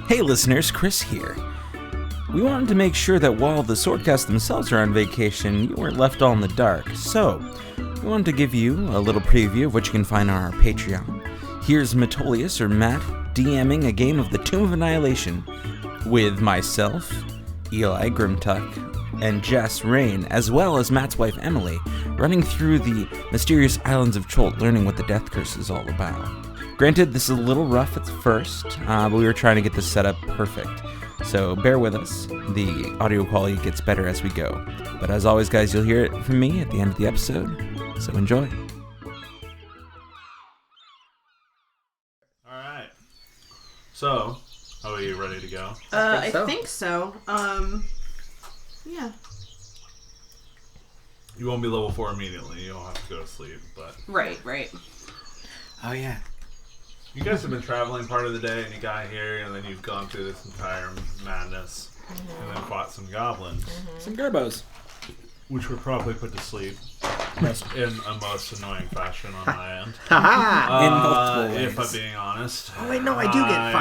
Hey listeners, Chris here. We wanted to make sure that while the Swordcast themselves are on vacation, you weren't left all in the dark. So, we wanted to give you a little preview of what you can find on our Patreon. Here's Metolius, or Matt, DMing a game of the Tomb of Annihilation with myself, Eli Grimtuck, and Jess Rain, as well as Matt's wife Emily, running through the mysterious islands of Chult, learning what the Death Curse is all about. Granted, this is a little rough at first, but we were trying to get this set up perfect. So bear with us. The audio quality gets better as we go. But as always, guys, you'll hear it from me at the end of the episode. So enjoy. All right. So, are you ready to go? I think so. Yeah. You won't be level 4 immediately. You'll have to go to sleep, but... Right. Oh, yeah. You guys have been traveling part of the day, and you got here, and then you've gone through this entire madness, and then fought some goblins. Some gerbos. Which were probably put to sleep in a most annoying fashion on my end. In multiple ways. If I'm being honest. Oh, wait, no, I do get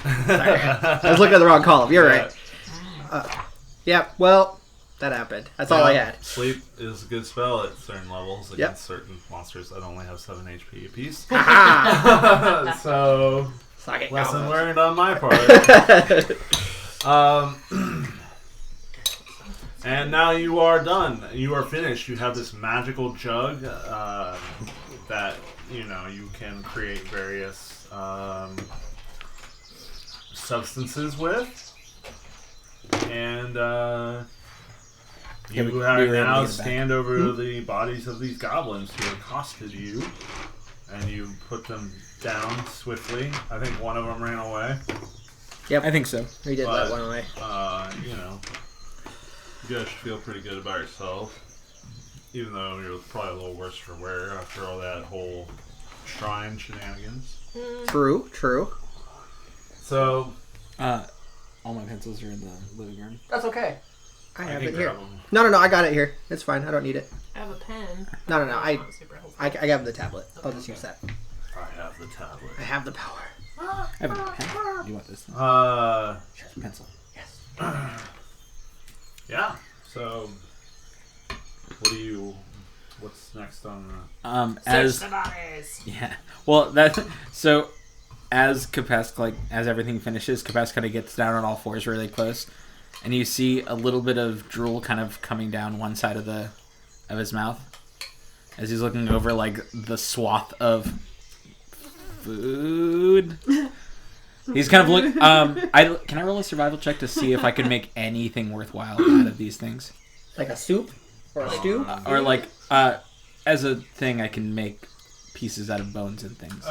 5. Sorry. I was looking at the wrong column. You're right. Yeah, well, that happened. That's all I had. Sleep is a good spell at certain levels against certain monsters that only have 7 HP apiece. So, lesson learned on my part. And now you are done. You are finished. You have this magical jug that, you can create various substances with. And you have now stand over the bodies of these goblins who accosted you, and you put them down swiftly. I think one of them ran away. Yep. I think so. We did let one away. You guys should feel pretty good about yourself, even though you're probably a little worse for wear after all that whole shrine shenanigans. True. So, all my pencils are in the living room. That's okay. I have it here. grab them. No, I got it here. It's fine. I don't need it. I have a pen. No. I have the tablet. I'll just use that. I have the tablet. I have the power. I have a pen. You want this? Pencil. Yes. Yeah. So, what's next on the... As Search the bodies. Yeah. Well, so as Kapesk, as everything finishes, Kapesk kind of gets down on all fours really close, and you see a little bit of drool kind of coming down one side of his mouth as he's looking over the swath of food. He's kind of can I roll a survival check to see if I can make anything worthwhile out of these things? Like a soup? Or a stew? Or as a thing I can make pieces out of bones and things.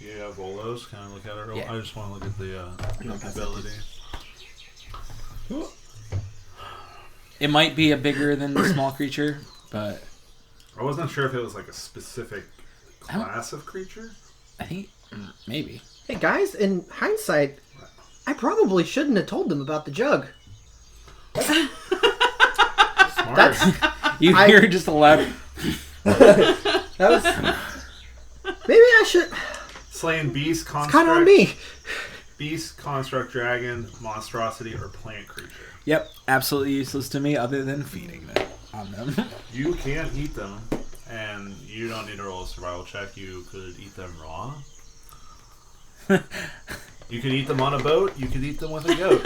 Yeah, roll those. Can I look at it? Yeah. I just want to look at the ability. It might be a bigger than a small creature, but I wasn't sure if it was a specific class of creature. I think maybe. Hey, guys, in hindsight, I probably shouldn't have told them about the jug. Smart. You hear just a loud... That was... Maybe I should... Slain beast, construct... It's kind of on me. Beast, construct, dragon, monstrosity, or plant creature. Yep, absolutely useless to me other than feeding them on them. You can eat them, and you don't need to roll a survival check. You could eat them raw. You could eat them on a boat. You could eat them with a goat.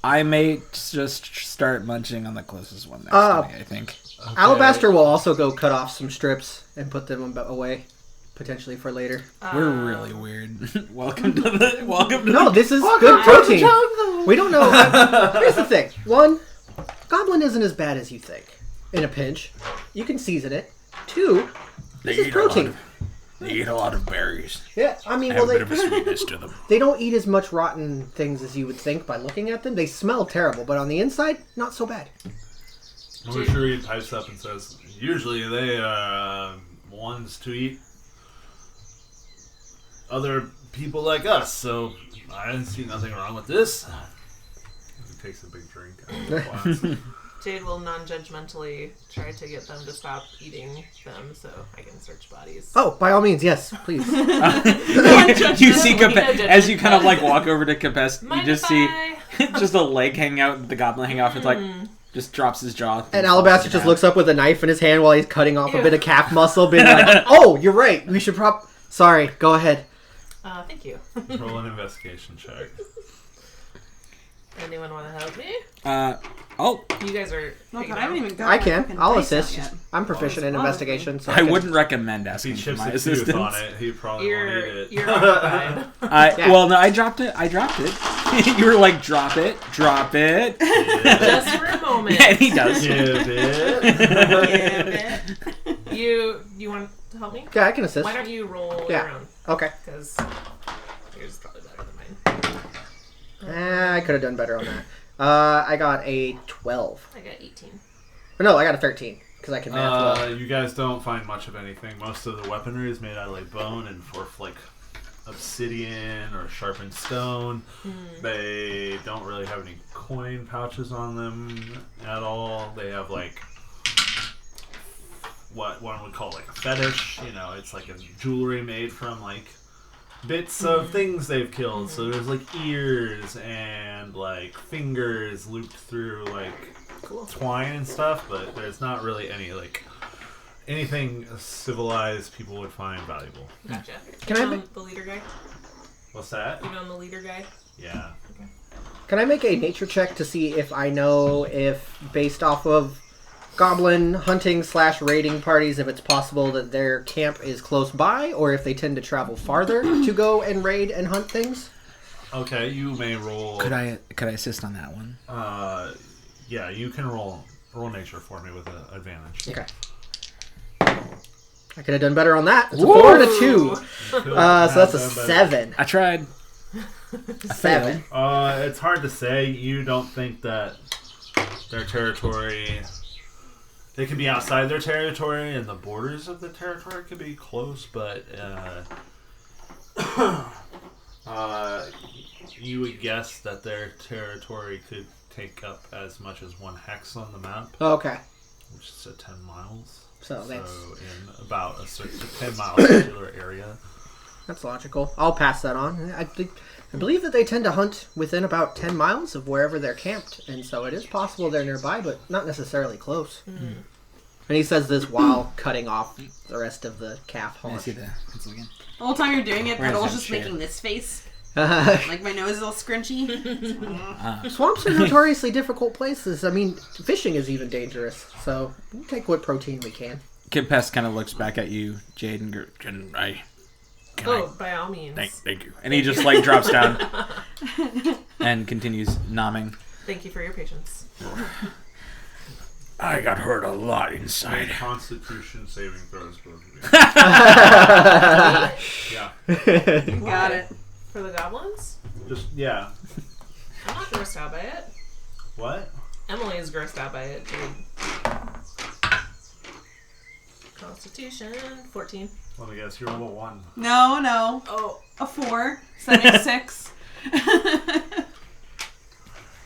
I may just start munching on the closest one next to me, I think. Okay. Alabaster will also go cut off some strips and put them away, potentially for later. We're really weird. Welcome to No, this is good protein. We don't know. Here's the thing. One, goblin isn't as bad as you think. In a pinch, you can season it. Two, this is protein. They eat a lot of berries. Yeah, I mean, Have a bit of a sweetness to them. they don't eat as much rotten things as you would think by looking at them. They smell terrible, but on the inside, not so bad. I'm sure he types up and says, usually they are ones to eat other people like us, so I didn't see nothing wrong with this. He takes a big drink out of the glass. Jade will non-judgmentally try to get them to stop eating them so I can search bodies. Oh, by all means, yes, please. You see as you kind of like walk over to Capest, you just see just a leg hanging out, the goblin hang off. It's like just drops his jaw. And Alabaster just looks up with a knife in his hand while he's cutting off a bit of calf muscle, being like, "Oh, you're right. We should Sorry, go ahead." Thank you. Roll an investigation check. Anyone want to help me? You guys are. Oh, God, I haven't even got I my can. fucking I'll dice out assist. yet. I'm proficient in investigation, so I wouldn't recommend If asking he for chips my the tooth assistance. on it, he probably won't eat it. You're occupied. Yeah. Well, no, I dropped it. You were like, drop it. Just for a moment. Yeah, and he does. Give it. You want to help me? Yeah, I can assist. Why don't you roll Yeah. your own? Okay. Because yours is probably better than mine. I could have done better on that. I got a 12. I got 18. No, I got a 13 because I can math well. You guys don't find much of anything. Most of the weaponry is made out of like bone and like obsidian or sharpened stone. They don't really have any coin pouches on them at all. They have like what one would call like a fetish. You know, it's like a jewelry made from like bits of things they've killed. So there's like ears and like fingers looped through like twine and stuff, but there's not really any like anything civilized people would find valuable. Gotcha. Can you I know make- the leader guy? What's that? You know the leader guy? Yeah. Can I make a nature check to see if I know if, based off of goblin hunting / raiding parties, if it's possible that their camp is close by, or if they tend to travel farther to go and raid and hunt things? Okay, you may roll. Could I assist on that one? Yeah, you can roll nature for me with an advantage. Okay. I could have done better on that. It's a 4 and a 2. So that's a 7. I tried. A 7. It's hard to say. You don't think that their territory... They could be outside their territory, and the borders of the territory could be close, but you would guess that their territory could take up as much as 1 hex on the map, Okay. which is at 10 miles. So that's in about a 10-mile circular area. That's logical. I'll pass that on. I believe that they tend to hunt within about 10 miles of wherever they're camped, and so it is possible they're nearby, but not necessarily close. And he says this while cutting off the rest of the calf Can I haunch. see the pencil again? The whole time you're doing it, Where's Petal's that just chair? making this face. Like my nose is all scrunchy. Swamps are notoriously difficult places. I mean, fishing is even dangerous, so we'll take what protein we can. Kid Pest kind of looks back at you, Jade, and can I? By all means. Thank you. And he just like drops down and continues nomming. Thank you for your patience. I got hurt a lot inside. Constitution saving throws, both of you. Yeah. Got it. For the goblins? Yeah. I'm not grossed out by it. What? Emily is grossed out by it, dude. Constitution, 14. Let me guess, you're level 1. No. Oh. A 4. So that makes 6.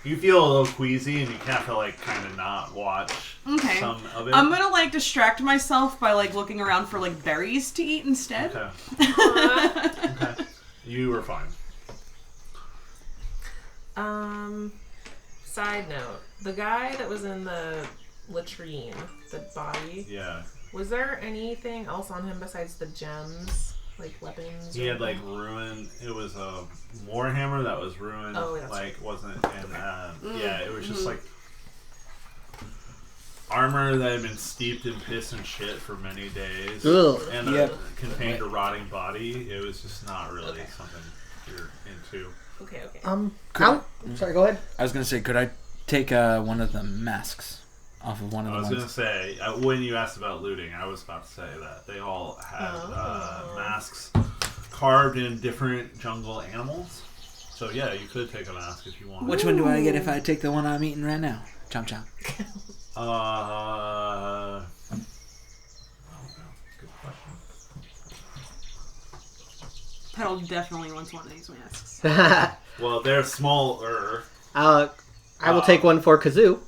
You feel a little queasy, and you have to like kind of not watch Okay. some of it. I'm gonna like distract myself by like looking around for like berries to eat instead. Okay. Okay. You were fine. Side note. The guy that was in the latrine, the body, Yeah. was there anything else on him besides the gems? Like weapons? He or had like anything? ruined. It was a warhammer that was ruined. Oh, that's like wasn't and yeah, it was just like armor that had been steeped in piss and shit for many days, Ugh. and contained a rotting body. It was just not really something you're into. Okay. Sorry, go ahead. I was gonna say, could I take one of the masks off of one of I the was ones? gonna say when you asked about looting, I was about to say that they all had masks carved in different jungle animals. So yeah, you could take a mask if you want. Which one do I get if I take the one I'm eating right now? Chomp chomp. Good question. Petal definitely wants one of these masks. Well, they're smaller. I will take one for Kazoo,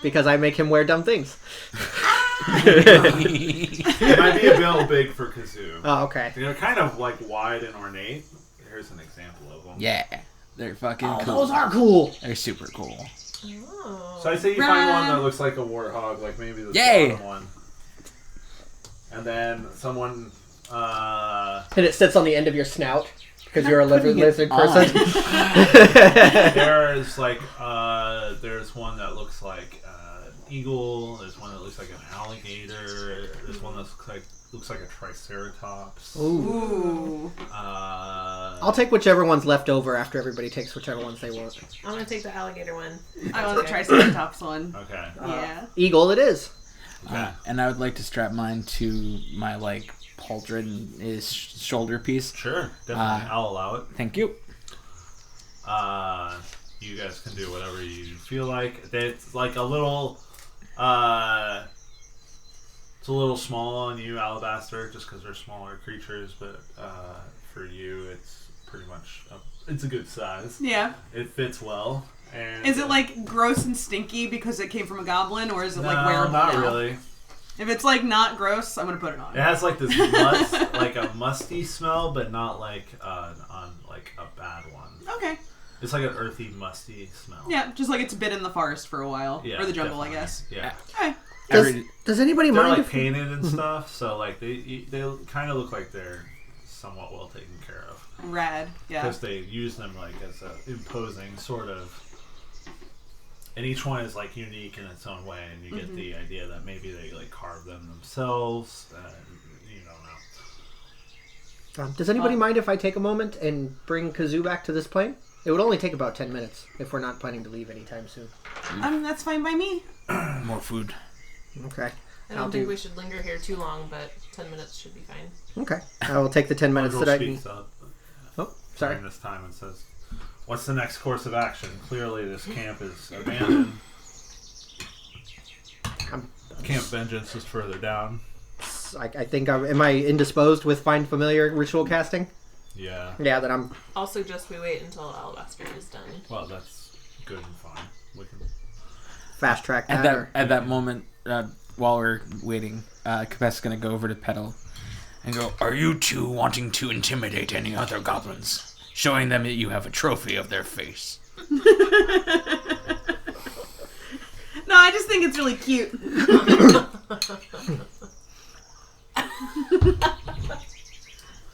because I make him wear dumb things. It might be a bit big for Kazoo. Oh, okay. They're kind of like wide and ornate. Here's an example of them. Yeah, they're fucking cool. Those are cool. They're super cool. Oh. So I say you find one that looks like a warthog, like maybe the Yay! bottom one. And then someone... And it sits on the end of your snout because you're a lizard on. person. there's like there's one that looks like an eagle. There's one that looks like an alligator. There's one that looks like a triceratops. Ooh. I'll I'll take whichever one's left over after everybody takes whichever ones they want. I'm gonna take the alligator one. I want the Triceratops one. Okay. Yeah. Eagle it is. And I would like to strap mine to my pauldron is shoulder piece. Sure. Definitely. I'll allow it. Thank you. You guys can do whatever you feel like. It's like a little. It's a little small on you, Alabaster, just because they're smaller creatures. But for you, it's pretty much it's a good size. Yeah. It fits well. And Is it like gross and stinky because it came from a goblin, or is it no, like wearable? not now? really. If it's like not gross, I'm gonna put it on. It has like this like a musty smell, but not like on like a bad one. Okay. It's like an earthy, musty smell. Yeah, just like it's been in the forest for a while, Yeah, or the jungle, definitely. I guess. Yeah. Okay. Does anybody They're mind like if painted and stuff, so like they kind of look like they're somewhat well taken care of Rad. Yeah. because they use them like as a imposing sort of. And each one is like unique in its own way, and you get the idea that maybe they like carve them themselves. You don't know. Does anybody mind if I take a moment and bring Kazoo back to this plane? It would only take about 10 minutes if we're not planning to leave anytime soon. That's fine by me. More food. Okay. I don't think we should linger here too long, but 10 minutes should be fine. Okay. I will take the 10 minutes that I need. Speaks up Oh, sorry. during this time and says, "What's the next course of action? Clearly, this camp is abandoned. Camp Vengeance is further down." I think am I indisposed with Find Familiar ritual casting? Yeah. Yeah, that I'm... I'll suggest we wait until Alabaster is done. Well, that's good and fine. We can. fast track that. At that moment, while we're waiting, Capes is going to go over to Petal and go, "Are you two wanting to intimidate any other goblins? Showing them that you have a trophy of their face." No, I just think it's really cute.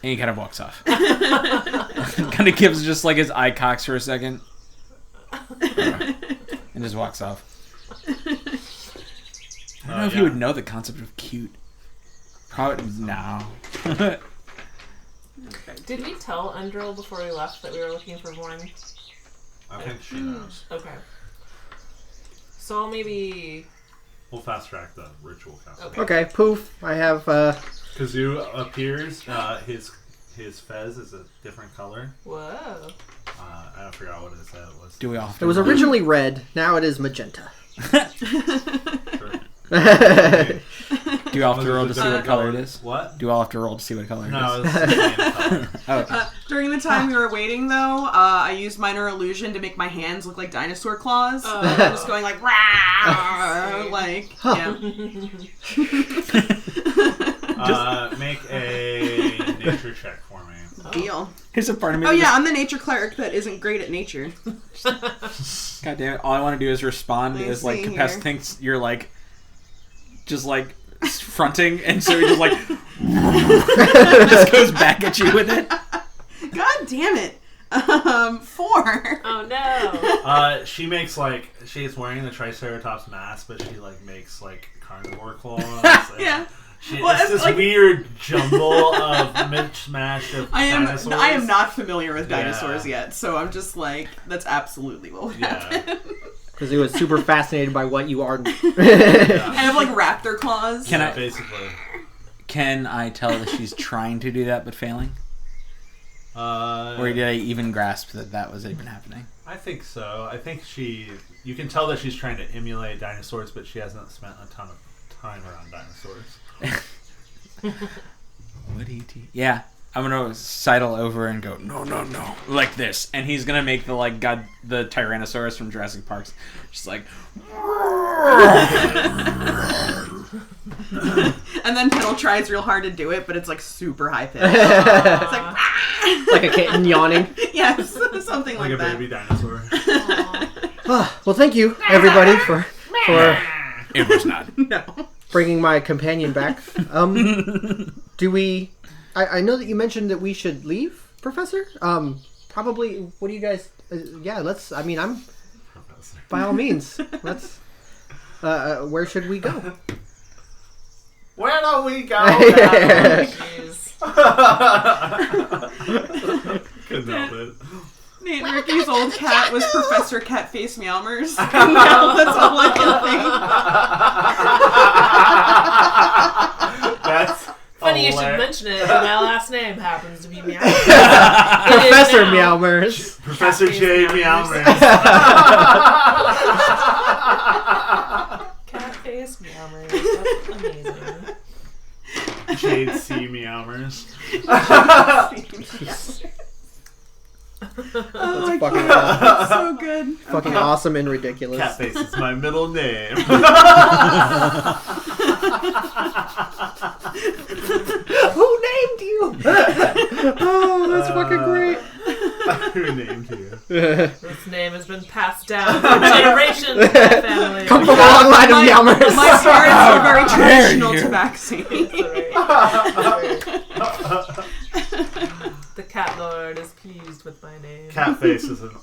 And he kind of walks off. Kind of gives just like his eye cocks for a second. And just walks off. I don't know if he would know the concept of cute. Probably no. Did we tell Undril before we left that we were looking for Vorn? I think she knows. Okay. So I'll maybe... We'll fast track the ritual casting. Okay. Okay, poof. I have... Kazoo appears. His fez is a different color. Whoa. I don't forget what it said it was. Do we all? It was originally red. Now it is magenta. Sure. Do you all have to roll to see what color it is? What? Do you all have to roll to see what color it is? No, it's the same color. Okay. During the time we were waiting, though, I used minor illusion to make my hands look like dinosaur claws. I'm just going like, rah, like, yeah. Make a nature check for me. Deal. Here's a part of me. Oh that yeah, I'm the nature cleric that isn't great at nature. God damn it! All I want to do is respond. I Is like see Capes here. thinks you're like, just like fronting, and so he just like just goes back at you with it. God damn it. 4. Oh no. She makes like she's wearing the Triceratops mask, but she like makes like carnivore claws. Yeah. It's this like, weird jumble of mishmash of dinosaurs. I am not familiar with dinosaurs yet, so I'm just like, that's absolutely what would happen. Because he was super fascinated by what you are. I have like raptor claws. Basically. Can I tell that she's trying to do that but failing? Or did I even grasp that was even happening? I think so. I think you can tell that she's trying to emulate dinosaurs, but she hasn't spent a ton of time around dinosaurs. Would he? Yeah. I'm gonna sidle over and go, no, like this, and he's gonna make the the Tyrannosaurus from Jurassic Park, just like. And then Petal tries real hard to do it, but it's like super high pitched. It's like like a kitten yawning. Yes, something like a that. baby dinosaur. Well, thank you everybody for It was not. No. bringing my companion back. Do we? I know that you mentioned that we should leave, Professor. Probably. What do you guys? Yeah, let's. I mean, I'm. By all means, let's. Where should we go? Where do we go? Jeez. Couldn't help it. Nate and Ricky's old cat was Professor Catface Meowmers. Now that's all I can think. That's Funny you should hilarious. mention it, but my last name happens to be Meow. Professor Meowmers. Professor J. Meowmers. Catface Meowmers. That's amazing. Jade C. Meowmers. Oh my fucking god, that's so good. Fucking awesome and ridiculous. Catface is my middle name. Who named you? Oh, that's fucking great. Who named you? This name has been passed down for generations in my family. Come from a long line of Meowmers. My parents are very traditional tabaxi. The cat lord is pleased with my name. Catface is an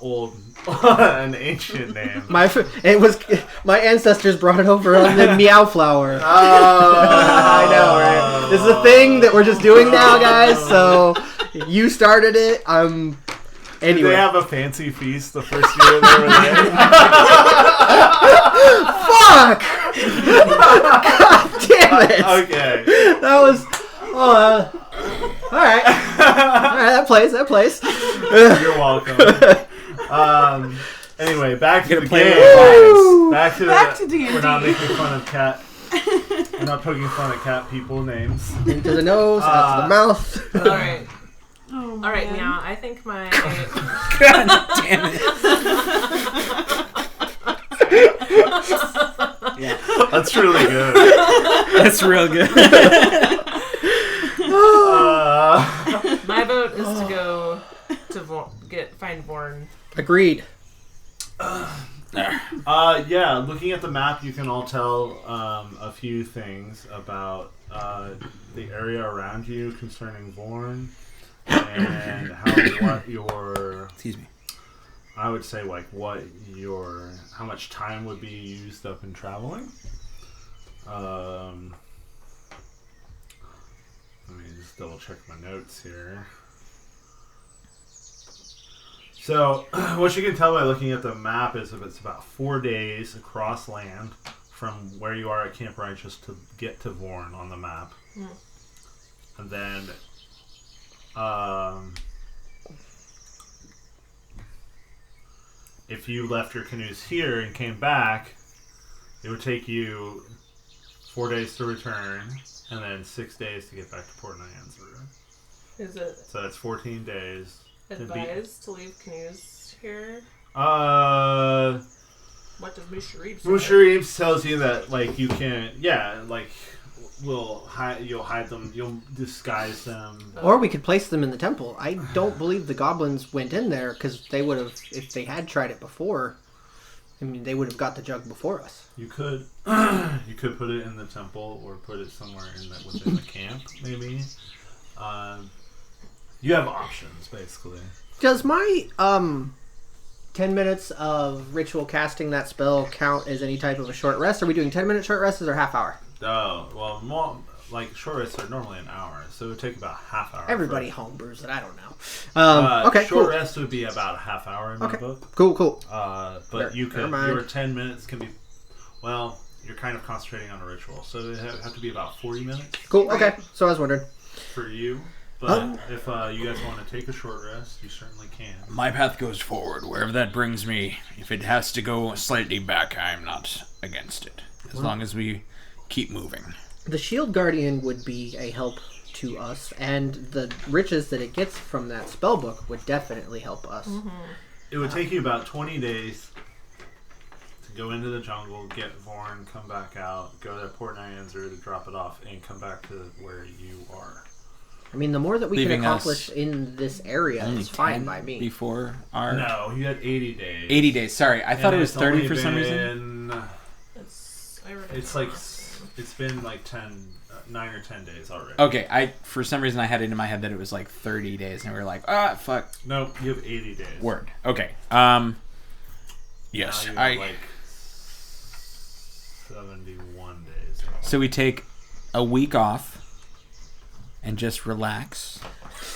ancient name. My ancestors brought it over on the meow flower. Oh, I know, right? This is a thing that we're just doing now, guys. So you started it. Did Anyway. they have a fancy feast the first year they were there? Fuck! God damn it! Okay. That was. All right. That plays. You're welcome. Anyway, back to the play game. with Back to D&D. We're not making fun of cat. We're not poking fun at cat people names. Into the nose, out to the mouth. Alright. Oh, Alright, man. Meow. I think my... God damn it. Yeah, That's really good. that's real good. My vote is to go to find Vorn. Agreed. Yeah, looking at the map, you can all tell a few things about the area around you concerning Vorn and what your... Excuse me. I would say, how much time would be used up in traveling. Let me just double check my notes here. So, what you can tell by looking at the map is if it's about 4 days across land from where you are at Camp Righteous to get to Vorn on the map. Mm. And then, if you left your canoes here and came back, it would take you 4 days to return, and then 6 days to get back to Port Nyanzaru. Is it So that's 14 days. advised to leave canoes here? What does Musharib say? Musharib tells you that, you can, you'll hide them, you'll disguise them. Or we could place them in the temple. I don't believe the goblins went in there because they would have, if they had tried it before. I mean, they would have got the jug before us. You could, put it in the temple or put it somewhere within the camp, maybe. You have options, basically. Does my 10 minutes of ritual casting that spell count as any type of a short rest? Are we doing 10-minute short rests or half hour? Oh, well, short rests are normally an hour, so it would take about half hour. Everybody homebrews it. I don't know. Okay, short cool. rest would be about a half hour in my book. Cool. But Never mind. your 10 minutes can be, you're kind of concentrating on a ritual, so it would have to be about 40 minutes Cool. Okay. So I was wondering. for you. But if you guys want to take a short rest, you certainly can. My path goes forward, wherever that brings me. If it has to go slightly back, I'm not against it. As long as we keep moving. The shield guardian would be a help to us, and the riches that it gets from that spell book would definitely help us. It would take you about 20 days to go into the jungle, get Vorn, come back out, go to Port Nyanzer to drop it off, and come back to where you are. I mean, the more that we Leaving can accomplish us in this area only is fine 10 by me. Before our No, you had 80 days. 80 days. Sorry, I thought it was 30 for some reason. It's like it's been like 9 or 10 days already. Okay, for some reason I had it in my head that it was like 30 days, and we were like, fuck. No, you have 80 days. Word. Okay. Yes, Now you have like 71 days. So we take a week off and just relax.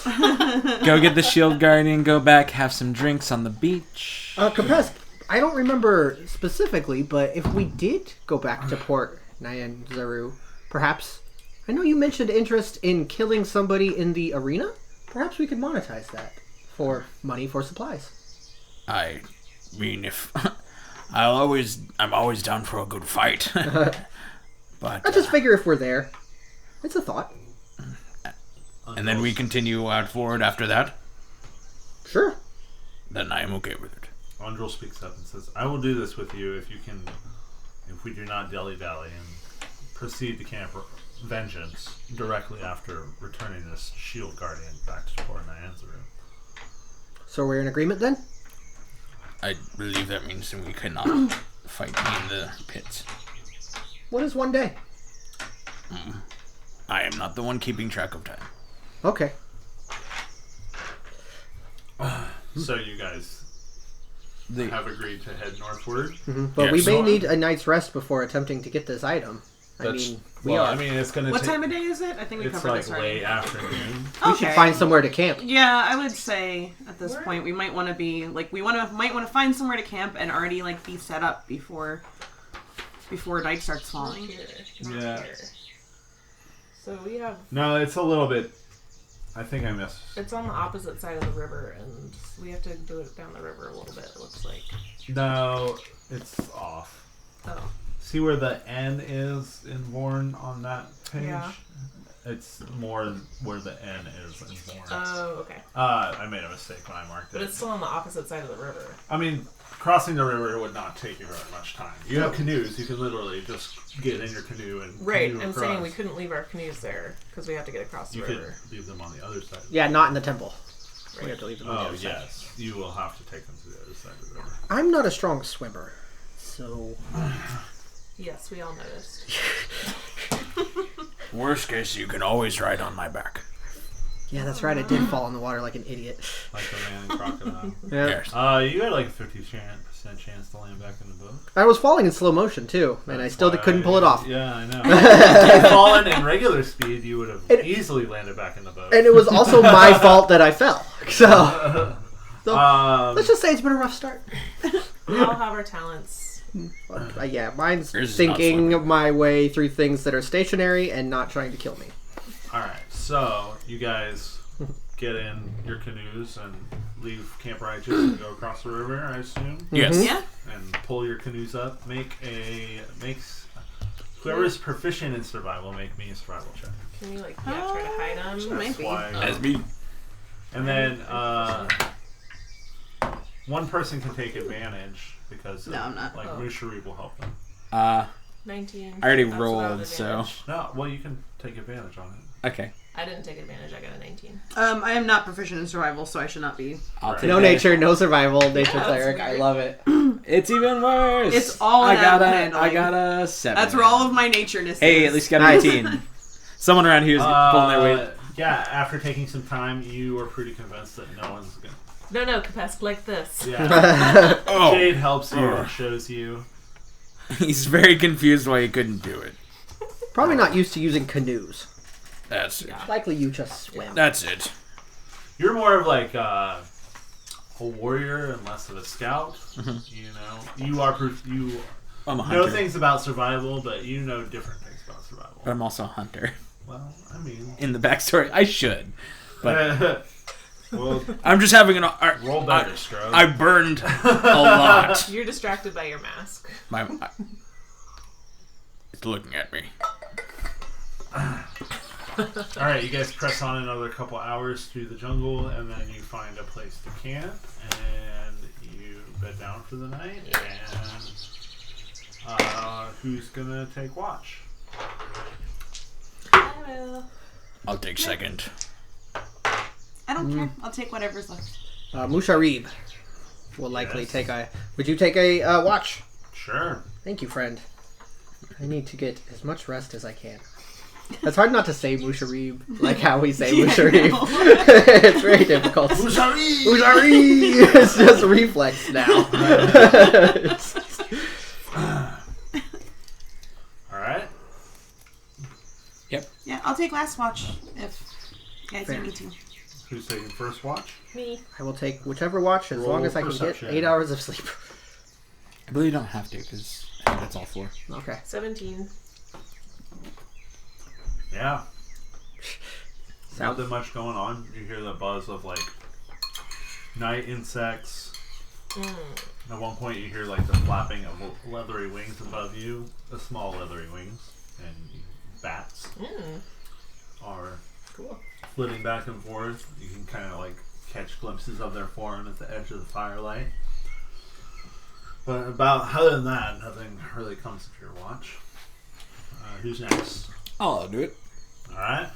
Go get the shield guardian, go back, have some drinks on the beach. Capes, I don't remember specifically, but if we did go back to Port Nyanzaru, perhaps, I know you mentioned interest in killing somebody in the arena. Perhaps we could monetize that for money for supplies. I mean, if I'm always down for a good fight. But I just figure if we're there, it's a thought. And then we continue out forward after that. Sure. Then I am okay with it. Andrel speaks up and says, "I will do this with you if we do not dilly-dally and proceed to Camp Vengeance directly after returning this shield guardian back to Port Nyanzaru." So we're in agreement then? I believe that means that we cannot fight me in the pits. What is one day? I am not the one keeping track of time. Okay. So you guys have agreed to head northward. But we Yes. may need a night's rest before attempting to get this item. I mean, it's going to What time of day is it? I think we It's covered like this already. late afternoon. we should find somewhere to camp. Yeah, I would say at this point we might want to be like might want to find somewhere to camp and already like be set up before night starts falling. Yeah. So we have. No, it's a little bit. I think I missed. It's on the opposite side of the river, and we have to do it down the river a little bit. It looks like. No, it's off. Oh. See where the N is in Vorn on that page? Yeah. It's more where the N is in Vorn. Oh, okay. I made a mistake when I marked it. But it's still on the opposite side of the river. I mean, crossing the river would not take you very much time. You have canoes. You can literally just get in your canoe and Right. canoe I'm across. saying we couldn't leave our canoes there because we have to get across the You river. could leave them on the other side. Yeah, not in the temple. Right. We have to leave them on the Oh, other side. yes. You will have to take them to the other side of the river. I'm not a strong swimmer, so... Yes, we all noticed. Worst case, you can always ride on my back. Yeah, that's right. I did fall in the water like an idiot. Like the man in Crocodile. Yeah. Yes. You had like a 50% chance to land back in the boat. I was falling in slow motion, too, and I still couldn't pull it off. Yeah, I know. If you'd fallen in regular speed, you would have easily landed back in the boat. And it was also my fault that I fell. So let's just say it's been a rough start. We all have our talents. Yeah, mine's Yours is not thinking swimming. my way through things that are stationary and not trying to kill me. Alright, so you guys get in your canoes and leave Camp Righteous and go across the river, I assume? Yes. Yeah. And pull your canoes up. Whoever is proficient in survival, make me a survival check. Can we like try to hide them? Might be. As me. And then one person can take advantage because No, I'm not. Mushari will help them. 19. I already That's without rolled, so. advantage. No, well you can take advantage on it. Okay. I didn't take advantage. I got a 19. I am not proficient in survival, so I should not be. I'll Right. take No that. nature, no survival, nature that's cleric. I weird. love it. It's even worse. It's all I in got animal a handling. 7. That's where all of my natureness Hey, is. at least got a Nice. 18. Someone around here is pulling their weight. Yeah, after taking some time, you are pretty convinced that no one's gonna. No, Capesque, like this. Yeah. Oh, Jade helps you and shows you. he's very confused why he couldn't do it. Probably not used to using canoes. That's it. Likely you just swim. That's it. You're more of like a warrior and less of a scout. You know, you are you I'm a know hunter. things about survival, but you know different things about survival. But I'm also a hunter. Well, I mean, In the backstory, I should. But well, I'm just having an. roll better, Scrub. I burned a lot. You're distracted by your mask. It's looking at me. Alright, you guys press on another couple hours through the jungle, and then you find a place to camp, and you bed down for the night, and who's gonna take watch? I will. I'll take second. I don't care. I'll take whatever's left. Musharib will likely Yes. take a... Would you take a watch? Sure. Thank you, friend. I need to get as much rest as I can. It's hard not to say Musharib like how we say Musharib. It's very difficult. Musharib! Musharib! It's just reflex now. Alright. Yeah, I'll take last watch if you guys Fair. need me to. Who's taking first watch? Me. I will take whichever watch as Roll long as I can get perception. 8 hours of sleep. I believe you don't have to, because I think that's all 4. Okay. 17. Yeah. Sounds Nothing much going on. You hear the buzz of like night insects. At one point you hear like the flapping of leathery wings above you. The small leathery wings. And bats are Cool. flitting back and forth. You can kind of like catch glimpses of their form at the edge of the firelight. But other than that, nothing really comes to your watch. Who's next? I'll do it. Alright.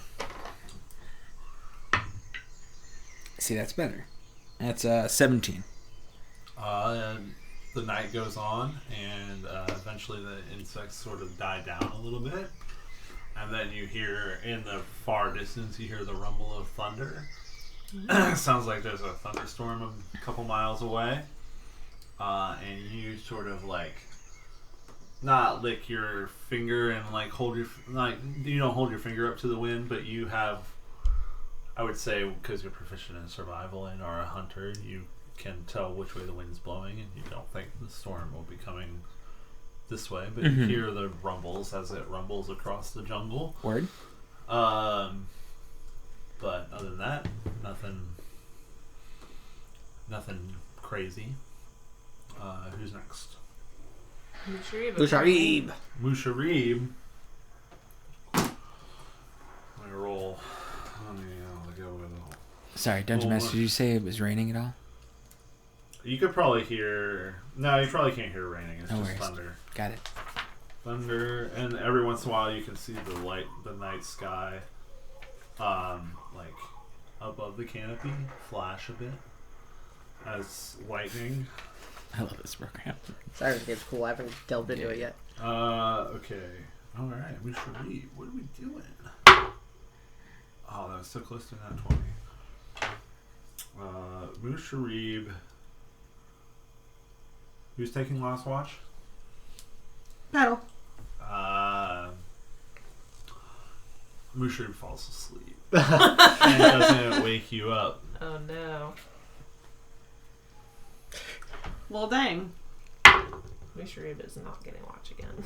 See, that's better. That's 17. And the night goes on, and eventually the insects sort of die down a little bit. And then you hear, in the far distance, you hear the rumble of thunder. Sounds like there's a thunderstorm a couple miles away. And you sort of like, not lick your finger and like hold your, like, you don't hold your finger up to the wind, but you have, I would say, because you're proficient in survival and are a hunter, you can tell which way the wind's blowing, and you don't think the storm will be coming this way, but you hear the rumbles as it rumbles across the jungle. Word? But other than that, nothing crazy. Who's next? Musharib. Musharib. Let me roll. Let me go with it. Sorry, Dungeon Master, did you say it was raining at all? You could probably hear. No, you probably can't hear raining. It's No just worries. thunder. Got it. Thunder, and every once in a while you can see the night sky, like above the canopy, flash a bit as lightning. I love this program. Siren's Game's cool. I haven't delved into it yet. Okay. All right, we should read. What are we doing? Oh, that was so close to that 20. Musharib. Who's taking last watch? Battle. Musharib falls asleep and doesn't wake you up. Oh no. Well, dang. Musharib is not getting watch again.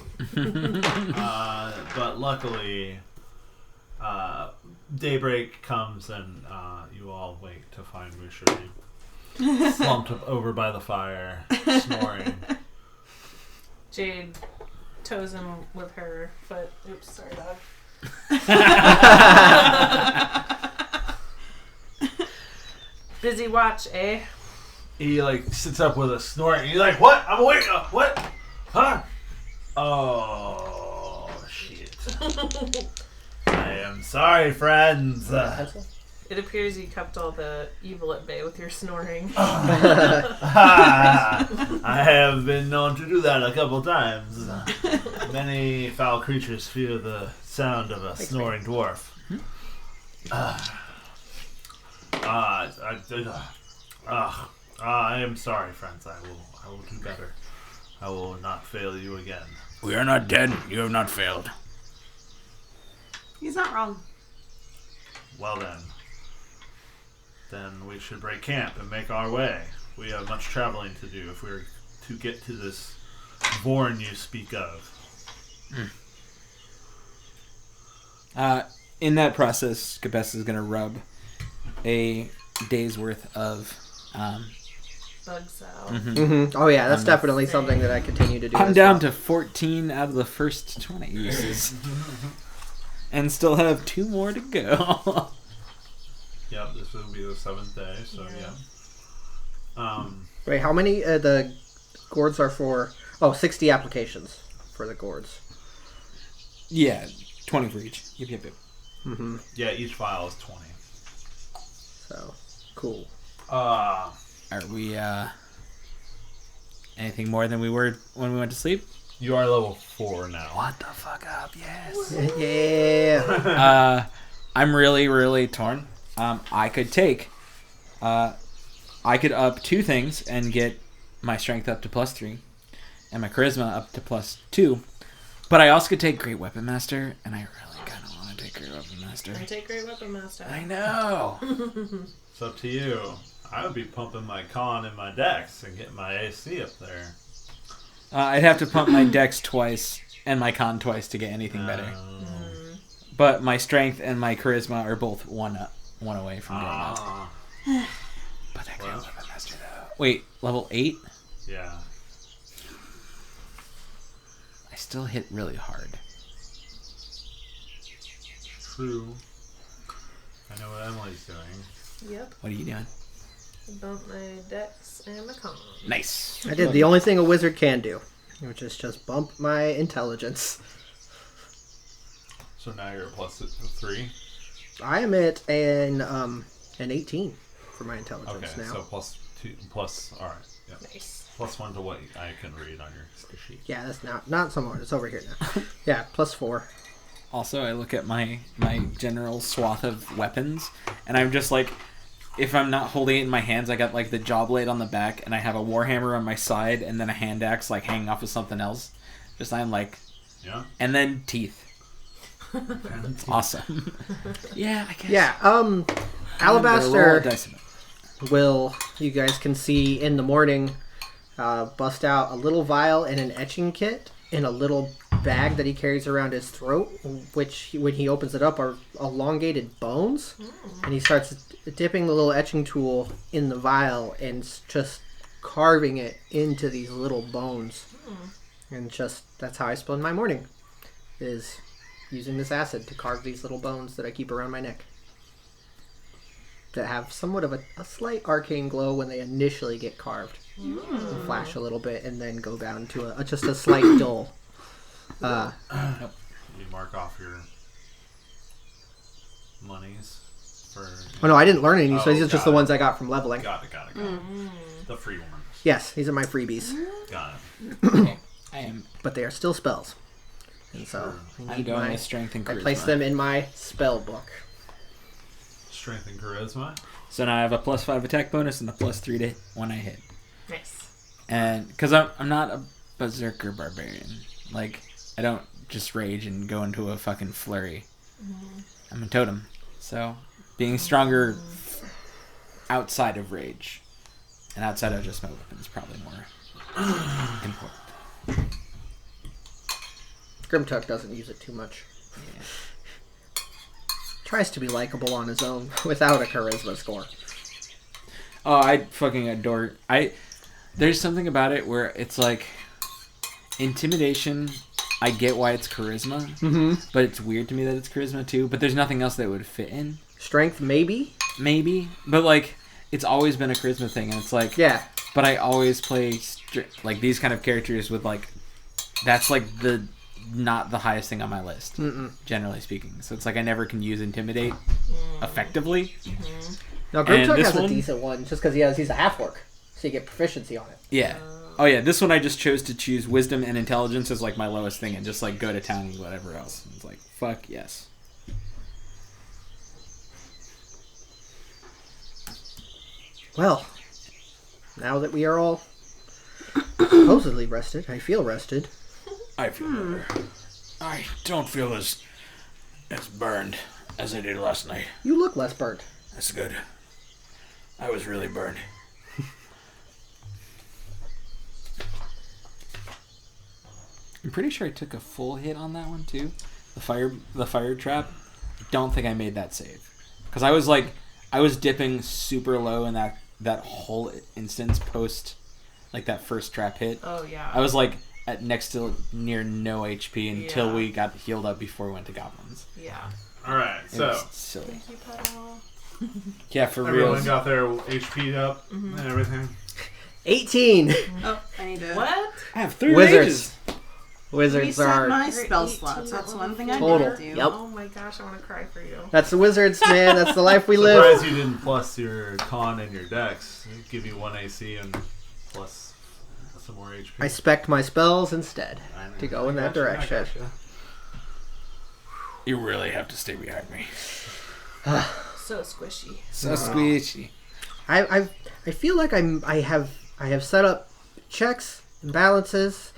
But luckily, daybreak comes and you all wake to find Musharib slumped over by the fire, snoring. Jade toes him with her foot. Oops, sorry, dog. Busy watch, eh? He like sits up with a snort. He's like, "What? I'm awake. What? Huh? Oh shit! I am sorry, friends. It appears you kept all the evil at bay with your snoring. I have been known to do that a couple times. Many foul creatures fear the sound of a snoring dwarf. I am sorry, friends. I will do better. I will not fail you again. We are not dead. You have not failed. He's not wrong. Well then we should break camp and make our way. We have much traveling to do if we're to get to this Vorn you speak of. In that process, Capes is going to rub a day's worth of... Bugs out. Mm-hmm. Oh yeah, that's definitely something that I continue to do. I'm as down well. to 14 out of the first 20 uses. and still have 2 more to go. Yep, this will be the 7th day, so yeah. Wait, how many the gourds are for? Oh, 60 applications for the gourds. Yeah, 20 for each. Yep. Mm-hmm. Yeah, each vial is 20. So, cool. Are we, anything more than we were when we went to sleep? You are level 4 now. What the fuck up, yes. Yeah. I'm really, really torn. I could up 2 things and get my strength up to +3 and my charisma up to +2. But I also could take Great Weapon Master, and I really kind of want to take Great Weapon Master. I take Great Weapon Master. I know. It's up to you. I would be pumping my con and my dex and getting my AC up there. I'd have to pump my dex twice and my con twice to get anything better. But my strength and my charisma are both one away from going up. But that Great Weapon Master, though. Wait, level 8? Yeah. I still hit really hard. True. I know what Emily's doing. Yep. What are you doing? Bump my dex and my con. Nice. I did the only thing a wizard can do, which is just bump my intelligence. So now you're at +3. I am at an 18 for my intelligence Okay, now. so +2, alright. Yeah. Nice. +1 to what I can read on your sheet. Yeah, that's not somewhere. It's over here now. Yeah, +4. Also, I look at my general swath of weapons, and I'm just like, if I'm not holding it in my hands, I got like the jaw blade on the back, and I have a warhammer on my side, and then a hand axe like hanging off of something else. Just I'm like, Yeah. and then teeth. It's awesome. Yeah, I guess. Yeah, Alabaster will, you guys can see in the morning, bust out a little vial and an etching kit in a little bag that he carries around his throat, which when he opens it up are elongated bones. And he starts dipping the little etching tool in the vial and just carving it into these little bones. And just, that's how I spend my morning, is using this acid to carve these little bones that I keep around my neck. That have somewhat of a slight arcane glow when they initially get carved. And flash a little bit and then go down to just a slight dull. You mark off your monies for... Oh no, I didn't learn any, so these are just the got it. ones I got from leveling. Got it. The free ones. Yes, these are my freebies. Got it. Okay. I am. But they are still spells. And so I I'm need going my... with strength and I charisma. place them in my spell book. Strength and charisma. So now I have a +5 attack bonus and a +3 to when I hit. Nice. And because I'm not a berserker barbarian, like I don't just rage and go into a fucking flurry. I'm a totem, so being stronger outside of rage and outside of just my weapons is probably more important. Grimtuck doesn't use it too much. Yeah. Tries to be likable on his own without a charisma score. Oh, I fucking adore. There's something about it where it's like intimidation. I get why it's charisma, but it's weird to me that it's charisma too. But there's nothing else that would fit in. Strength, maybe? Maybe, but like it's always been a charisma thing, and it's like Yeah. But I always play like these kind of characters with like that's like the not the highest thing on my list, generally speaking. So it's like I never can use intimidate effectively. Now, Grimtuck has a decent one just because he's a half-orc, so you get proficiency on it. Yeah. Oh yeah, this one I just chose to choose wisdom and intelligence as like my lowest thing and just like go to town and whatever else. It's like, fuck yes. Well, now that we are all supposedly rested, I feel rested. I feel better. I don't feel as burned as I did last night. You look less burnt. That's good. I was really burned. I'm pretty sure I took a full hit on that one too. The fire trap. I don't think I made that save. Because I was dipping super low in that whole instance post like that first trap hit. Oh yeah. I was like at next to near no HP until Yeah. we got healed up before we went to goblins. Yeah. All right, It so was silly. Thank you, Pedal. Yeah, for real. everyone got their HP up and everything. 18. Oh, I need to What? I have 3 Wizards. mages. Wizards reset are. my You're spell 18 slots. That's one thing I Total. didn't do. Yep. Oh my gosh, I want to cry for you. That's the wizards, man. That's the life we live. Surprised you didn't plus your con and your dex. It'd give you 1 AC and plus some more HP. I spec'd my spells instead I know. to go in I that gotcha, I direction. gotcha. You really have to stay behind me. So squishy. So squishy. I feel like I have set up checks and balances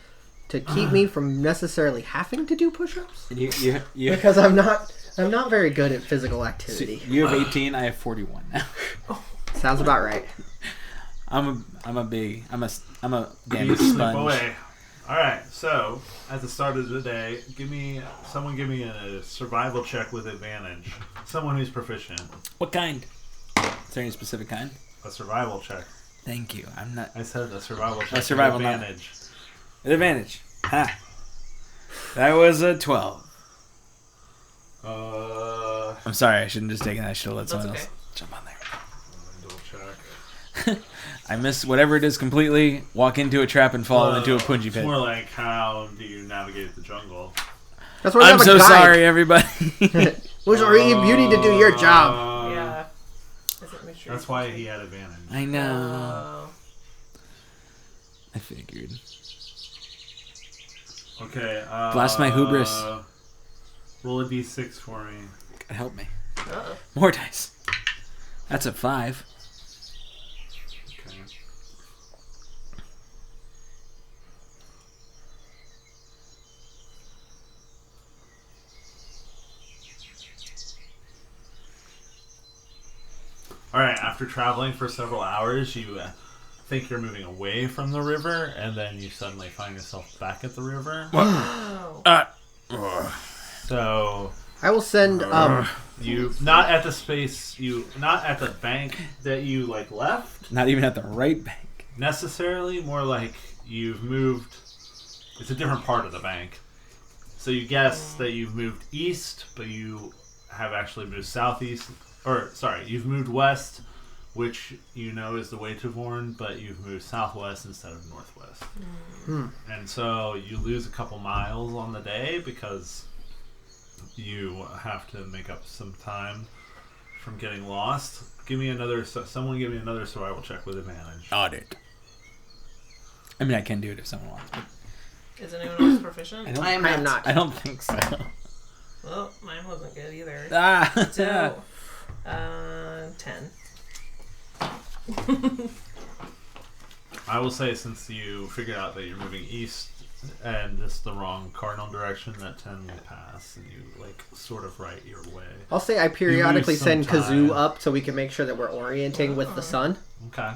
to keep me from necessarily having to do push-ups And you because I'm not very good at physical so activity. you have 18. I have 41 now. Sounds about right. I'm a You damn slip sponge. away. All right. So at the start of the day, someone give me a survival check with advantage. Someone who's proficient. What kind? Is there any specific kind? A survival check. Thank you. I'm not. I said a survival check. survival, with not- advantage. Advantage. Ha. That was a 12. I'm sorry. I shouldn't have just taken that. I should have let someone okay. else jump on there. Double check. I miss whatever it is completely. Walk into a trap and fall into a punji It's pit. more like how do you navigate the jungle? That's why we I'm have a so guide. sorry, everybody. You need to do your job. Yeah. Is it mature? That's why he had advantage. I know. Oh. I figured. Okay. Blast my hubris. Roll a d6 for me. God help me. Uh-oh. More dice. That's a 5. Okay. All right. After traveling for several hours, you think you're moving away from the river, and then you suddenly find yourself back at the river. Oh. So I will send you not at the bank that you like left Not even at the right bank. necessarily. More like you've moved. It's a different part of the bank. So you guess that you've moved east, but you have actually moved southeast. Or sorry, you've moved west, which you know is the way to Vorn, but you've moved southwest instead of northwest. And so you lose a couple miles on the day because you have to make up some time from getting lost. Someone give me another survival check with advantage. Audit. I mean, I can do it if someone wants. But Is anyone else proficient? I am I am not. not. I don't think so. Well, mine wasn't good either. Ah. So, 10. I will say, since you figured out that you're moving east and just the wrong cardinal direction, that 10 will pass, and you like sort of right your way. I'll say I periodically some send Kazoo time. up so we can make sure that we're orienting with the sun. Okay.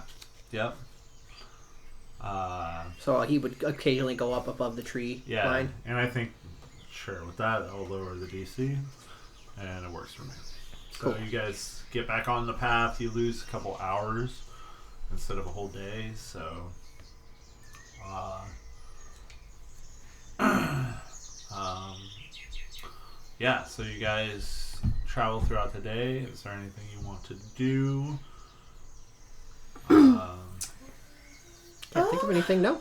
Yep. So he would occasionally go up above the tree Yeah, line. and I think, sure, with that, I'll lower the DC, and it works for me. So Cool. you guys get back on the path. You lose a couple hours instead of a whole day. So, yeah. So you guys travel throughout the day. Is there anything you want to do? Can't think of anything, no.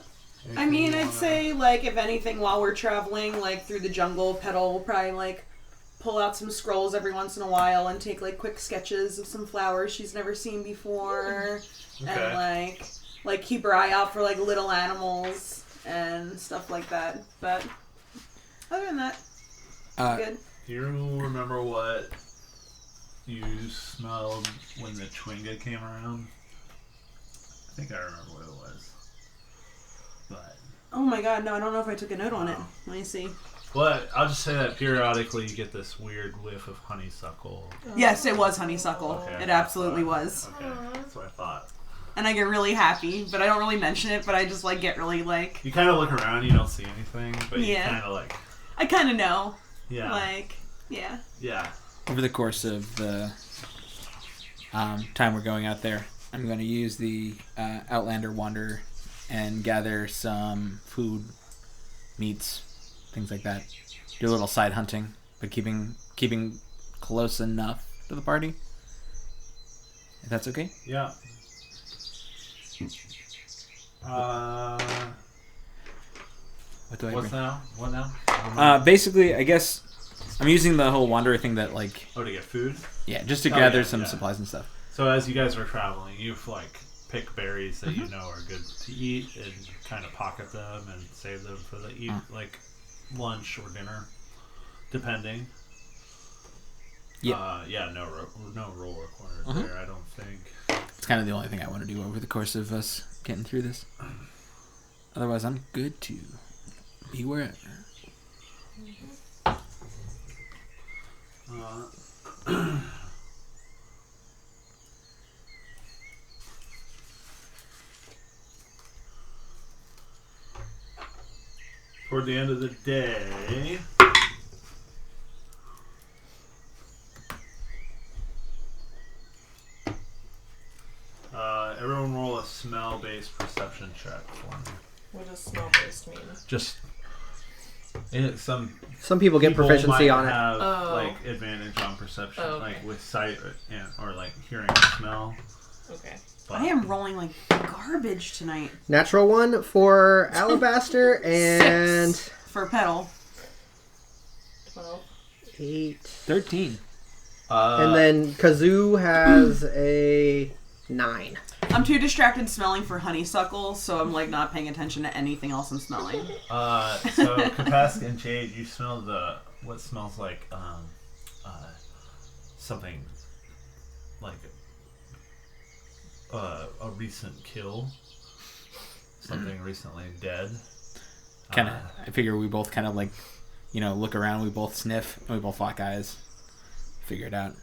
I mean, I'd say, like, if anything, while we're traveling, like, through the jungle, Petal will probably, like, pull out some scrolls every once in a while and take, like, quick sketches of some flowers she's never seen before. Okay. And, like, keep her eye out for, like, little animals and stuff like that. But other than that, good. Do you remember what you smelled when the Chwinga came around? I think I remember what it was. But Oh my god, no, I don't know if I took a note on it. Let me see. well, I'll just say that periodically you get this weird whiff of honeysuckle. Yes, it was honeysuckle. Okay, It absolutely was. Okay, that's what I thought. And I get really happy, but I don't really mention it, but I just, like, get really, like... You kind of look around, you don't see anything, but you Yeah. kind of like, I kind of know. yeah, Like, yeah. yeah. Over the course of the time we're going out there, I'm going to use the Outlander Wander and gather some food meats, things like that. Do a little side hunting, but keeping close enough to the party. If that's okay. Yeah. What do I What's bring? now? What now? Basically, I guess I'm using the whole wanderer thing that like. To get food? Yeah, just to Oh, gather yeah, some yeah. supplies and stuff. So as you guys are traveling, you've pick berries that you know are good to eat and kind of pocket them and save them for the lunch or dinner, depending. Yeah. No roll required there, I don't think. It's kind of the only thing I want to do over the course of us getting through this. Otherwise, I'm good to be wherever. Toward the end of the day, everyone roll a smell-based perception check for me. What does smell-based mean? Just Some people get proficiency on it. Have advantage on perception, okay. with sight or hearing and smell. Okay. But I am rolling like garbage tonight. Natural 1 for Alabaster and 6 for Petal. 12. 8. 13. And then Kazoo has a 9. I'm too distracted smelling for honeysuckle, so I'm not paying attention to anything else I'm smelling. So Kapask and Jade, you smell what smells like something like a recent kill, something recently dead. Kind of. I figure we both kind of look around. We both sniff. And we both lock eyes. Figure it out.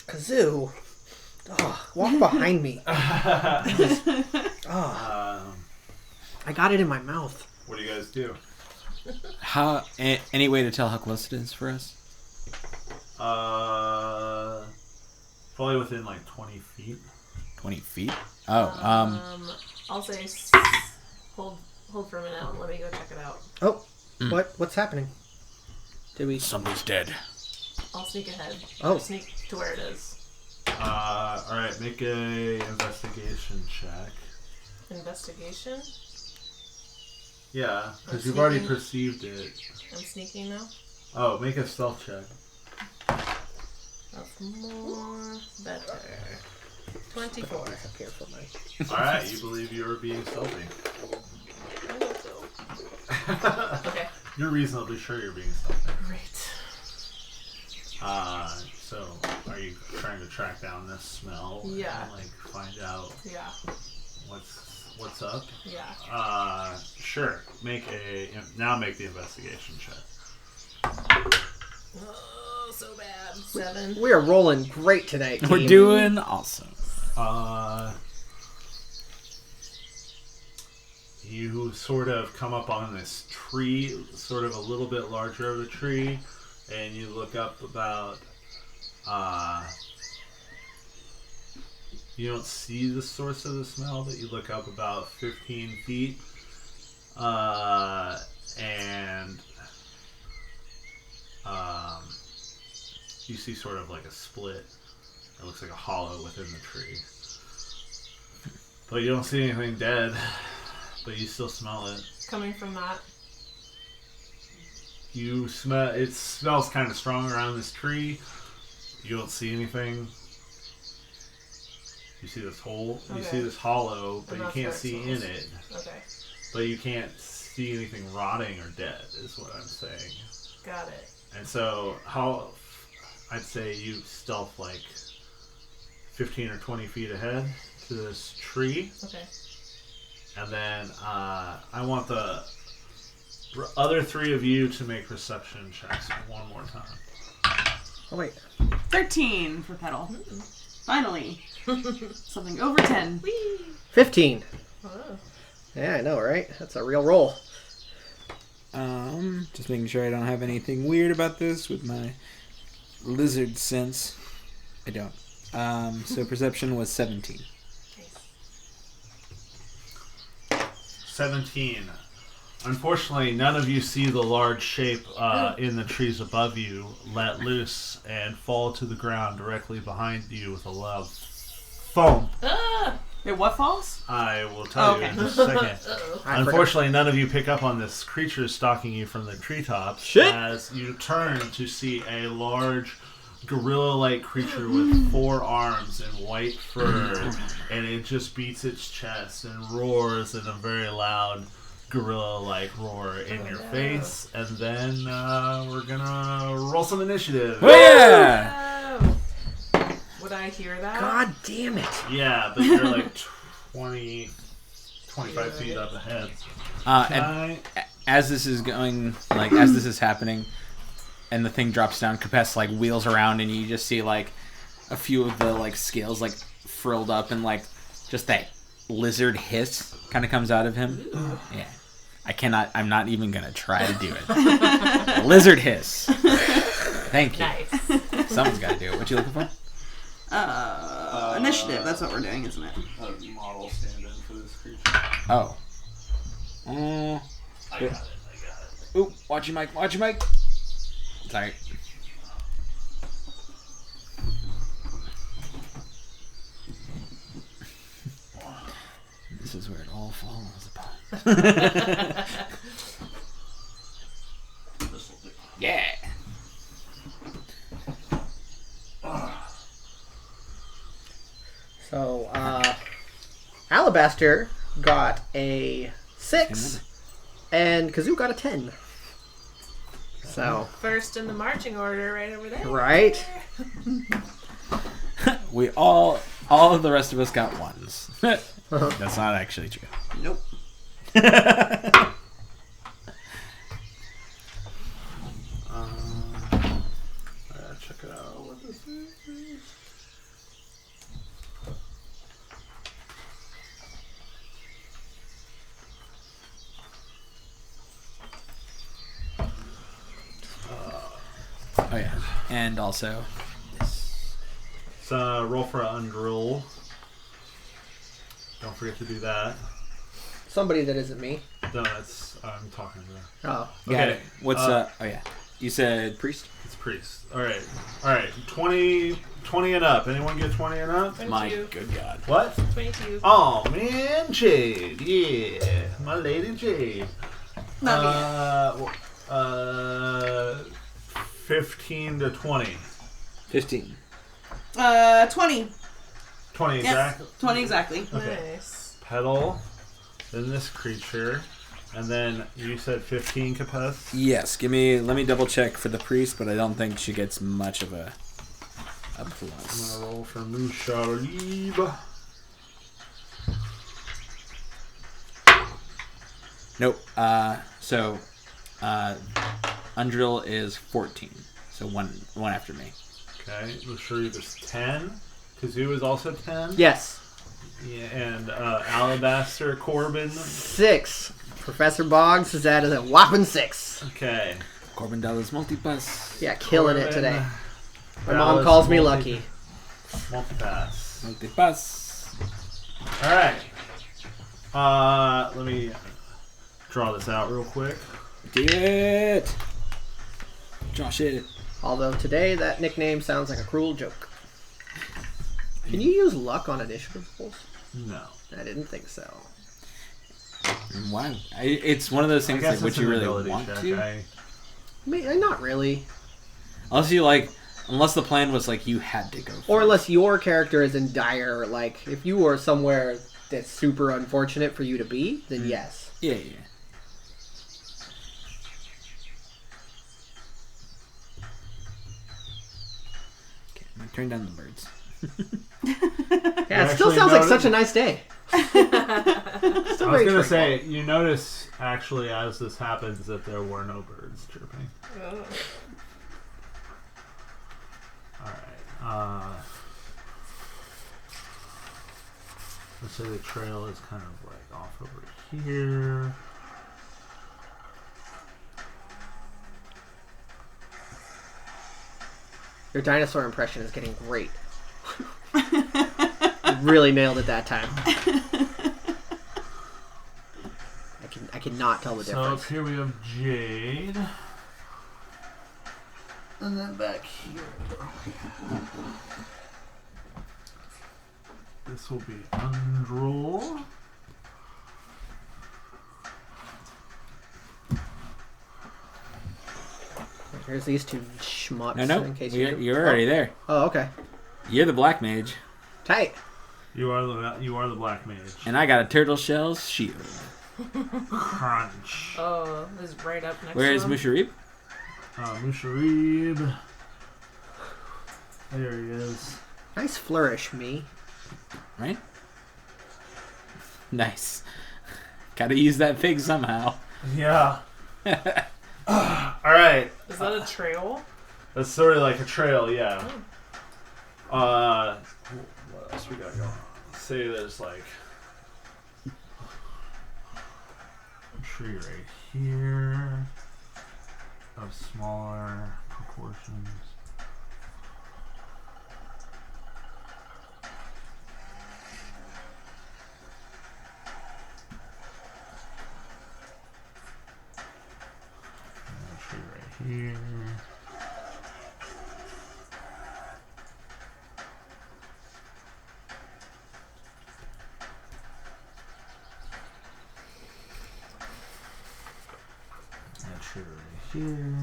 Kazoo! Oh, walk behind me. I got it in my mouth. What do you guys do? Any way to tell how close it is for us? Probably within 20 feet. 20 feet? Oh, I'll say hold for a minute. Let me go check it out. Oh, what's happening? Did we? Somebody's dead. I'll sneak ahead. Oh. Sneak to where it is. Alright, make a investigation check. Investigation? Yeah, because I'm you've already sneaking. perceived it. I'm sneaking now. Oh, make a stealth check. That's more better. 24. Up here for my... Alright, you believe you are being stealthy. Okay. You're reasonably sure you're being stealthy. Great. So are you trying to track down this smell? Yeah. And, find out Yeah. what's up? Yeah. Sure. Make the investigation check. Oh, so bad. 7. We are rolling great tonight, team. We're doing awesome. You sort of come up on this tree, sort of a little bit larger of a tree, and you look up about, you don't see the source of the smell, but you look up about 15 feet, and you see sort of a split. It looks like a hollow within the tree. But you don't see anything dead. But you still smell it. Coming from that. You smell. It smells kind of strong around this tree. You don't see anything. You see this hole. Okay. You see this hollow, but And you that's can't where it see smells. in it. Okay. But you can't see anything rotting or dead. Is what I'm saying. Got it. And so, I'd say you stealth 15 or 20 feet ahead to this tree. Okay. And then I want the other 3 of you to make perception checks one more time. Oh, wait. 13 for Petal. Finally. Something over 10. Whee! 15. Oh. Yeah, I know, right? That's a real roll. Just making sure I don't have anything weird about this with my lizard sense. I don't. So perception was 17. 17. Unfortunately, none of you see the large shape in the trees above you let loose and fall to the ground directly behind you with a loud foam. Wait, what falls? I will tell you in just a second. Unfortunately, none of you pick up on this creature stalking you from the treetops as you turn to see a large gorilla-like creature with 4 arms and white fur, and it just beats its chest and roars in a very loud gorilla-like roar in your face. And then we're gonna roll some initiative. Oh, yeah! Would I hear that? God damn it. Yeah, but you're like 20, 25 feet up ahead. And as this is going, like, as this is happening, and the thing drops down, Capes, like, wheels around, and you just see, like, a few of the, like, scales, like, frilled up, and, like, just that lizard hiss kind of comes out of him. Yeah. I'm not even going to try to do it. Lizard hiss. Thank you. Nice. Someone's got to do it. What you looking for? Initiative. That's what we're doing, isn't it? A model stand-in for this creature. Oh. I got it. Ooh, watch your mic. Sorry. This is where it all falls apart. Yeah. So, Alabaster got a 6, and Kazoo got a 10. So, First in the marching order, right over there. right? We all of the rest of us got 1s. That's not actually true. Nope. Check it out. What this is. Oh yeah, and also this. So roll for an undrill. Don't forget to do that. Somebody that isn't me. No, that's I'm talking to. Oh. Got Okay. it. What's oh yeah. You said priest? It's priest. All right. 20 and up. Anyone get 20 and up? 22. My good God. What? 22. Oh man, Jade. Yeah, my lady Jade. Not 15 to 20. 15. 20. 20 Yep. exactly. 20 exactly. Okay. Nice. Pedal, then this creature, and then you said 15 Capes? Yes. Let me double check for the priest, but I don't think she gets much of a plus. I'm gonna roll for Musharib. Nope. So Undrill is 14. So one after me. Okay, Musharib is 10. Kazoo is also 10. Yes. Yeah, and Alabaster Corbin. 6. Professor Boggs is at a whopping 6. Okay. Corbin Dallas multipass. Yeah, killing it Corbin, today. My Dallas mom calls me lucky. Multipass. Multipass. Alright. Let me draw this out real quick. Do it. Josh it. Although today that nickname sounds like a cruel joke. Can you use luck on initiative rolls? No. I didn't think so. Why? It's one of those things like, would you really want to? I mean, not really. Unless the plan was like you had to go. Or unless your character is in dire, like, if you were somewhere that's super unfortunate for you to be, then yes. Yeah. Okay, I'm gonna turn down the birds. Yeah, it still sounds like such a nice day. I was going to say, you notice, actually, as this happens, that there were no birds chirping. Oh. Alright. Let's say the trail is kind of like off over here. Your dinosaur impression is getting great. You really nailed it that time. not tell the So difference. up here we have Jade. And then back here. This will be Undrol. Here's these two schmucks. No, In case you're already there. Oh, okay. You're the black mage, Tight. You are the black mage. and I got a turtle shell shield. Crunch. Oh, this is right up next Where to is him. Musharib? Musharib. There he is. Nice flourish, me. Right? Nice. Gotta use that pig somehow. Yeah. Alright. Is that a trail? That's sort of like a trail, yeah. What else we got going on? Say there's like a tree right here of smaller proportions. And a tree right here. Here.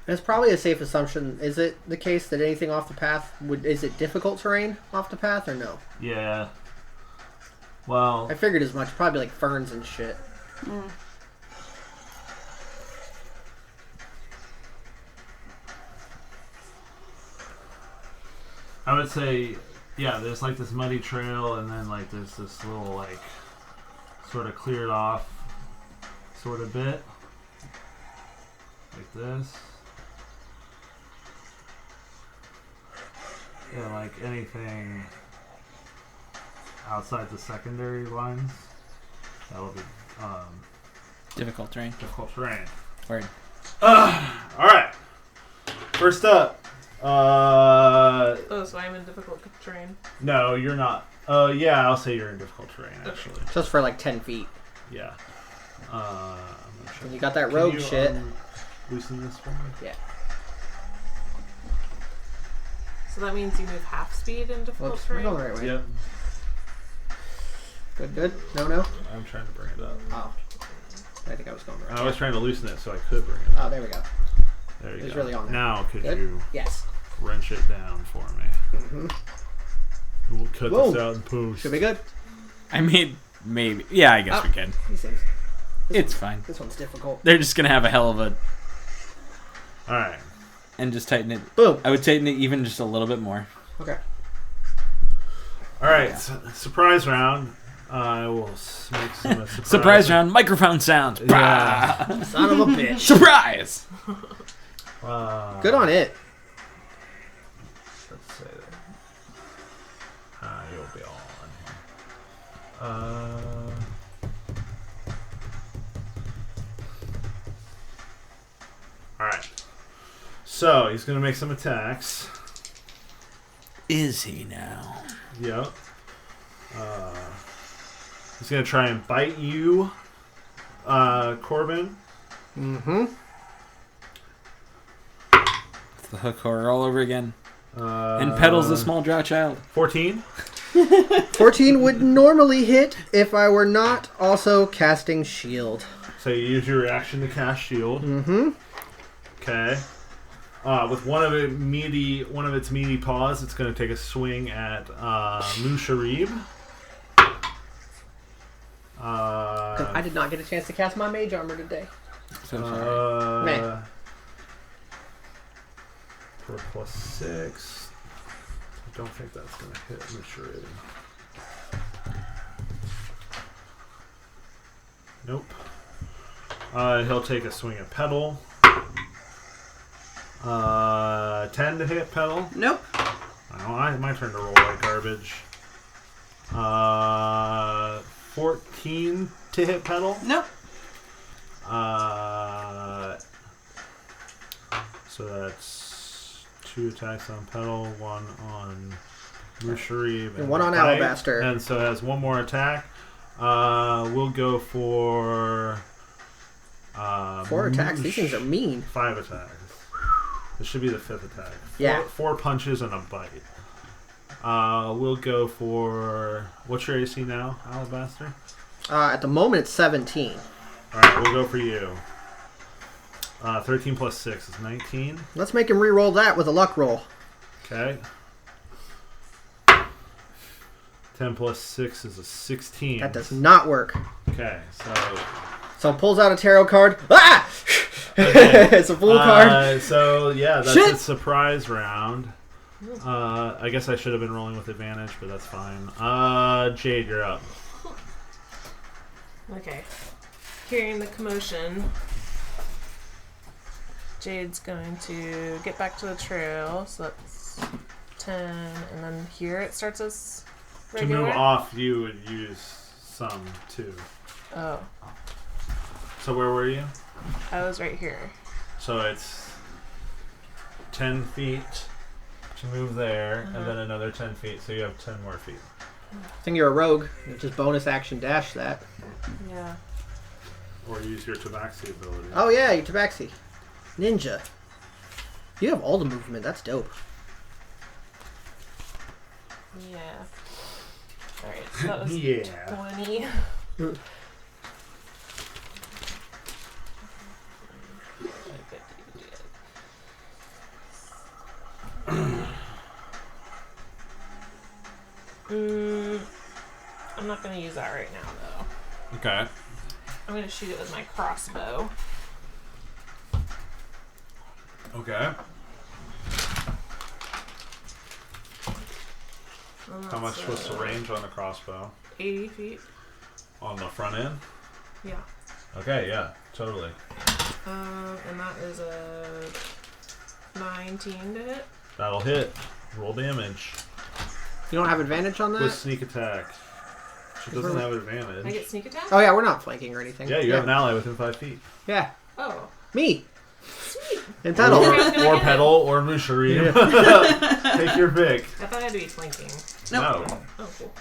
It's probably a safe assumption. Is it the case that anything off the path is it difficult terrain off the path or no? Yeah. Well, I figured as much. Probably like ferns and shit. I would say, yeah, there's like this muddy trail, and then like there's this little like sort of cleared off sort of bit. Like this. Yeah, like anything outside the secondary lines, that'll be Difficult terrain. difficult terrain. Word. Alright. First up. Oh, so I'm in difficult terrain. No, you're not. Yeah, I'll say you're in difficult terrain, actually. Just for like 10 feet. Yeah. I'm gonna try. And you got that Can rogue you, shit. Loosen this for me? Yeah. So that means you move half speed in difficult Whoops, we're terrain? going the right way. Yep. Good. No. I'm trying to bring it up. Oh. I think I was going the right I way. was trying to loosen it so I could bring it up. Oh, there we go. There you It's go. really on there. Now, could Good? you Yes. wrench it down for me? Mm-hmm. We'll cut Whoa. this out in post. Should be good. I mean, maybe. Yeah, I guess Oh. we can. These things. It's fine. This one's difficult. They're just gonna have a hell of a... Alright. And just tighten it. Boom. I would tighten it even just a little bit more. Okay. Alright, surprise round. I will make some Surprise round, microphone sounds. Yeah. Bah! Son of a bitch. Surprise! Good on it. Let's say that. You'll be all on here. Alright. So, he's going to make some attacks. Is he now? Yep. He's going to try and bite you, Corbin. Mm-hmm. It's the hook horror all over again. And And Pedal's the small drow child. 14. 14 would normally hit if I were not also casting shield. So you use your reaction to cast shield. Mm-hmm. Okay. With one of its meaty paws, it's going to take a swing at Musharib. I did not get a chance to cast my mage armor today. So sorry. Man. For +6. I don't think that's going to hit Musharib. Nope. He'll take a swing at Pedal. 10 to hit Pedal. Nope. My turn to roll like garbage. 14 to hit Pedal. Nope. So that's 2 attacks on Pedal, 1 on Musharib, And one on Bite. Alabaster. And so it has one more attack. We'll go for 4 attacks. These things are mean. 5 attacks. This should be the 5th attack. Yeah. 4 punches and a bite. We'll go for... What's your AC now, Alabaster? At the moment, it's 17. Alright, we'll go for you. 13 plus 6 is 19. Let's make him re-roll that with a luck roll. Okay. 10 plus 6 is a 16. That does not work. Okay, So pulls out a tarot card. Ah! It's a full card. So, yeah, that's Shit! a surprise round. I guess I should have been rolling with advantage, but that's fine. Jade, you're up. Okay. Hearing the commotion, Jade's going to get back to the trail. So that's 10, and then here it starts as regular. To move off, you would use some too. Oh, So where were you? I was right here. So it's 10 feet to move there, and then another 10 feet, so you have 10 more feet. I think you're a rogue. You just bonus action dash that. Yeah. Or use your Tabaxi ability. Oh yeah, you Tabaxi. Ninja. You have all the movement. That's dope. Yeah. Alright, so that was Yeah. 20. I'm not going to use that right now, though. Okay. I'm going to shoot it with my crossbow. Okay. And How much that's, was the range on the crossbow? 80 feet. On the front end? Yeah. Okay, yeah, totally. And that is a 19 to hit. That'll hit. Roll damage. You don't have advantage on With that? sneak attack. She doesn't have advantage. I get sneak attack? Oh yeah, we're not flanking or anything. Yeah, you have an ally within 5 feet. Yeah. Oh. Me. Sweet. And Petal. Or Petal, or Musharib. Take your pick. I thought I had to be flanking. No. Oh, cool.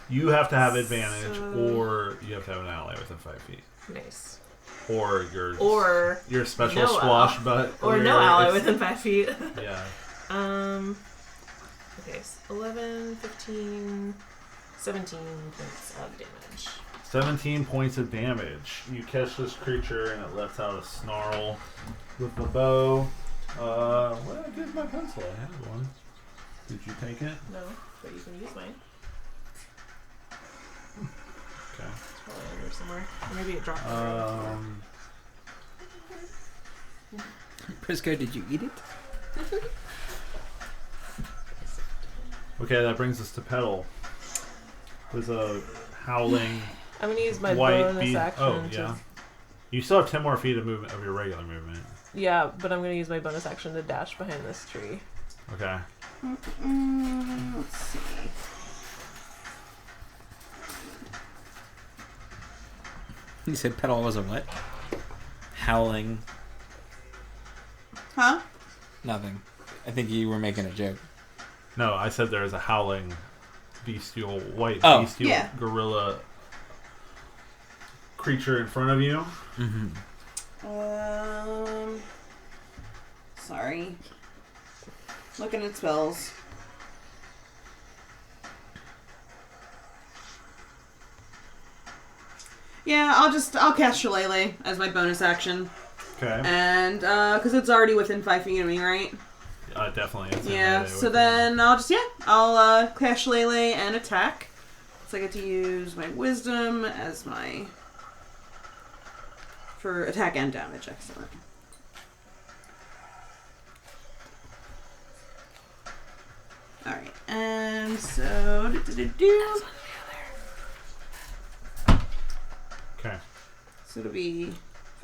You have to have advantage, So- or you have to have an ally within 5 feet. Nice. Or your special no squash butt. Or where no ally it's- within 5 feet. Yeah. Okay, so 11, 15, 17 points of damage. 17 points of damage. You catch this creature and it lets out a snarl with the bow. What did I do with my pencil? I had one. Did you take it? No, but you can use mine. Okay. It's probably under somewhere. Or maybe it dropped. Prisco, did you eat it? Okay, that brings us to Petal. There's a howling I'm gonna use my white bonus beast. action. Oh, yeah. You still have 10 more feet of movement of your regular movement. Yeah, but I'm gonna use my bonus action to dash behind this tree. Okay. Let's see. You said Petal was a what? Howling. Huh? Nothing. I think you were making a joke. No, I said there is a howling bestial, white Oh. bestial Yeah. gorilla creature in front of you. Mm-hmm. Sorry. Looking at spells. Yeah, I'll cast Shillelagh as my bonus action. Okay. And, because it's already within 5 feet of me, right? Definitely. It's in Yeah, melee so with then I'll cast Shillelagh and attack. So I get to use my wisdom as my... for attack and damage, excellent. Alright, and so... Okay. So it'll be...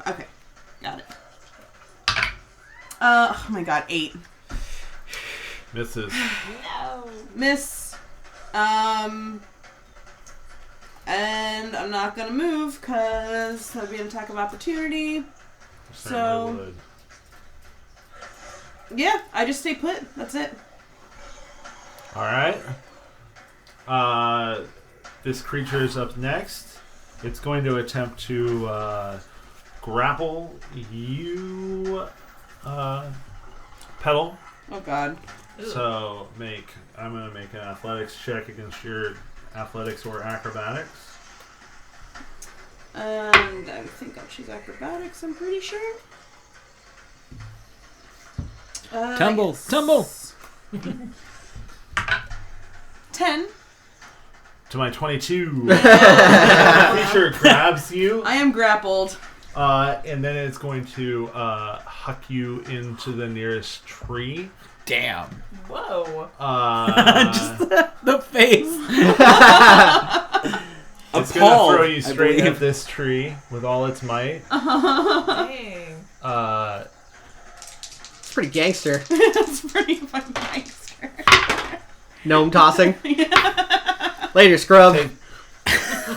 Okay, got it. Oh my god, 8. Misses. No. Miss. And I'm not gonna move because that'd be an attack of opportunity. Certainly would. Yeah, I just stay put. That's it. All right. this creature is up next. It's going to attempt to grapple you, Petal. Oh God. So I'm going to make an athletics check against your athletics or acrobatics. And I think I'll choose acrobatics, I'm pretty sure. Tumble. 10. To my 22. Creature grabs you. I am grappled. And then it's going to huck you into the nearest tree. Damn. Whoa. Just the face. It's going to throw you straight at this tree with all its might. Dang. It's pretty gangster. That's pretty fucking gangster. Gnome tossing. Later, scrub. Take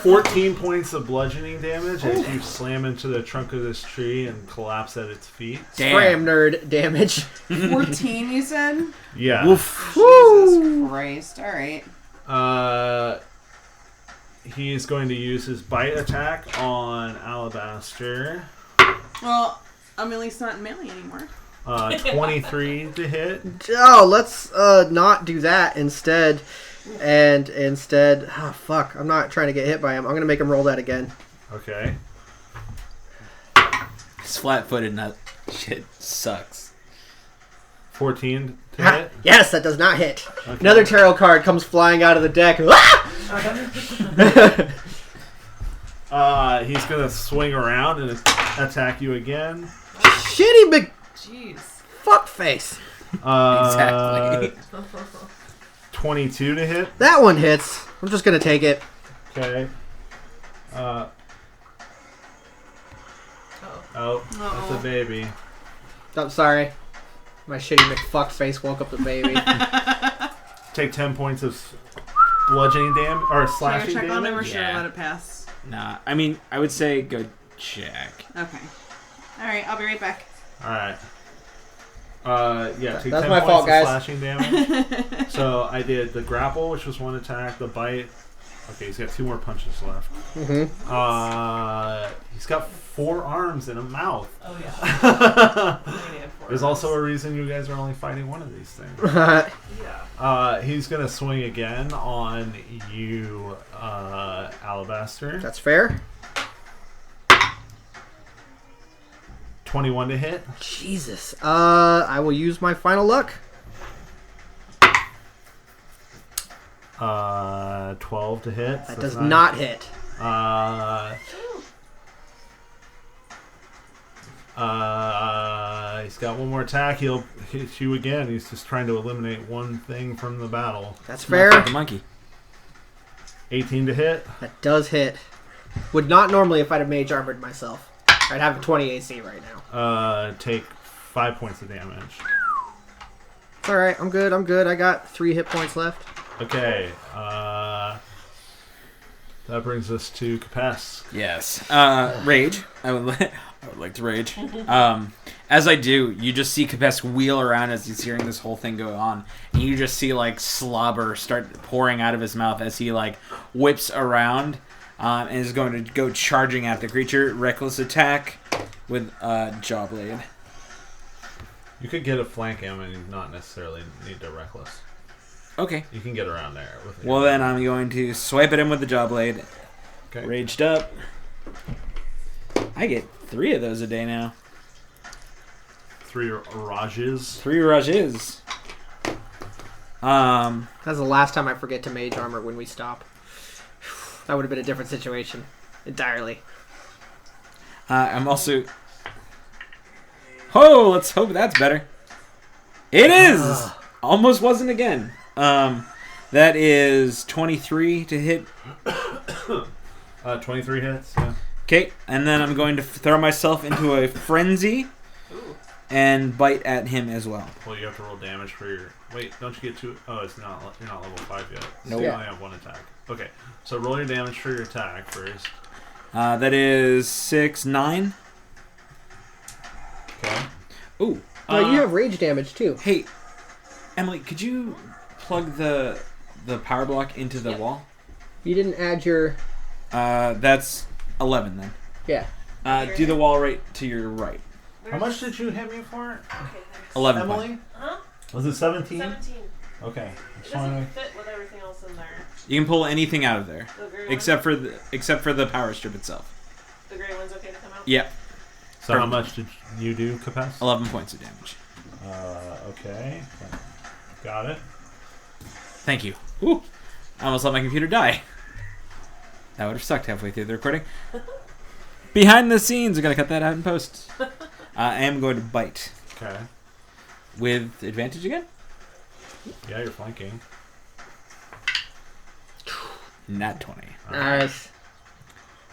14 points of bludgeoning damage as you slam into the trunk of this tree and collapse at its feet. Scram nerd damage. 14, you said? Yeah. Woof. Jesus Christ. Alright. He is going to use his bite attack on Alabaster. Well, I'm at least not in melee anymore. 23 to hit. Oh, let's not do that instead. And instead, fuck, I'm not trying to get hit by him. I'm going to make him roll that again. Okay. It's flat-footed. That shit sucks. 14 to Ha, hit. yes, that does not hit. Okay. Another tarot card comes flying out of the deck. He's going to swing around and attack you again. Shitty big Jeez. fuckface. Exactly. 22 to hit. That one hits. I'm just going to take it. Okay. Oh, that's a baby. I'm sorry. My shitty McFuckface woke up the baby. Take 10 points of bludgeoning damage or Should I slashing check on him or damage. should I Yeah. let it pass? Nah, I mean, I would say go check. Okay. Alright, I'll be right back. All right. Yeah, take That's 10 my points fault, of guys. slashing damage. So I did the grapple, which was one attack, the bite. Okay, he's got 2 more punches left. Mm-hmm. He's got 4 arms and a mouth. Oh yeah. There's also a reason you guys are only fighting one of these things. Yeah. He's gonna swing again on you, Alabaster. That's fair. 21 to hit. Jesus. I will use my final luck. 12 to hit. That does not hit. He's got one more attack. He'll hit you again. He's just trying to eliminate one thing from the battle. That's fair. Like a monkey. 18 to hit. That does hit. Would not normally if I'd have mage armored myself. I'd have a 20 AC right now. Take 5 points of damage. It's alright. I'm good. I got 3 hit points left. Okay. That brings us to Capes. Yes. Rage. I would like to rage. As I do, you just see Capes wheel around as he's hearing this whole thing go on, and you just see like slobber start pouring out of his mouth as he like whips around and is going to go charging at the creature. Reckless attack with Jawblade. You could get a flank him and not necessarily need to reckless. Okay. You can get around there. With Well, then I'm going to swipe at him with the Jawblade. Okay. Raged up. I get 3 of those a day now. 3 Rages. 3 Rages. That's the last time I forget to mage armor when we stop. That would have been a different situation. Entirely. I'm also... Oh, let's hope that's better. It is! Almost wasn't again. That is 23 to hit. 23 hits, yeah. Okay, and then I'm going to throw myself into a frenzy and bite at him as well. Well, you have to roll damage for your... Wait, don't you get 2... Oh, it's not. You're not level 5 yet. So Nope. you only have 1 attack. Okay, so roll your damage for your attack first. That is 6, 9. Okay. Ooh. No, you have rage damage too. Hey, Emily, could you plug the power block into the wall? You didn't add your... That's 11 then. Yeah. Do the wall right to your right. How much did you hit me for? Okay, thanks. 11 Emily? points. Huh? Was it 17? 17. Okay. It Just doesn't wanna- fit with everything else in there. You can pull anything out of there, The gray except for the power strip itself. one? The gray one's okay to come out? Yeah, So how much did you do, Capes? 11 points of damage. Okay. Got it. Thank you. Ooh, I almost let my computer die. That would have sucked halfway through the recording. Behind the scenes, we're gonna cut that out in post. I am going to bite Okay. with advantage again. Yeah, you're flanking. Nat 20 Nice.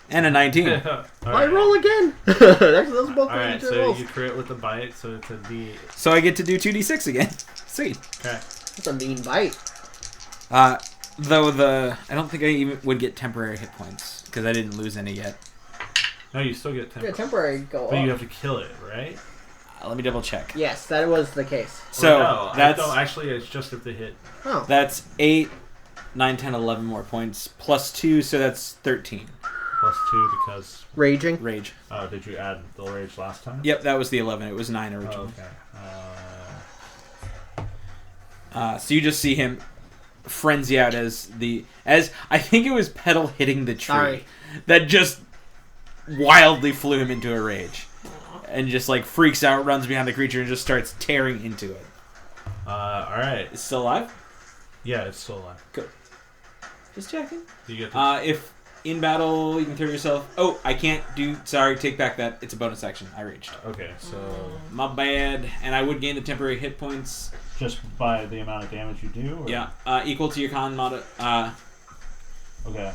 and a 19. I roll again. Those both Alright, your so rolls. you crit with the bite, so it's a D. So I get to do 2d6 again. Sweet. Okay. That's a mean bite. Though I don't think I even would get temporary hit points because I didn't lose any yet. No, you still get Yeah, 10. temporary go But you up. have to kill it, right? Let me double check. Yes, that was the case. So Or no, that's actually, it's just if they hit. Oh. that's 8, 9, 10, 11 more points plus 2, so that's 13. Plus 2 because. Raging. Rage. Oh, did you add the rage last time? Yep, that was the 11. It was 9 Oh, originally. okay. So you just see him frenzy out as I think it was Petal hitting the tree Sorry. that just wildly flew him into a rage, and just like freaks out, runs behind the creature, and just starts tearing into it. Alright. It's still alive. Yeah, it's still alive. Just checking. You get the. If in battle you can throw yourself. Oh, I can't do. Sorry, take back that. It's a bonus action. I raged. Okay, so. My bad. And I would gain the temporary hit points. Just by the amount of damage you do? Or? Yeah, equal to your con mod. Okay.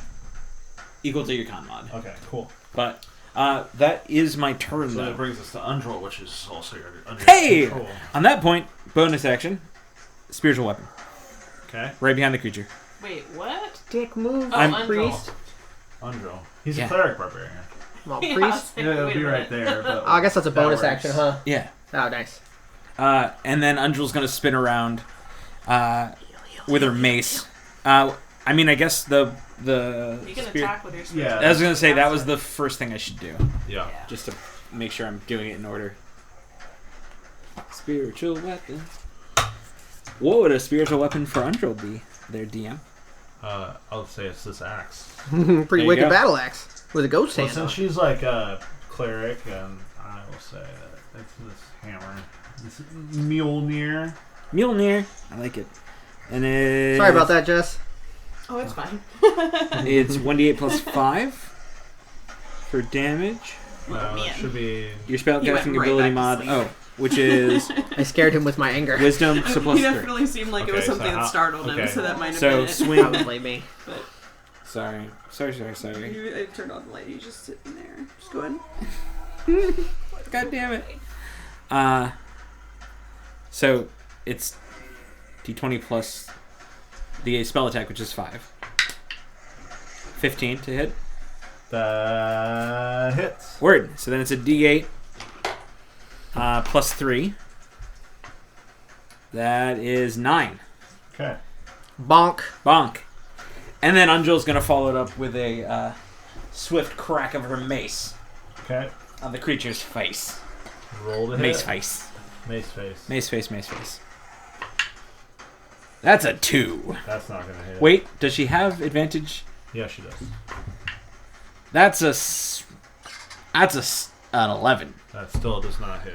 Equal to your con mod. Okay, cool. But that is my turn, So though. that brings us to Undrol, which is also under Hey! control. On that point, bonus action, spiritual weapon, Okay. right behind the creature. Wait, what? Dick move. Oh, I'm Undrol. priest. Undrol. He's Yeah. a cleric barbarian. Well, Yeah, priest. I was like, Yeah, it'll wait be a right minute. there. But Oh, I guess that's a that bonus works. action, huh? Yeah. Oh, nice. And then Undrel's gonna spin around with her mace. I mean, I guess the You can spirit- attack with your Yeah. spirit. I was gonna say that was the first thing I should do, Yeah. just to make sure I'm doing it in order. Spiritual weapon. What would a spiritual weapon for Undrel be? Their DM. I'll say it's this axe. Pretty you wicked go. battle axe with a ghost Well, hand. on since it. she's like a cleric, and I will say that it's this hammer. This Mjolnir. Mjolnir. I like it. And it's, Sorry about that, Jess. Oh, it's fine. It's 1d8 plus 5 for damage. It man. should be. Your spellcasting He went right ability back mod. to sleep. Oh, which is I scared him with my anger. wisdom, so plus He 3. definitely seemed like it Okay, was so something how- that startled him, okay. so that might have So been it. swing. Probably me. But Sorry. I turned on the light. He's just sitting there. Just go ahead. God damn it. So it's d20 plus the spell attack, which is 5. 15 to hit. That hits. Word. So then it's a d8 plus 3. That is 9. Okay. Bonk. Bonk. And then Undrel's going to follow it up with a swift crack of her mace Okay. on the creature's face. Roll to hit. Mace face. Mace face. Mace face, mace face. That's a 2. That's not gonna hit. Wait, does she have advantage? Yeah, she does. That's an 11. That still does not hit.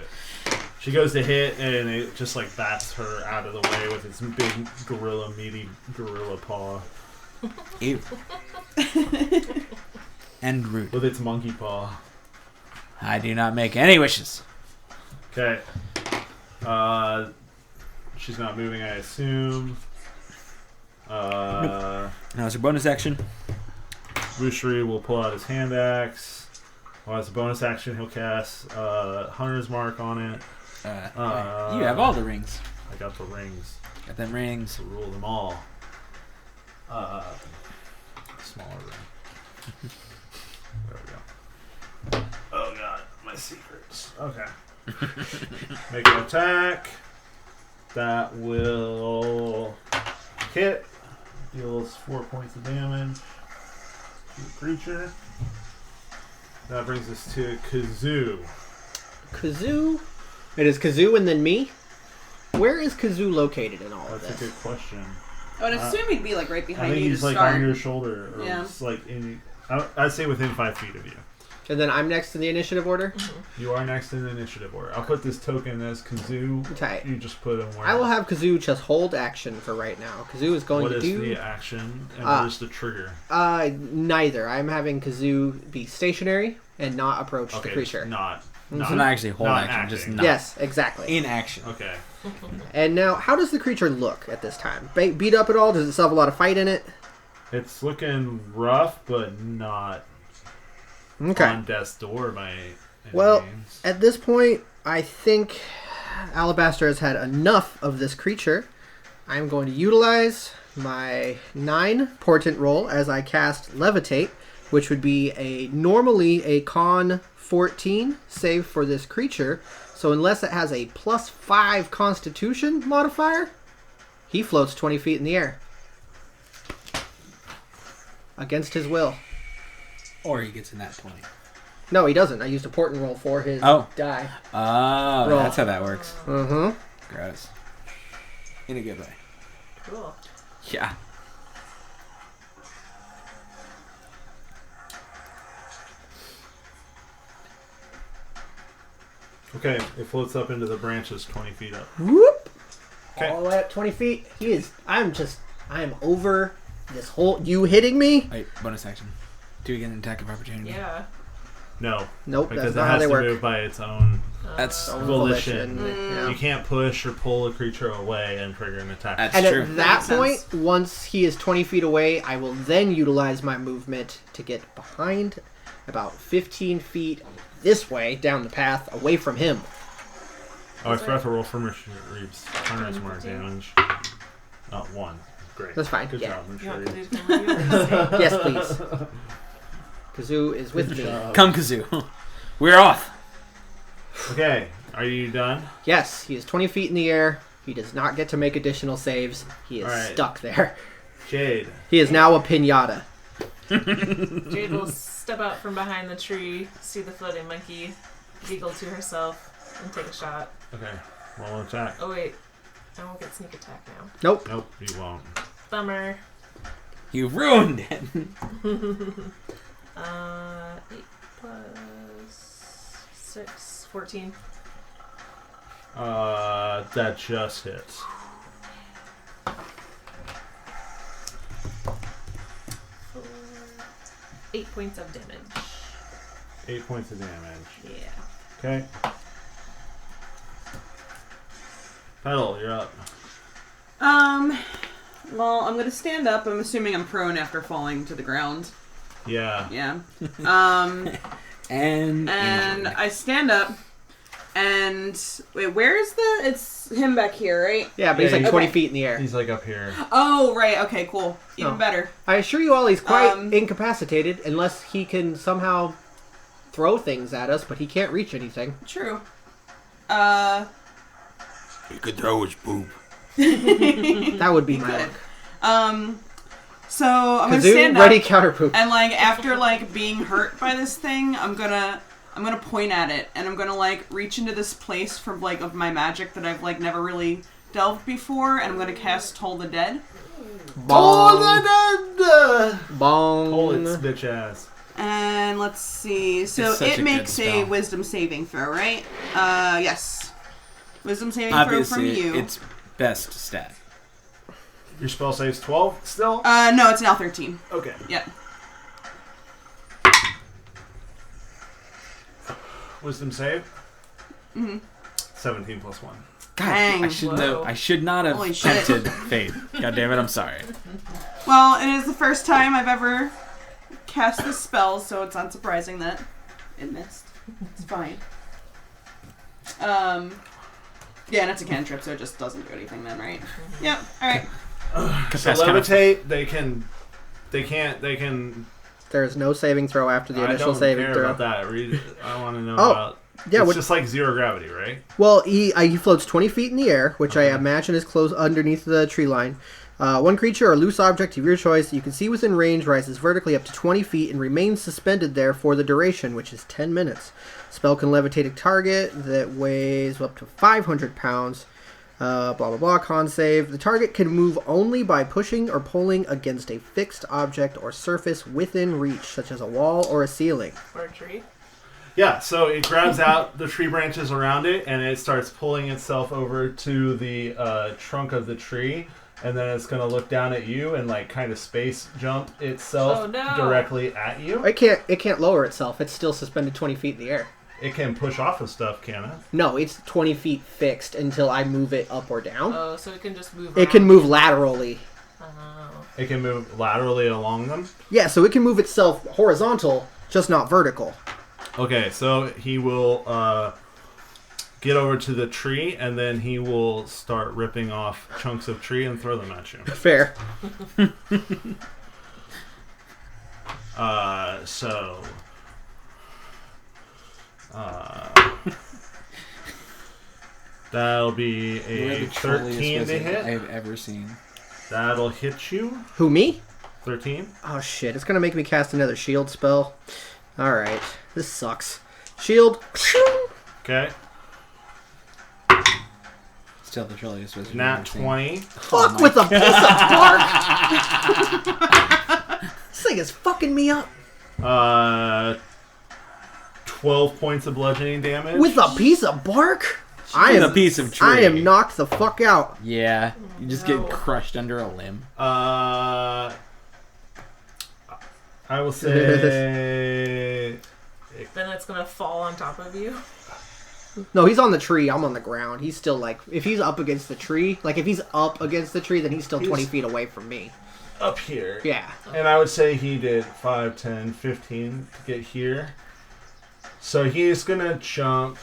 She goes to hit, and it just like bats her out of the way with its big meaty gorilla paw. Ew. And rude. With its monkey paw. I do not make any wishes. Okay. She's not moving, I assume. Now it's her bonus action. Bushri will pull out his hand axe. Well, as a bonus action, he'll cast Hunter's Mark on it. You have all the rings. I got the rings Got them rings. to rule them all. Smaller ring. There we go. Oh god, my secrets. Okay. Make an attack. That will hit. Deals 4 points of damage. creature. That brings us to Kazoo. Kazoo? It is Kazoo and then me? Where is Kazoo located in all of That's a this? good question. I would assume he'd be like right I behind think you he's to like start. on your shoulder, or Yeah. just like in. I'd say within 5 feet of you. And then I'm next in the initiative order? You are next in the initiative order. I'll put this token as Kazoo. Okay. You just put him where. I will have Kazoo just hold action for right now. Kazoo is going What to is do the action and what is the trigger? neither. I'm having Kazoo be stationary and not approach the creature. Not. So not actually hold Not action, just acting. not. Yes, exactly. In action. Okay. And now, how does the creature look at this time? Beat up at all? Does it still have a lot of fight in it? It's looking rough, but not Okay. on death's door by any Well, means. at this point, I think Alabaster has had enough of this creature. I'm going to utilize my 9 portent roll as I cast Levitate, which would be normally a con 14 save for this creature. So unless it has a +5 Constitution modifier, he floats 20 feet in the air. Against his will. Or he gets in that 20. No, he doesn't. I used a portent roll for his die. Oh, Roll. that's how that works. Mm-hmm. Gross. In a good way. Cool. Yeah. Okay, it floats up into the branches 20 feet up. Whoop! Okay. All the way up 20 feet. I am over this whole... You hitting me? Wait, bonus action. Do you get an attack of opportunity? Yeah. No, Nope, because that's it not how has they to work. move by its own That's Own volition. Yeah. You can't push or pull a creature away and trigger an attack. That's And true. at that That point, makes sense. once he is 20 feet away, I will then utilize my movement to get behind about 15 feet this way, down the path, away from him. Oh, I forgot to roll for Reeves. 100 more damage. 1. Great. That's fine, Good yeah. job, You want Reeves. to do the Yes, please. Kazoo is with Good me. job. Come, Kazoo. We're off. Okay, are you done? Yes, he is 20 feet in the air. He does not get to make additional saves. He is Alright. stuck there. Jade. He is now a pinata. Jade will step out from behind the tree, see the floating monkey, giggle to herself, and take a shot. Okay, roll an attack. Oh wait, I won't get sneak attack now. Nope. Nope, you won't. Bummer. You ruined it. 8 plus 6, 14. That just hits. 4, 8 points of damage. 8 points of damage. Yeah. Okay. Petal, you're up. Well, I'm gonna stand up. I'm assuming I'm prone after falling to the ground. Yeah. Yeah. And And I stand up, and wait, where is the? It's him back here, right? Yeah, but he's Yeah, like you- 20 Okay. feet in the air. He's like up here. Oh, right. Okay, cool. Even Oh. better. I assure you all he's quite Um, incapacitated unless he can somehow throw things at us, but he can't reach anything. True. you could throw his poop. That would be my could. luck. So I'm gonna Kazoo, stand ready, up, counter poop. and like after like being hurt by this thing, I'm gonna point at it, and I'm gonna like reach into this place from like of my magic that I've like never really delved before, and I'm gonna cast Toll the Dead. Bong. Pull its Bong. bitch ass. And let's see. So It's such a it good makes a spell. Wisdom saving throw, right? Yes. Wisdom saving Obviously, throw from you. it's best stat. Your spell saves 12 still? No, it's now 13. Okay. Yeah. Wisdom save? Mm-hmm. 17 plus 1. God, Dang. I should not have Holy shit. tempted fate. God damn it, I'm sorry. Well, it is the first time I've ever cast this spell, so it's unsurprising that it missed. It's fine. Yeah, and it's a cantrip, so it just doesn't do anything then, right? Yep. All right. So levitate, they can. There is no saving throw after the I initial don't saving care throw. about that. I want to know Oh, about. Yeah, it's what, just like 0 gravity, right? well, he floats 20 feet in the air, which I imagine is close underneath the tree line. One creature or loose object of your choice you can see within range rises vertically up to 20 feet and remains suspended there for the duration, which is 10 minutes. Spell can levitate a target that weighs up to 500 pounds. Blah, blah, blah. Con save. The target can move only by pushing or pulling against a fixed object or surface within reach, such as a wall or a ceiling. Or a tree. Yeah, so it grabs out the tree branches around it, and it starts pulling itself over to the trunk of the tree, and then it's going to look down at you and like kind of space jump itself directly at you. It can't lower itself. It's still suspended 20 feet in the air. It can push off of stuff, can it? No, it's 20 feet fixed until I move it up or down. Oh, so it can just move It can around. move laterally. Oh. It can move laterally along them? Yeah, so it can move itself horizontal, just not vertical. Okay, so he will get over to the tree, and then he will start ripping off chunks of tree and throw them at you. Fair. So... that'll be a 13 to hit. I've ever seen. That'll hit you. Who, me? 13. Oh shit, it's gonna make me cast another shield spell. Alright, this sucks. Shield. Okay. Still the chilliest wizard. Nat 20. Fuck with a piece of bark! This thing is fucking me up. 12 points of bludgeoning damage. With a piece of bark? With a piece of tree. I am knocked the fuck out. Yeah, you just get crushed under a limb. I will say... Then it's gonna fall on top of you. No, he's on the tree. I'm on the ground. He's still like, if he's up against the tree, like if he's up against the tree, then he's still 20 feet away from me. Up here. Yeah. And I would say he did 5, 10, 15 to get here. So he's gonna jump.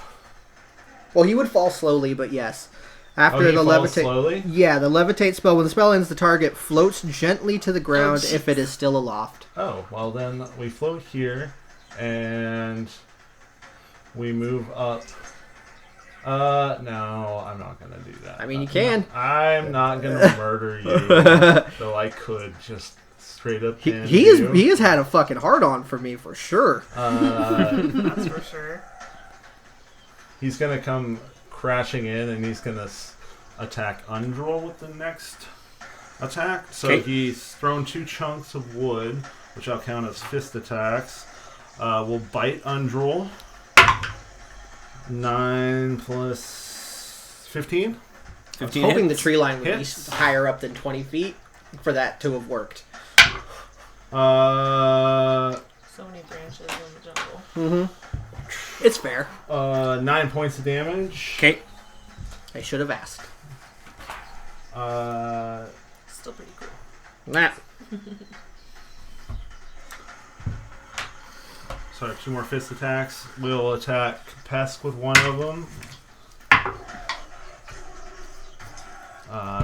Well, he would fall slowly, but yes. After he the falls levitate, slowly? Yeah, the levitate spell. When the spell ends, the target floats gently to the ground if it is still aloft. Oh, well then we float here, and we move up. No, I'm not gonna do that. I mean, you can. I'm not gonna murder you, though I could just straight up. He has had a fucking hard on for me for sure. That's for sure. He's gonna come crashing in, and he's gonna attack Undril with the next attack. So he's thrown 2 chunks of wood, which I'll count as fist attacks. We'll bite Undril. 9 plus 15. 15 Hoping the hits. tree line would Hits. be higher up than 20 feet for that to have worked. So many branches in the jungle. Mm-hmm. It's fair. 9 points of damage. Okay. I should have asked. Still pretty cool. Nah. Sorry, 2 more fist attacks. We'll attack Pesk with one of them.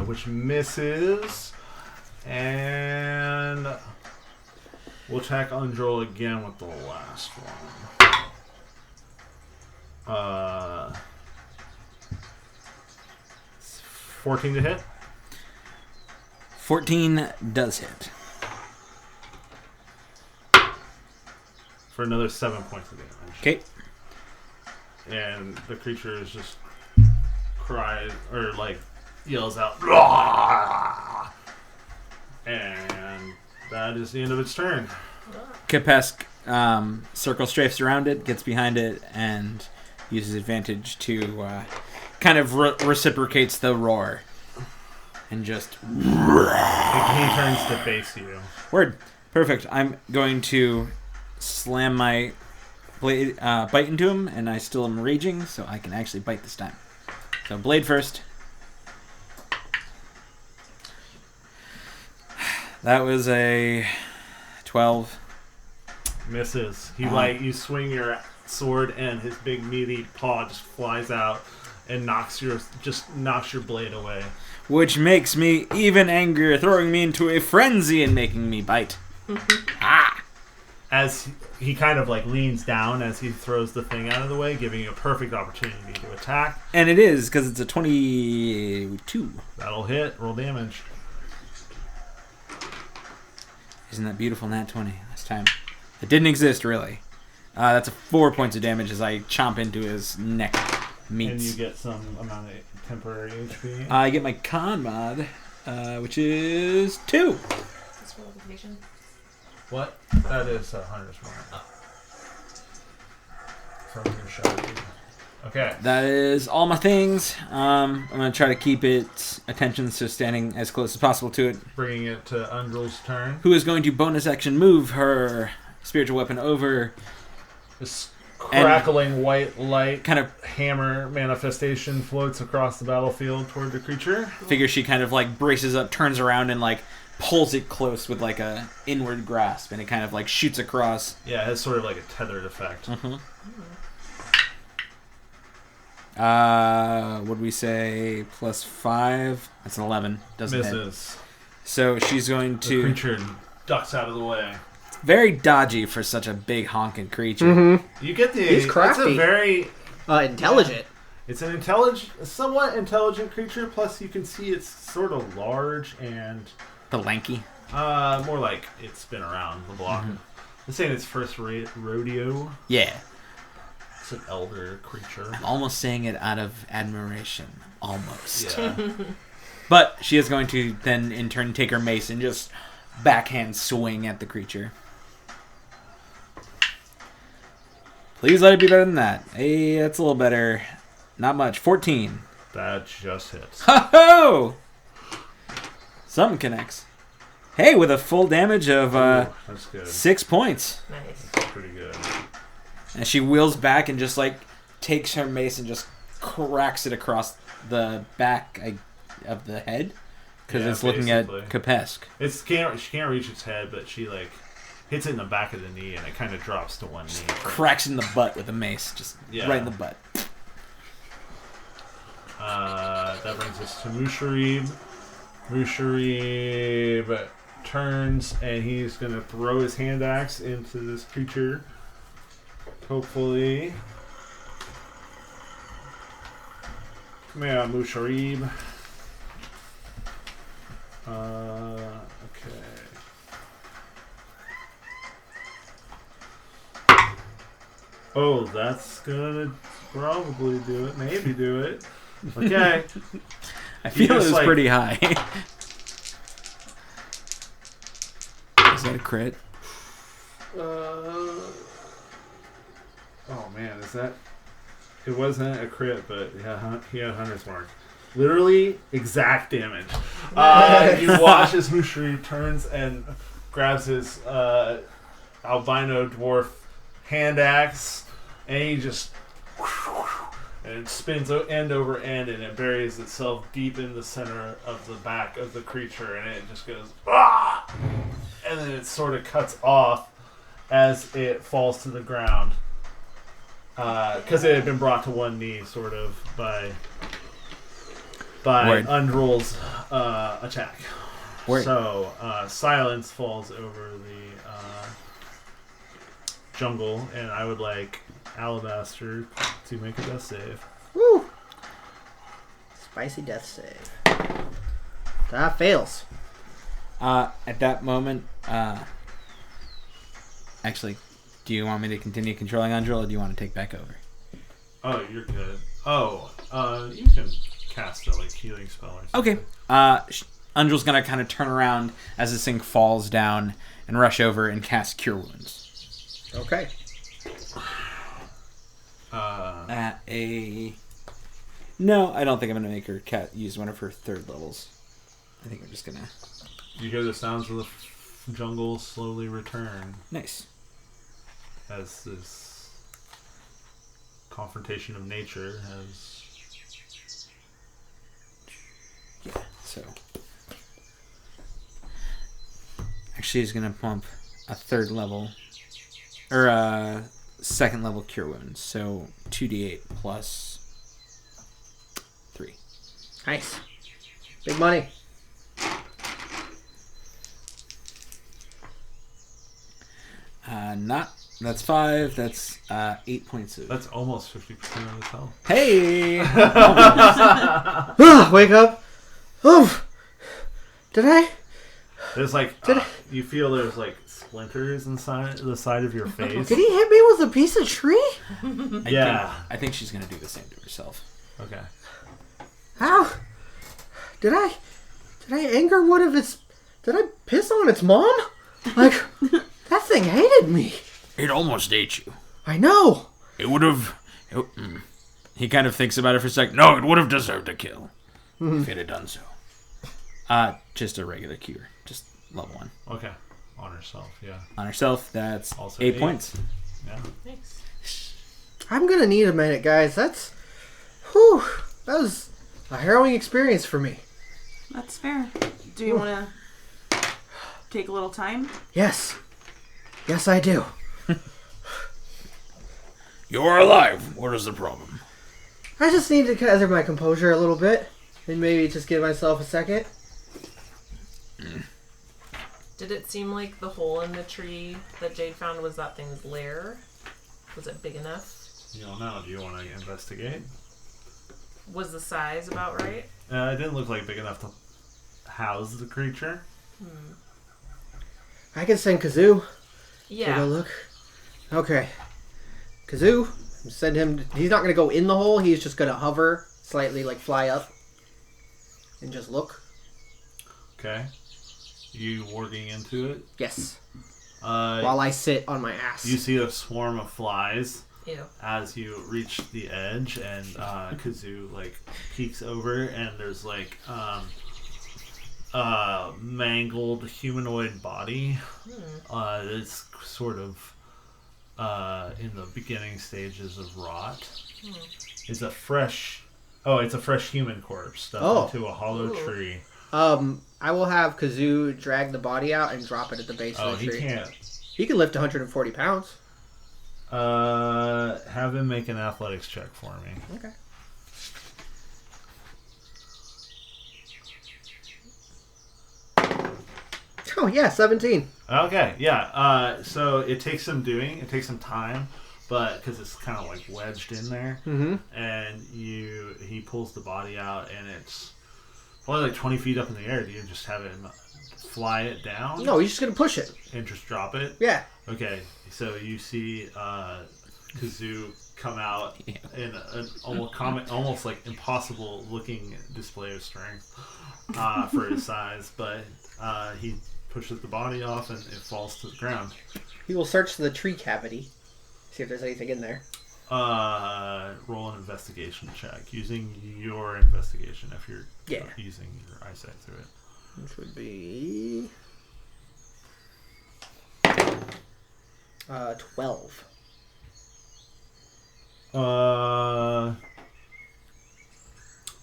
Which misses. And we'll attack Undril again with the last one. 14 to hit. 14 does hit. For another 7 points of damage. Okay. And the creature is just cries or like yells out, "Rah!" And that is the end of its turn. Kapesk circle strafes around it, gets behind it, and uses advantage to kind of reciprocates the roar. And just... He turns to face you. Word. Perfect. I'm going to slam my blade, bite into him, and I still am raging, so I can actually bite this time. So blade first. That was a 12. Misses. You swing your sword, and his big meaty paw just flies out and knocks your blade away. Which makes me even angrier, throwing me into a frenzy and making me bite. Ah! As he kind of like leans down as he throws the thing out of the way, giving you a perfect opportunity to attack. And it is, because it's a 22. That'll hit. Roll damage. Isn't that beautiful? Nat 20 last time. It didn't exist, really. That's 4 points of damage as I chomp into his neck meats. And you get some amount of temporary HP. I get my con mod, which is 2. That's for location. What? That is Hunter's Mark. From your shot. Okay. That is all my things. I'm going to try to keep its attention, so standing as close as possible to it. Bringing it to Undrill's turn. Who is going to bonus action move her spiritual weapon over. This crackling white light Kind of hammer manifestation floats across the battlefield toward the creature. figure she kind of like braces up, turns around, and like pulls it close with like a inward grasp, and it kind of like shoots across. Yeah, it has sort of like a tethered effect. Would we say +5? That's an 11. Doesn't hit. Misses. So she's going The to creature ducks out of the way. very dodgy for such a big honking creature. You get the. He's crafty. It's a very. Intelligent. It's an somewhat intelligent creature. Plus, you can see it's sort of large and The lanky. more like it's been around the block. This ain't its first rodeo. Yeah. It's an elder creature. I'm almost saying it out of admiration. Almost. Yeah. But she is going to then in turn take her mace and just backhand swing at the creature. Please let it be better than that. Hey, that's a little better. Not much. 14. That just hits. Ho-ho! Something connects. Hey, with a full damage of That's good. 6 points. Nice. That's pretty good. And she wheels back and just like takes her mace and just cracks it across the back of the head because Yeah, it's looking at basically. Kapesk. She can't reach its head, but she like hits it in the back of the knee, and it kind of drops to one knee. Cracks in the butt with a mace, just Yeah. right in the butt. That brings us to Musharib. Musharib turns, and he's gonna throw his hand axe into this creature. Hopefully. Come here, Musharib. Okay. Oh, that's gonna probably do it. Maybe do it. Okay. I feel it just, was like- pretty high. Is that a crit? Oh man, is that? It wasn't a crit, but yeah, he had Hunter's Mark. Literally exact damage. You watch as Mushri turns and grabs his albino dwarf hand axe, and he just and it spins end over end, and it buries itself deep in the center of the back of the creature, and it just goes ah, and then it sort of cuts off as it falls to the ground. Because it had been brought to one knee, sort of, by Word. Undrill's attack. Word. So, silence falls over the jungle, and I would like Alabaster to make a death save. Woo! Spicy death save. That fails. At that moment, actually, do you want me to continue controlling Undrill, or do you want to take back over? Oh, you're good. Oh, you can cast a healing spell or something. Okay. Undrill's gonna kind of turn around as this thing falls down and rush over and cast Cure Wounds. Okay. At a... No, I don't think I'm gonna make her use one of her third levels. I think I'm just gonna... You hear the sounds of the jungle slowly return Nice. as this confrontation of nature has... Yeah, so... Actually, he's gonna pump a third level... Or a second level Cure Wounds. So 2d8 plus 3. Nice. Big money. That's 5. That's 8 points of... That's almost 50% of his health. Hey! Wake up. Oh. Did I? There's like you feel there's like splinters inside the side of your face. Did he hit me with a piece of tree? I think she's gonna do the same to herself. Okay. How? Did I anger one of its... Did I piss on its mom? Like, that thing hated me. It almost ate you. I know. It would have... He kind of thinks about it for a second. No, it would have deserved a kill. If it had done so. Just a regular cure. Just level 1. Okay. On herself, yeah. On herself, that's Also 8 8. points. Yeah. Thanks. I'm gonna need a minute, guys. That was a harrowing experience for me. That's fair. Do you want to take a little time? Yes. Yes, I do. You're alive. What is the problem? I just need to gather my composure a little bit. And maybe just give myself a second. Did it seem like the hole in the tree that Jade found was that thing's lair? Was it big enough? You don't know. Do you want to investigate? Was the size about right? It didn't look like big enough to house the creature. I can send Kazoo. Yeah. Take a look. Okay. Kazoo, send him... He's not going to go in the hole. He's just going to hover, slightly like fly up. And just look. Okay. You warging into it? Yes. While I sit on my ass. You see a swarm of flies Ew. as you reach the edge, and Kazoo like peeks over, and there's like mangled humanoid body. It's sort of in the beginning stages of rot. It's a fresh human corpse stuffed into a hollow tree. I will have Kazoo drag the body out and drop it at the base of the tree. He can't. He can lift 140 pounds. Have him make an athletics check for me. Okay. Oh, yeah, 17. Okay, yeah. So it takes some doing. It takes some time, but because it's kind of like wedged in there, and he pulls the body out, and it's probably like 20 feet up in the air. Do you just have him fly it down? No, he's just going to push it. And just drop it? Yeah. Okay, so you see Kazoo come out in an almost like impossible looking display of strength for his size, but he pushes the body off and it falls to the ground. He will search the tree cavity, see if there's anything in there. Roll an investigation check using your investigation if you're using your eyesight through it. Which would be 12.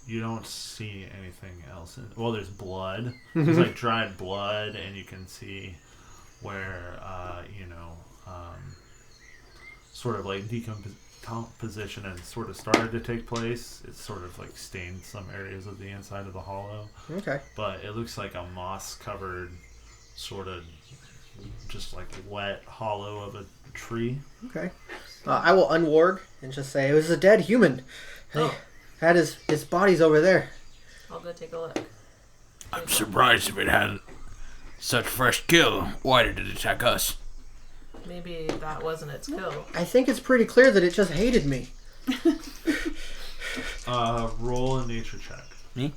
You don't see anything else. Well, there's blood. There's like dried blood, and you can see where sort of like decomposition has sort of started to take place. It's sort of like stained some areas of the inside of the hollow. Okay. But it looks like a moss-covered, sort of just like wet hollow of a tree. Okay. I will unwarg and just say it was a dead human. He had his body's over there. I'll go take a look. I'm surprised if it had such fresh kill. Why did it attack us? Maybe that wasn't its kill. I think it's pretty clear that it just hated me. Roll a nature check. Me?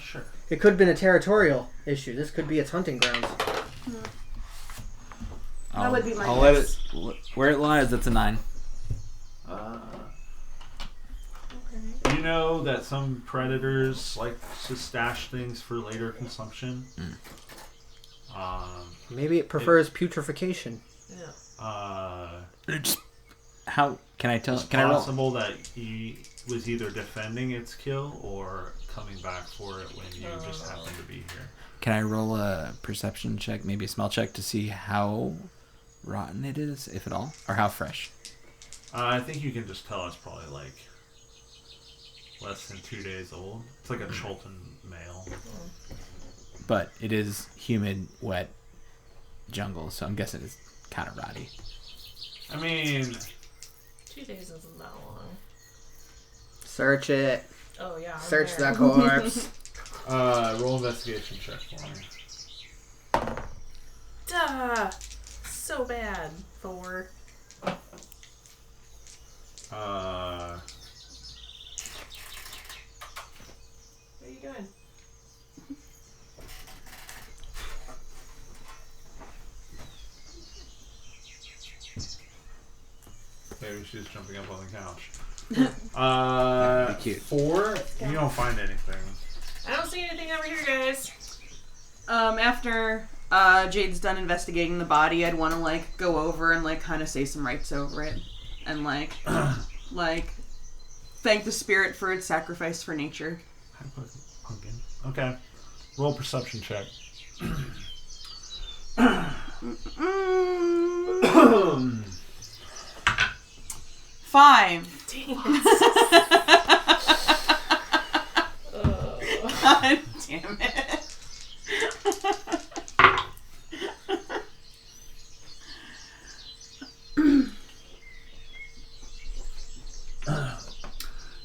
Sure. It could have been a territorial issue. This could be its hunting grounds. That would be my I'll guess. let it... Where it lies, that's a 9. You know that some predators like to stash things for later consumption. Maybe it prefers putrefaction. Yeah. It's... How... Can I tell... It's Can I roll? possible that he was either defending its kill or coming back for it when you just happened to be here. Can I roll a perception check, maybe a smell check, to see how rotten it is, if at all? Or how fresh? I think you can just tell it's probably like less than 2 days old. It's like a Chult male. But it is humid, wet jungle, so I'm guessing it's kind of rotty. I mean... 2 days isn't that long. Search it. Oh, yeah. I'm Search there. the corpse. Roll investigation check for me. Duh! So bad. 4. Uh, What are you doing? maybe she's jumping up on the couch. Cute. 4. You don't find anything. I don't see anything over here, guys. After Jade's done investigating the body, I'd want to like go over and like kind of say some rites over it, and like thank the spirit for its sacrifice for nature. Pumpkin. Okay. Roll perception check. 5. Dang. God damn it.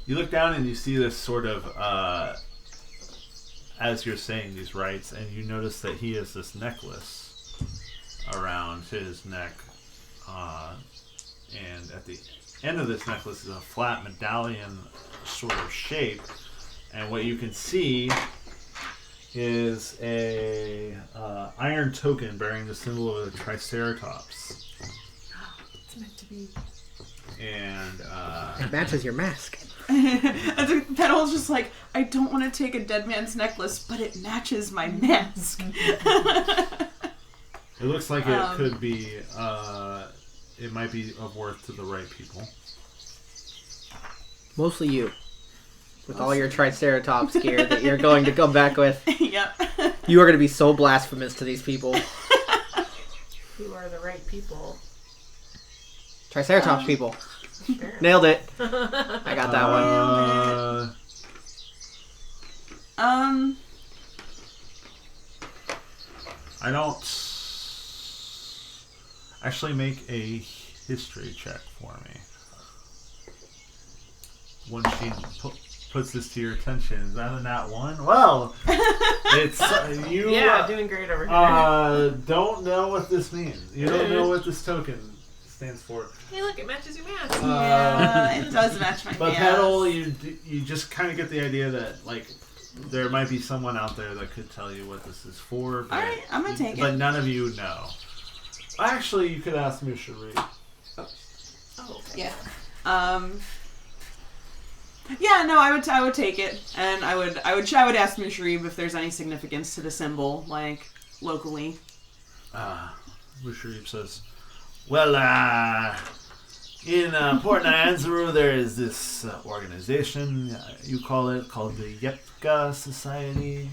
You look down and you see this sort of, as you're saying these rites, and you notice that he has this necklace around his neck, and at the end of this necklace is a flat medallion sort of shape, and what you can see is a iron token bearing the symbol of the Triceratops. It's meant to be. And It matches your mask. Petal's just like, I don't want to take a dead man's necklace, but it matches my mask. it looks like it could be, it might be of worth to the right people. Mostly you. With all your Triceratops gear that you're going to come back with. Yep. You are going to be so blasphemous to these people. Who are the right people? Triceratops people. Apparently. Nailed it. I got that one. I don't actually make a history check for me. When she puts this to your attention, is that a nat 1? Well, it's you. Yeah, doing great over here. Don't know what this means. You don't know what this token stands for. Hey, look, it matches your mask. Yeah, it does match my mask. But Petal, you just kind of get the idea that like there might be someone out there that could tell you what this is for. But, all right, I'm gonna take it. But none of you know. Actually, you could ask me, Cherie. Oh, okay. Yeah. Yeah, no, I would take it, and I would ask Musharib if there's any significance to the symbol, like locally. Musharib says, "Well, in Port Nyanzaru, there is this organization you call it called the Yepka Society,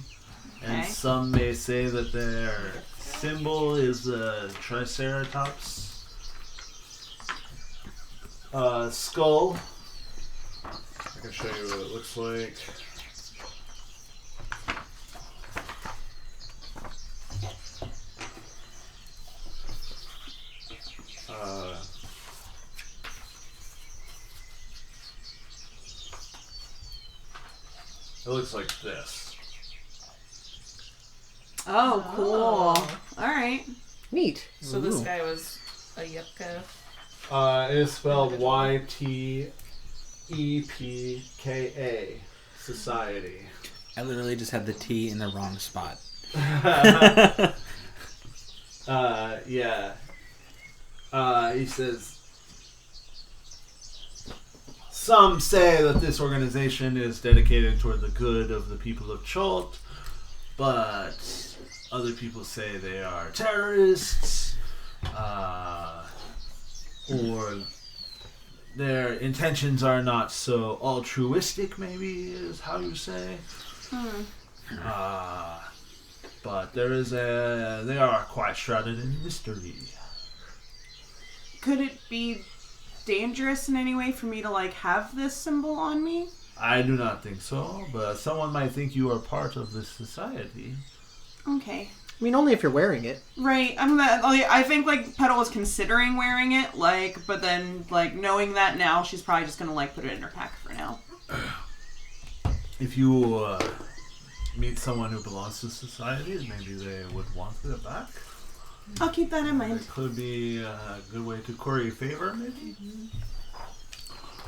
and Okay. some may say that their symbol is the Triceratops skull." I can show you what it looks like. It looks like this. Oh, cool. Oh. All right. Neat. So this Ooh. guy was a Yepka. It is spelled YTEPKA Society. I literally just had the T in the wrong spot. Yeah. He says, some say that this organization is dedicated toward the good of the people of Chult, but other people say they are terrorists, or their intentions are not so altruistic, maybe is how you say. But they are quite shrouded in mystery. Could it be dangerous in any way for me to like have this symbol on me? I do not think so, but someone might think you are part of this society. Okay. I mean, only if you're wearing it. Right. I think like Petal was considering wearing it, like, but then like knowing that now, she's probably just gonna like put it in her pack for now. If you meet someone who belongs to society, maybe they would want it back. I'll keep that in mind. It could be a good way to curry favor, maybe?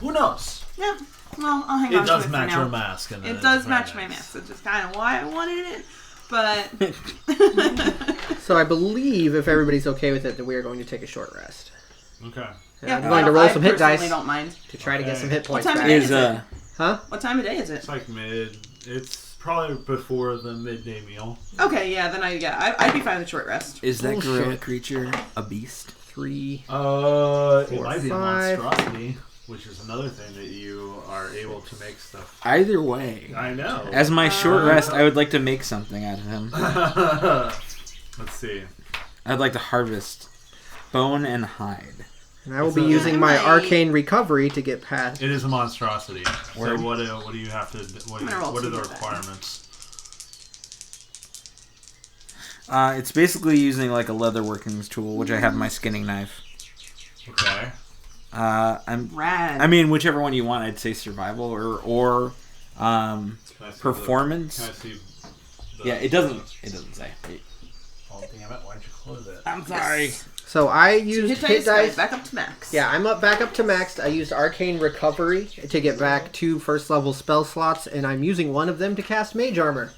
Who knows? Yeah. Well, I'll hang It on to does it for match now. your mask. And It it's does very match my nice. mask. It's just kind of why I wanted it. But So I believe if everybody's okay with it, that we are going to take a short rest. Okay. yeah, I'm going to roll some hit I dice personally don't mind. to try to get Okay. some hit points time of back. day Is Huh? What time of day is it? It's like mid. It's probably before the midday meal. Okay, yeah, then I'd be fine with a short rest. is that Bullshit. gorilla creature a beast? 3. It Four, might be a 5. monstrosity, which is another thing that you are able to make stuff. Either way, I know. as my short rest, I would like to make something out of him. Let's see. I'd like to harvest bone and hide. And I will It's be a- using my Right. arcane recovery to get past. It is a monstrosity. Word. So what do you have to? What I'm gonna roll are two the for that. requirements? It's basically using like a leather workings tool, which I have in my skinning knife. Okay. Rad. I mean, whichever one you want. I'd say survival or Can I see performance. Can I see? Yeah, it doesn't say. Oh damn it! Why'd you close it? I'm sorry. So I So used hit hit dice. back up to max. Yeah, I'm back up to max. I used arcane recovery to get back 2 first level spell slots, and I'm using one of them to cast mage armor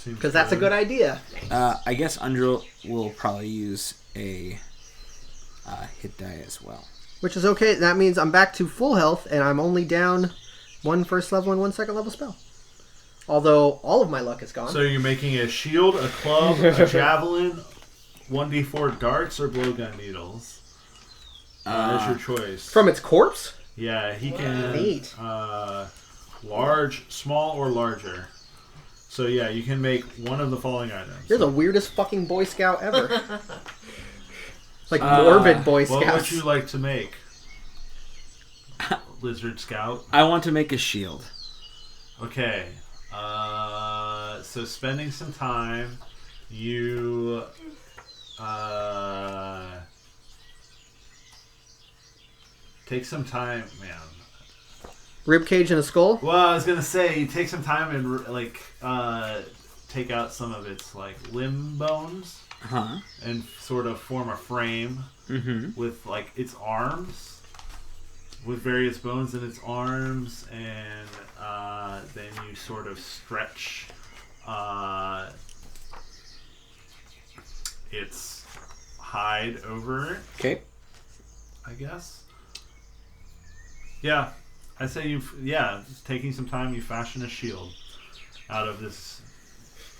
because that's a good idea. I guess Undril will probably use a hit die as well. Which is okay. That means I'm back to full health, and I'm only down 1 first level and 1 second level spell. Although all of my luck is gone. So you're making a shield, a club, a javelin, 1d4 darts, or blowgun needles. That's your choice. From its corpse? Yeah, he can. Neat. Large, small, or larger. So yeah, you can make one of the following items. You're the weirdest fucking Boy Scout ever. Like morbid Boy What Scouts. would you like to make? Lizard Scout. I want to make a shield. Okay. So spending some time, you take some time, man. Rib cage and a skull? Well, I was gonna say you take some time and take out some of its like limb bones Huh? and sort of form a frame Mm-hmm. with like its arms, with various bones in its arms, and then you sort of stretch its hide over it, Okay. I guess. Yeah, I'd say just taking some time, you fashion a shield out of this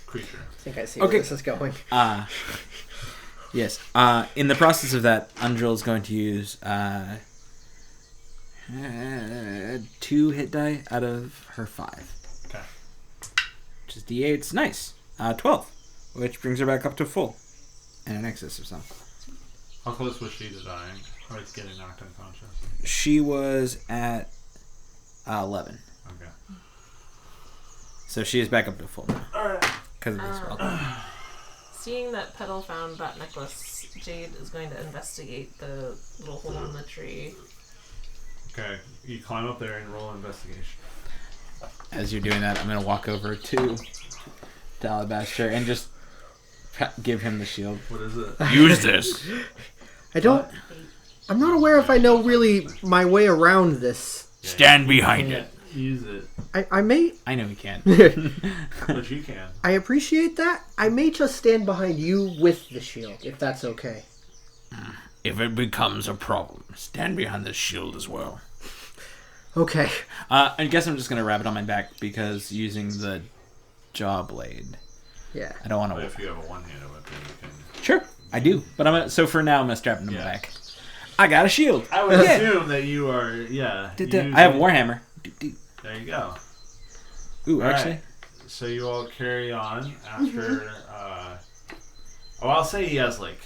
creature. I think I see Okay. where this is going. Yes. In the process of that, Undril is going to use 2 hit die out of her 5. Okay. Which is D8's. Nice. 12. Which brings her back up to full. And an excess of some. How close was she to dying? Or it's getting knocked unconscious? She was at 11. Okay. So she is back up to full now. Alright. Because of this spell. Seeing that Petal found that necklace, Jade is going to investigate the little hole in the tree. Okay. You climb up there and roll investigation. As you're doing that, I'm going to walk over to Alabaster and just give him the shield. What is it? Use this. I don't... I'm not aware if I know really my way around this. Stand behind it. Use it. I may... I know he can. But you can. I appreciate that. I may just stand behind you with the shield, if that's okay. If it becomes a problem, stand behind the shield as well. Okay. I guess I'm just going to wrap it on my back because using the jaw blade, Yeah. I don't want But to... if you have a one-handed weapon, you can... Sure, I do. But so for now, I'm going to strap it to my Yeah. back. I got a shield. I would Yeah. assume that you are, I have a Warhammer. There you go. Ooh, All actually. right. So you all carry on after. I'll say he has like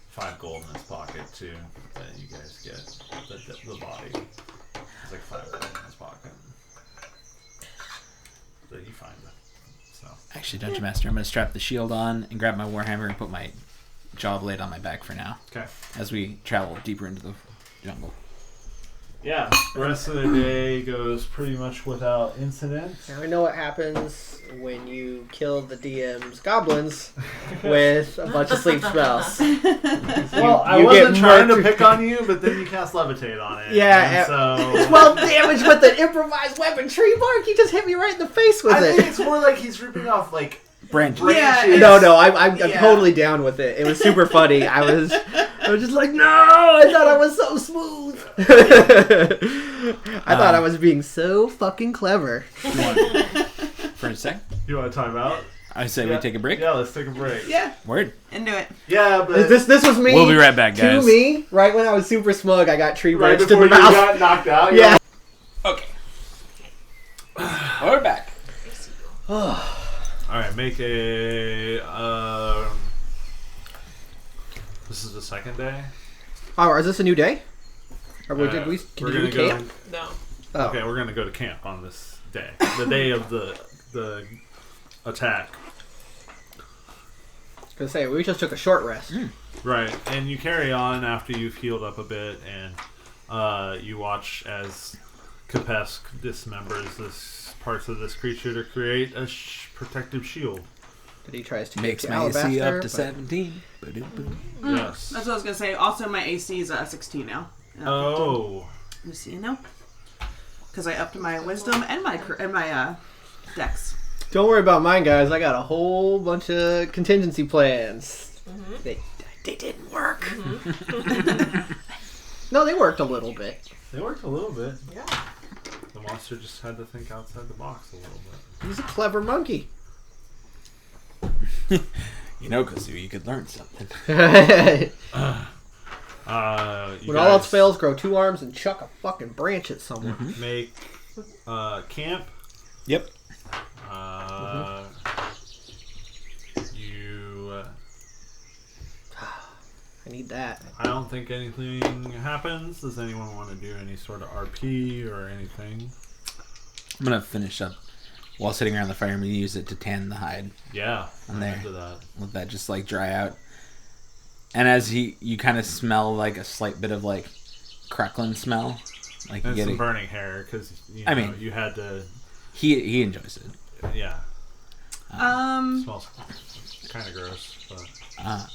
5 gold in his pocket too. That you guys get the body. It's like 5 gold in his pocket. That you find it. So Actually, Dungeon Master, I'm going to strap the shield on and grab my Warhammer and put my jaw blade on my back for now okay. as we travel deeper into the jungle. Yeah, the rest of the day goes pretty much without incident. Now I know what happens when you kill the DM's goblins with a bunch of sleep spells. Well, I you wasn't get trying to murked. pick on you, but then you cast Levitate on it. Yeah, and so 12 damage with an improvised weapon. Tree bark, he just hit me right in the face with I it. think it's more like he's ripping off like Branch. branches. No, I'm Yeah. totally down with it. It was super funny. I was just like, no, I thought I was so smooth. I thought I was being so fucking clever. For a sec. You want to time out? I say we take a break. Yeah, let's take a break. Yeah, Word. into it. Yeah, but This was me. We'll be right back, guys. To me, right when I was super smug, I got tree right branched in before the you mouth. got knocked out. Yeah. Okay. We're back. All right, make a. This is the second day. Oh, is this a new day? Or We're did we gonna do go. camp? No. Oh. Okay, we're gonna go to camp on this day, the day of the attack. I was gonna say we just took a short rest. Right, and you carry on after you've healed up a bit, and you watch as Kapesk dismembers this parts of this creature to create a protective shield. But he tries to Makes get my AC alabaster, up to but- 17. Ba-doom-boom. Yes. That's what I was gonna say. Also, my AC is 16 now. Oh. You see now? Because I upped my wisdom and my dex. Don't worry about mine, guys. I got a whole bunch of contingency plans. They didn't work. No, they worked a little bit. They worked a little bit. Yeah. The monster just had to think outside the box a little bit. He's a clever monkey. You know, Kazu, you could learn something. You When all else guys fails, grow 2 arms and chuck a fucking branch at someone. make camp. Yep. You. I need that. I don't think anything happens. Does anyone want to do any sort of RP or anything? I'm going to finish up while sitting around the fire. I'm going to use it to tan the hide. Yeah, I'm I'm there. into that. Let that just like dry out. And as you kind of smell like a slight bit of like crackling smell. Like you And get some it. burning hair because I mean- you had to. He enjoys it. Yeah, smells kind of gross, but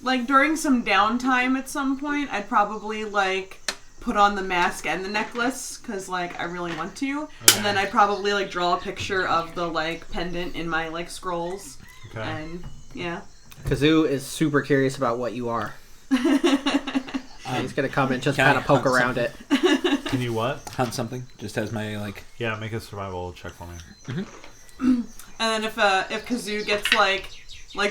Like during some downtime at some point, I'd probably like put on the mask and the necklace because like I really want to, Okay. and then I'd probably like draw a picture of the like pendant in my like scrolls, okay. and yeah. Kazoo is super curious about what you are. He's gonna come and just Can I kind of poke hunt around it. Can you what? Hunt something just as my like. Yeah, make a survival check for me. And then if Kazoo gets like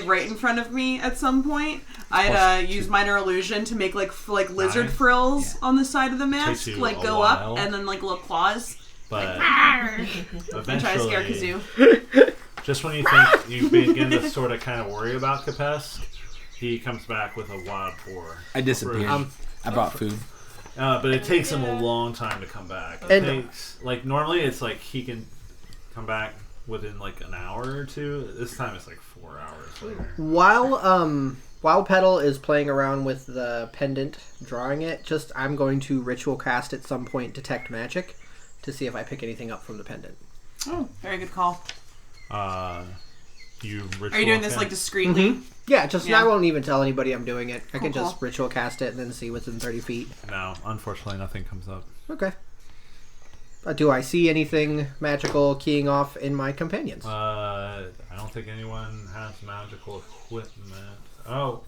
right in front of me at some point, I'd use minor illusion to make like lizard Nine? frills on the side of the mask, Takes you like a go while. up and then like little claws. But And try to scare eventually, Kazoo. just when you think you begin to sort of kind of worry about Kapesk, he comes back with a wild boar. I disappeared. I brought food. But it takes him a long time to come back. It And- takes, like, normally it's like he can come back within like an hour or two. This time it's like 4 hours later. While Petal is playing around with the pendant, drawing it, I'm going to ritual cast at some point detect magic to see if I pick anything up from the pendant. Oh, very good call. You ritual Are you doing this cast- like discreetly? Yeah, Yeah. I won't even tell anybody I'm doing it. I can Cool. just ritual cast it and then see within 30 feet. No, unfortunately nothing comes up. Okay. Do I see anything magical keying off in my companions? I don't think anyone has magical equipment. Oh,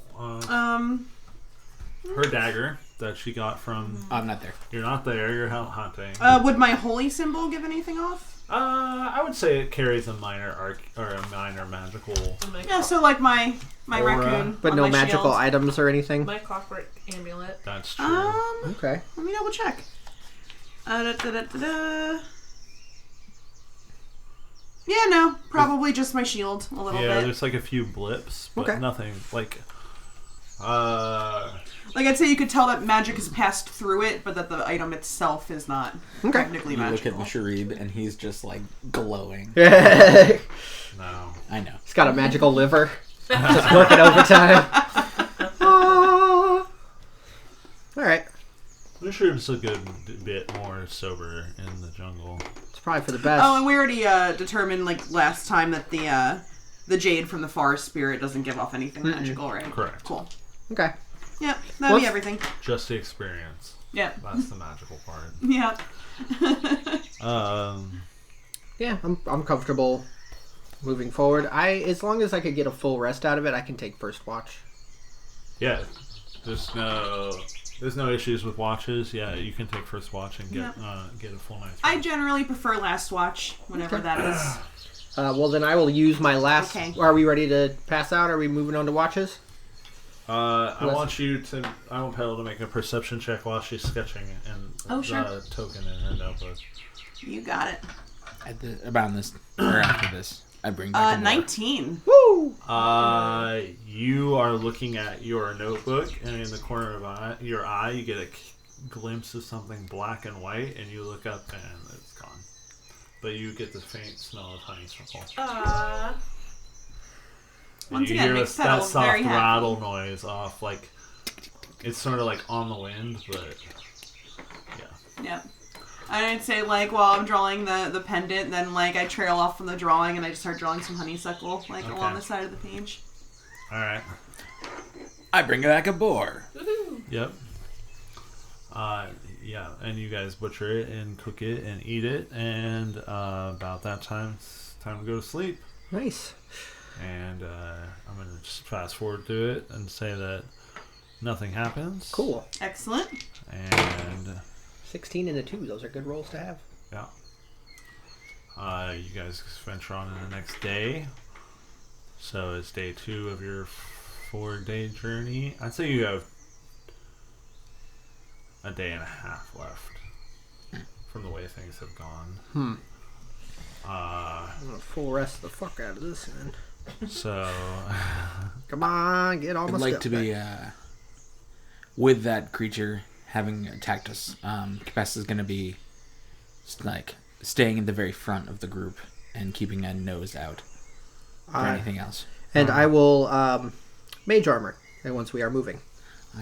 her dagger that she got from. I'm not there. You're not there. You're hunting. Would my holy symbol give anything off? I would say it carries a minor a minor magical. Yeah, so like my Aura. raccoon, But on no my magical shield. items or anything? My clockwork amulet. That's true. Okay. Let me double check. Yeah, no, probably just my shield a little Yeah, bit. there's like a few blips, but Okay. nothing like. Like I'd say you could tell that magic has passed through it, but that the item itself is not Okay. technically You look magical. at Sharib and he's just like glowing. He's No. I know. got a magical liver. Just working overtime. Alright. I'm sure it's a good bit more sober in the jungle. It's probably for the best. Oh, and we already determined like last time that the jade from the forest spirit doesn't give off anything magical, right? Correct. Cool. Okay. Yep, that'll be everything. Just the experience. Yep. That's the magical part. Yep. Yeah, I'm comfortable moving forward. As long as I could get a full rest out of it, I can take first watch. Yeah. There's no issues with watches. Yeah, you can take first watch and get a full night's rest. I generally prefer last watch, whenever that is. Well, then I will use my last... Okay. Are we ready to pass out? Are we moving on to watches? I want Pedal to make a perception check while she's sketching and the token in her notebook. You got it. About this or after this, I bring back 19. Woo! You are looking at your notebook, and in the corner of your eye, you get a glimpse of something black and white, and you look up, and it's gone. But you get the faint smell of honeysuckle. Once you again, hear makes that Petal soft very happy. rattle noise off, like it's sort of like on the wind, but yeah. Yep. I'd say, like, while I'm drawing the pendant, then, like, I trail off from the drawing and I just start drawing some honeysuckle, like, along the side of the page. All right. I bring back a boar. Yep. Yeah, and you guys butcher it and cook it and eat it, and about that time, it's time to go to sleep. Nice. And I'm going to just fast forward through it and say that nothing happens. Cool. Excellent. And 16 and a 2. Those are good rolls to have. yeah. You guys venture on in the next day. So it's day 2 of your 4-day journey. I'd say you have a day and a half left from the way things have gone. I'm gonna full rest the fuck out of this, man. So Come on, get all my I'd stuff like to be with that creature having attacked us. Capes is going to be like staying in the very front of the group and keeping a nose out for anything else. And I will mage armor once we are moving.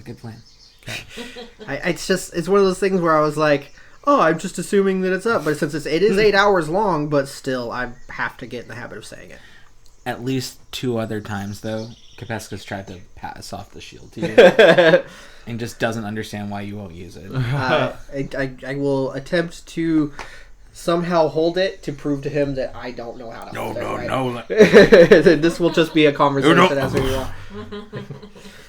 Good plan. It's one of those things where I was like, oh, I'm just assuming that it's up, but since it is 8 hours long, but still I have to get in the habit of saying it. At least 2 other times, though, Capesca's tried to pass off the shield to you and just doesn't understand why you won't use it. I will attempt to somehow hold it to prove to him that I don't know how to hold it. No. This will just be a conversation as we walk.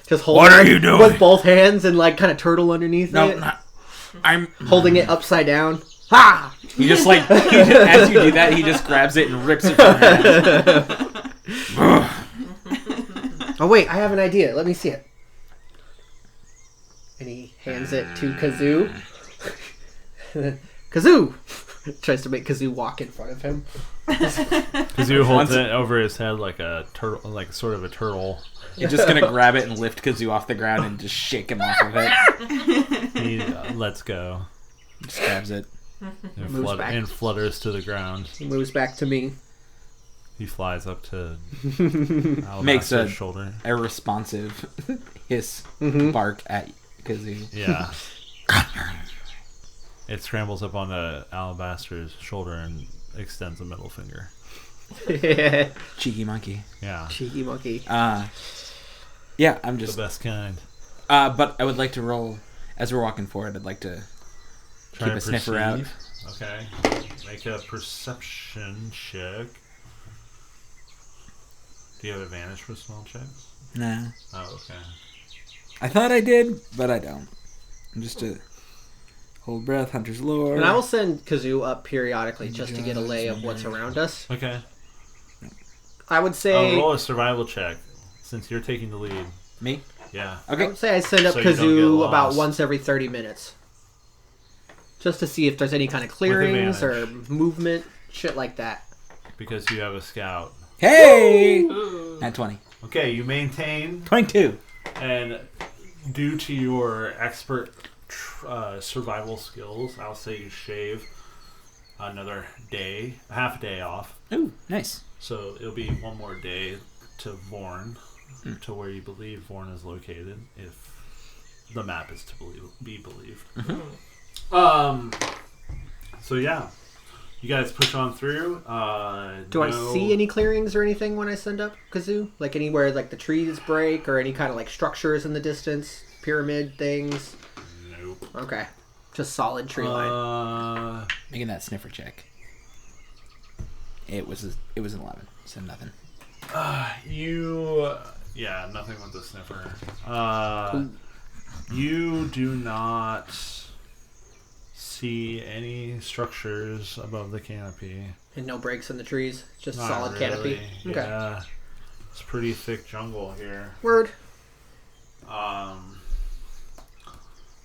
Just hold What it are you doing? with both hands and like kind of turtle underneath it. I'm Holding it upside down. Ha! He just like as you do that, he just grabs it and rips it from your hand. Oh wait, I have an idea. Let me see it. And he hands it to Kazoo. Kazoo tries to make Kazoo walk in front of him. Kazoo holds it over his head like a turtle, like sort of a turtle. You're just gonna grab it and lift Kazoo off the ground and just shake him off of it. He lets go. Just grabs it. And flutters to the ground. He moves back to me. He flies up to Makes Alabaster's shoulder. A responsive hiss bark at Kazoo. Yeah. It scrambles up onto Alabaster's shoulder and extends a middle finger. Cheeky monkey. Yeah. Cheeky monkey. Yeah, I'm just The best kind. but I would like to roll as we're walking forward. I'd like to Try keep a to sniffer out. perceive. Okay. Make a perception check. Do you have advantage for small checks? Nah. Oh, okay. I thought I did, but I don't. I'm just a hold breath, hunter's lore. And I will send Kazoo up periodically just to get a lay of what's around us. Okay. I would say... roll a survival check, since you're taking the lead. Me? Yeah. I Okay. would say I send up So you don't get Kazoo about lost. once every 30 minutes. Just to see if there's any kind of clearings or advantage. movement, shit like that. Because you have a scout. Hey! At 20. Okay, you maintain, 22. and due to your expert survival skills, I'll say you shave another day, half a day off. Ooh, nice. So it'll be one more day to Vorn, to where you believe Vorn is located, if the map is to be believed. Mm-hmm. So yeah, you guys push on through. Do I see any clearings or anything when I send up Kazoo? Like anywhere like the trees break or any kind of like structures in the distance, pyramid things? Nope. Okay, just solid tree line. Making that sniffer check. It was an 11, so nothing. Nothing with the sniffer. You do not see any structures above the canopy. And no breaks in the trees, just Not solid really. canopy. Okay. Yeah, it's pretty thick jungle here. Word.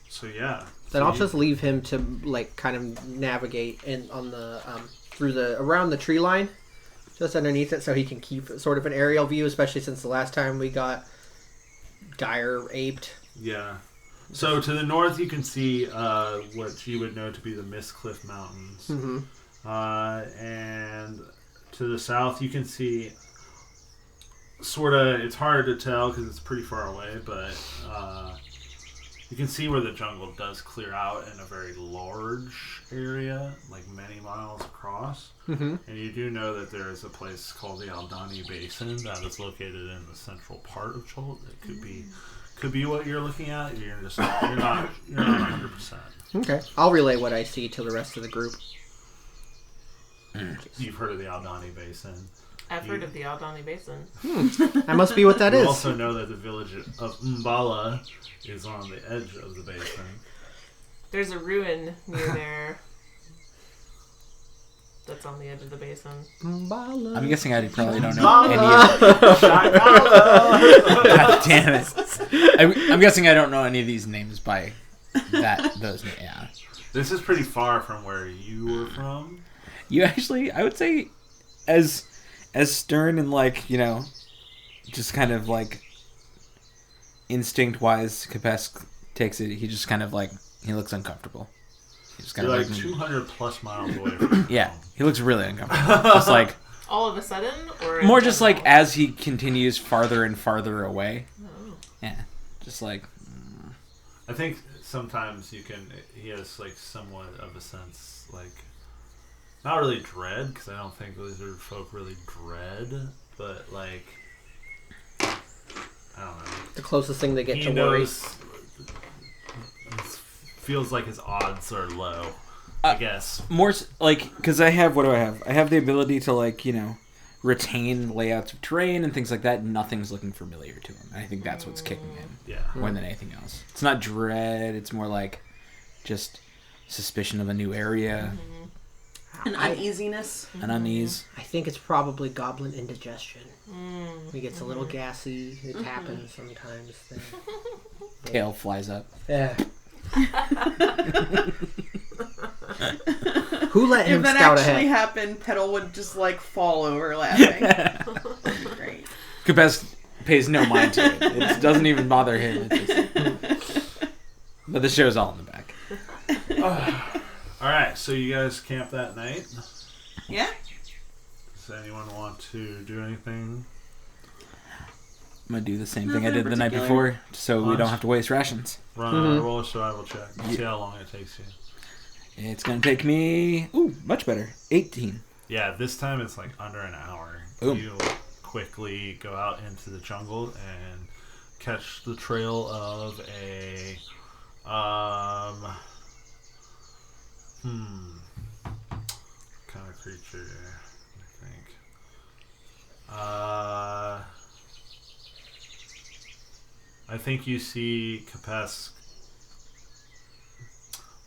So yeah. Then I'll just leave him to like kind of navigate in on the around the tree line, just underneath it, so he can keep sort of an aerial view, especially since the last time we got dire aped. Yeah. So to the north, you can see what you would know to be the Mistcliff Mountains, and to the south, you can see sort of. It's hard to tell because it's pretty far away, but you can see where the jungle does clear out in a very large area, like many miles across. And you do know that there is a place called the Aldani Basin that is located in the central part of Chult. It could be what you're looking at. You're not 100%. Okay. I'll relay what I see to the rest of the group. You've heard of the Aldani Basin. I've heard of the Aldani Basin. That must be what that You is. also know that the village of Mbala is on the edge of the basin. There's a ruin near there that's on the edge of the basin. I'm guessing I probably don't know any of God damn it. I'm guessing I don't know any of these names by those names. Yeah. This is pretty far from where you were from. You actually, I would say, as stern and like, just kind of like instinct-wise, Capesk takes it. He just kind of like, he looks uncomfortable. He's just kind You're of like 200 plus miles away from yeah, he looks really uncomfortable. Just like all of a sudden, or in more just general? like as he continues farther and farther away. Oh. Yeah, just like. I think sometimes he has like somewhat of a sense, like, not really dread, because I don't think lizard folk really dread, but like, I don't know. The closest thing they get He to worry. knows, feels like his odds are low, I guess. More like, because I have, what do I have? I have the ability to like, retain layouts of terrain and things like that. Nothing's looking familiar to him. I think that's what's kicking in. Yeah. More than anything else. It's not dread. It's more like just suspicion of a new area. An uneasiness. An unease. I think it's probably goblin indigestion. He gets a little gassy. It happens sometimes. Tail flies up. Yeah. Who let him If that scout actually ahead? happened, Petal would just like fall over laughing. Great. Capesk pays no mind to it. It doesn't even bother him. It's just... But the show's all in the back. Alright, so you guys camp that night. Yeah. Does anyone want to do anything? I'm going to do the same thing Nothing I did in the night particular. before, so we don't have to waste rations. Roll a survival check. See how long it takes you. It's going to take me... Ooh, much better. 18. Yeah, this time it's like under an hour. Ooh. You kind of go out into the jungle and catch the trail of a kind of creature, I think. I think you see Capesk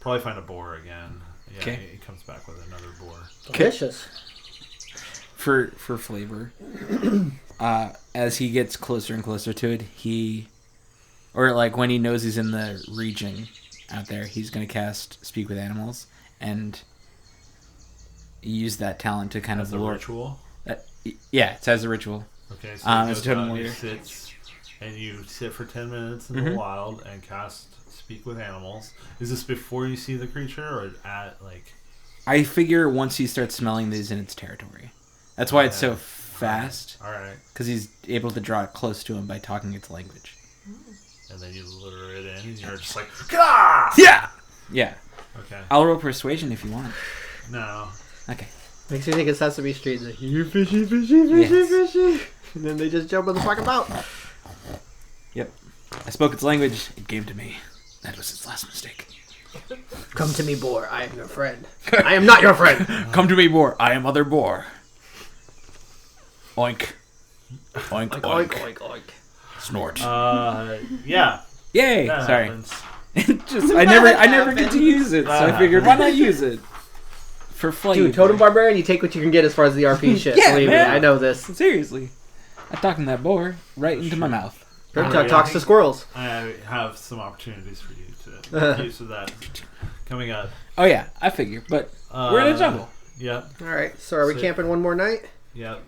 probably find a boar again. Yeah, Okay. he comes back with another boar. Delicious. For flavor, as he gets closer and closer to it, when he knows he's in the region out there, he's going to cast Speak with Animals and use that talent to kind As of a lure. ritual. Yeah, it's as a ritual. Okay, so As he a goes totem out, he warrior. sits, and you sit for 10 minutes in the wild and cast Speak with Animals. Is this before you see the creature, or at, like... I figure once he starts smelling these in its territory. That's why it's so fast. Alright. Because he's able to draw it close to him by talking its language. and then you lure it in, and you're just like, Gah! Yeah. Yeah. Okay. I'll roll persuasion if you want. No. Okay. Makes me think of Sesame Street. Like, you fishy, fishy, fishy, Yes. fishy. And then they just jump in the fucking boat. Yep. I spoke its language. It came to me. That was its last mistake. Come to me, boar. I am your friend. I am not your friend. Come to me, boar. I am other boar. Oink. Oink, oink. Oink, oink, oink. Snort. Yeah. Yay! That Sorry. happens. I never get to use it, so I figured why not use it for flavor. Dude, Totem Barbarian, you take what you can get as far as the RP shit. Yeah, Believe man. me, I know this. Seriously, I talked in that boar right into my mouth. Bird Talk talks to squirrels. I have some opportunities for you to make use of that coming up. Oh yeah, I figure, but we're in a jungle. Yep. Alright, so are we So- camping one more night? Yep.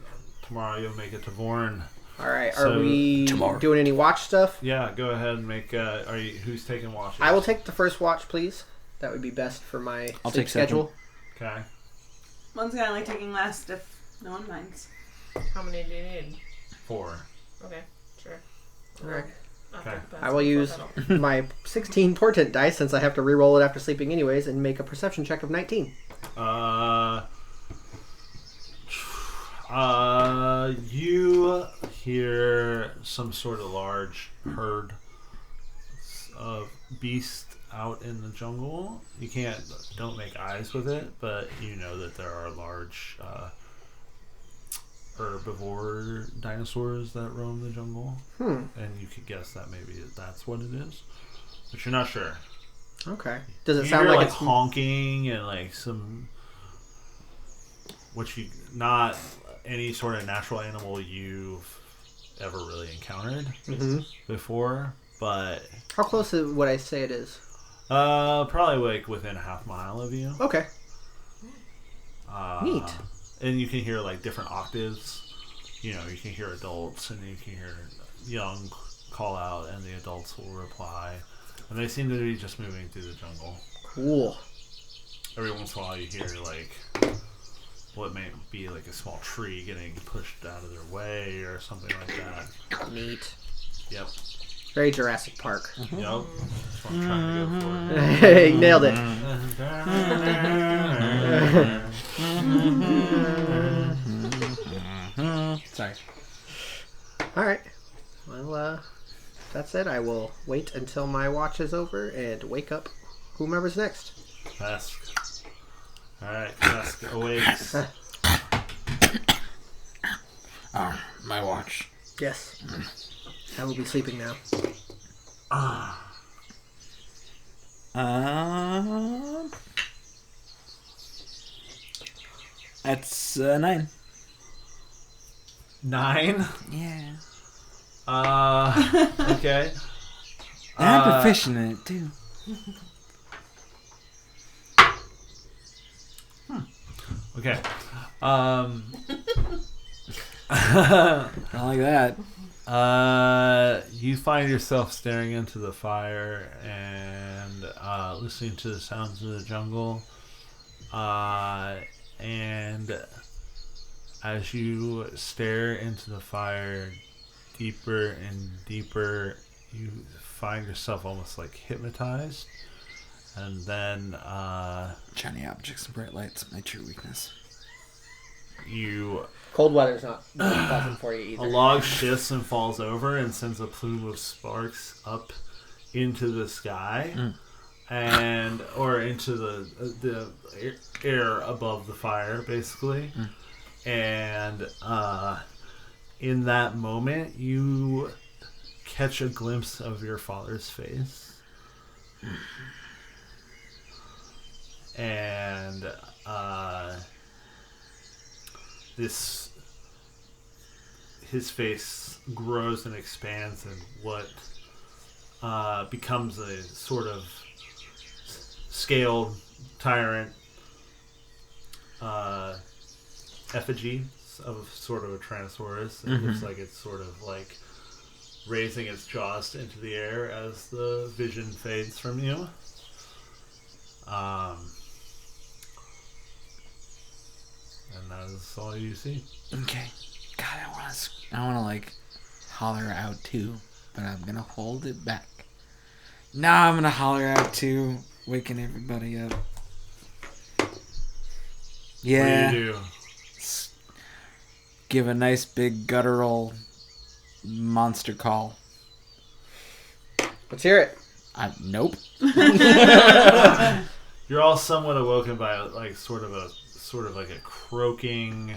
Tomorrow you'll make it to Vorn. Alright, So, are we tomorrow. doing any watch stuff? Yeah, go ahead and make. Who's taking watches? I will take the first watch, please. That would be best for my I'll sleep take second. schedule. Okay. One's gonna like taking last if no one minds. How many do you need? 4. Okay, sure. Alright. I'll Okay. take the I will use my 16 portent dice since I have to re-roll it after sleeping anyways and make a perception check of 19. You hear some sort of large herd of beast out in the jungle. You don't make eyes with it, but you know that there are large herbivore dinosaurs that roam the jungle. And you could guess that maybe that's what it is, but you're not sure. Okay. Does it You sound hear, like like it's... honking and like some, not any sort of natural animal you've ever really encountered before, but How close would I say it is? probably like within a half mile of you. Okay. Neat. And you can hear like different octaves. You know, you can hear adults and you can hear young call out, and the adults will reply. And they seem to be just moving through the jungle. Cool. Every once in a while you hear like what may be like a small tree getting pushed out of their way or something like that. Neat. Yep. Very Jurassic Park. Yep. That's what I'm trying to go for. Hey, nailed it. Sorry. Alright. Well, that's it. I will wait until my watch is over and wake up whomever's next. Kask. Alright, Kask awakes. My watch. Yes. I will be sleeping now. That's 9. 9? Yeah. Okay. And I'm proficient in it too. Okay. I don't like that. You find yourself staring into the fire and listening to the sounds of the jungle. And as you stare into the fire deeper and deeper, you find yourself almost like hypnotized. And then Shiny objects and bright lights, my true weakness. you Cold weather's not pleasant for you a either. log shifts and falls over and sends a plume of sparks up into the sky, and or into the air above the fire, basically. And in that moment, you catch a glimpse of your father's face, and his face grows and expands, and what becomes a sort of scaled tyrant effigy of sort of a Tyrannosaurus. It looks like it's sort of like raising its jaws into the air as the vision fades from you. And that is all you see. Okay. God, I want to like holler out too, but I'm gonna hold it back. Now I'm gonna holler out too, waking everybody up. Yeah. What do you do? Give a nice big guttural monster call. Let's hear it. Nope. You're all somewhat awoken by like sort of like a croaking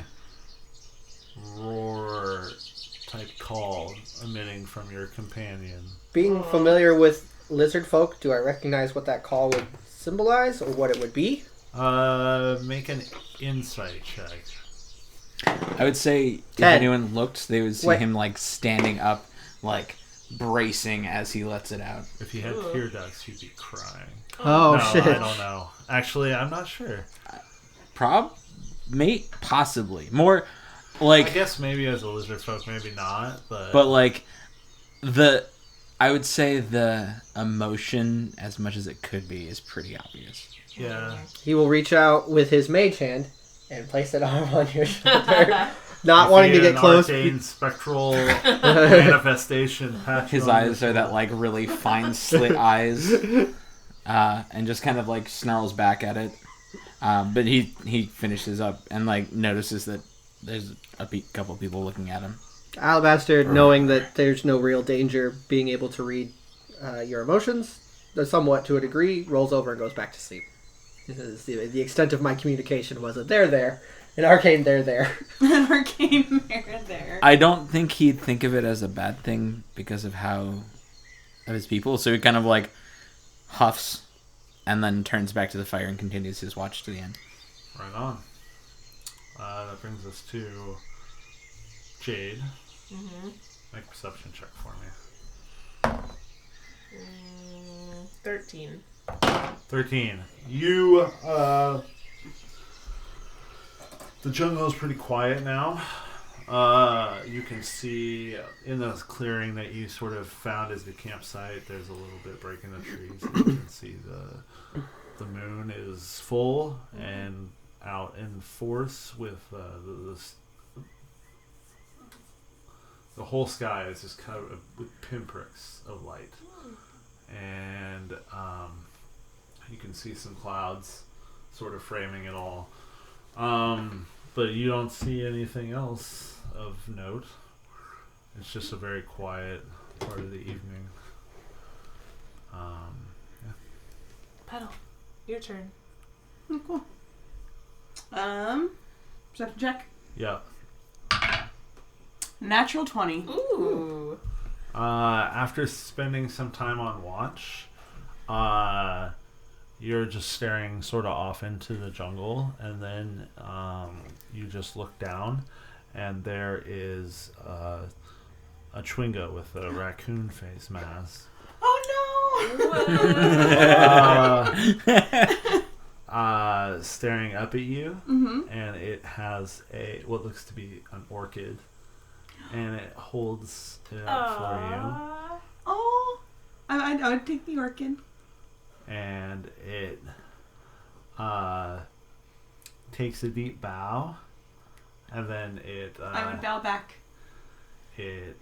roar type call emitting from your companion. Being familiar with lizard folk, do I recognize what that call would symbolize or what it would be? Make an insight check. I would say if 10. anyone looked, they would see Wait. him like standing up, like bracing as he lets it out. If you had tear ducts, you'd be crying. Oh, no, shit. I don't know. Actually, I'm not sure. Possibly more like. I guess maybe as a lizard folk, maybe not. But like I would say the emotion, as much as it could be, is pretty obvious. yeah. He will reach out with his mage hand and place it on your shoulder. Not wanting to get close. Arcane spectral manifestation. His eyes are that like really fine slit eyes, and just kind of like snarls back at it. But he finishes up and like notices that there's a couple people looking at him. Alabaster, knowing that there's no real danger, being able to read your emotions, somewhat to a degree, rolls over and goes back to sleep. The extent of my communication was that they're there, and Arcane, they're there. An arcane mirror there. I don't think he'd think of it as a bad thing because of his people. So he kind of like huffs and then turns back to the fire and continues his watch to the end. Right on. That brings us to Jade. Mm-hmm. Make a perception check for me. 13. 13. You, the jungle is pretty quiet now. You can see in the clearing that you sort of found as the campsite, there's a little bit break in the trees. You can see the moon is full and out in force with the whole sky is just covered with pinpricks of light. And you can see some clouds sort of framing it all. But you don't see anything else of note. It's just a very quiet part of the evening. Yeah. Petal, your turn. Oh, cool. Perception check. Yeah. Natural 20. Ooh. After spending some time on watch, you're just staring sort of off into the jungle, and then you just look down, and there is a Chwinga with a raccoon face mask. Oh no! Staring up at you, and it has what looks to be an orchid, and it holds it up for Oh, I would take the orchid. you, and it takes a deep bow, and then I would bow back. It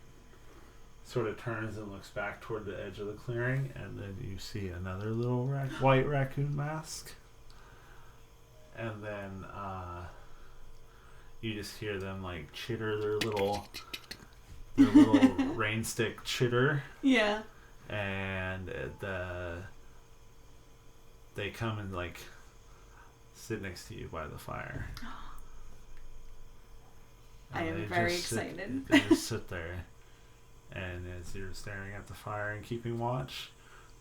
sort of turns and looks back toward the edge of the clearing, and then you see another little white raccoon mask. And then you just hear them like chitter their little rain stick chitter. Yeah. And they come and like sit next to you by the fire. I And am they very just excited. They just sit there, and as you're staring at the fire and keeping watch,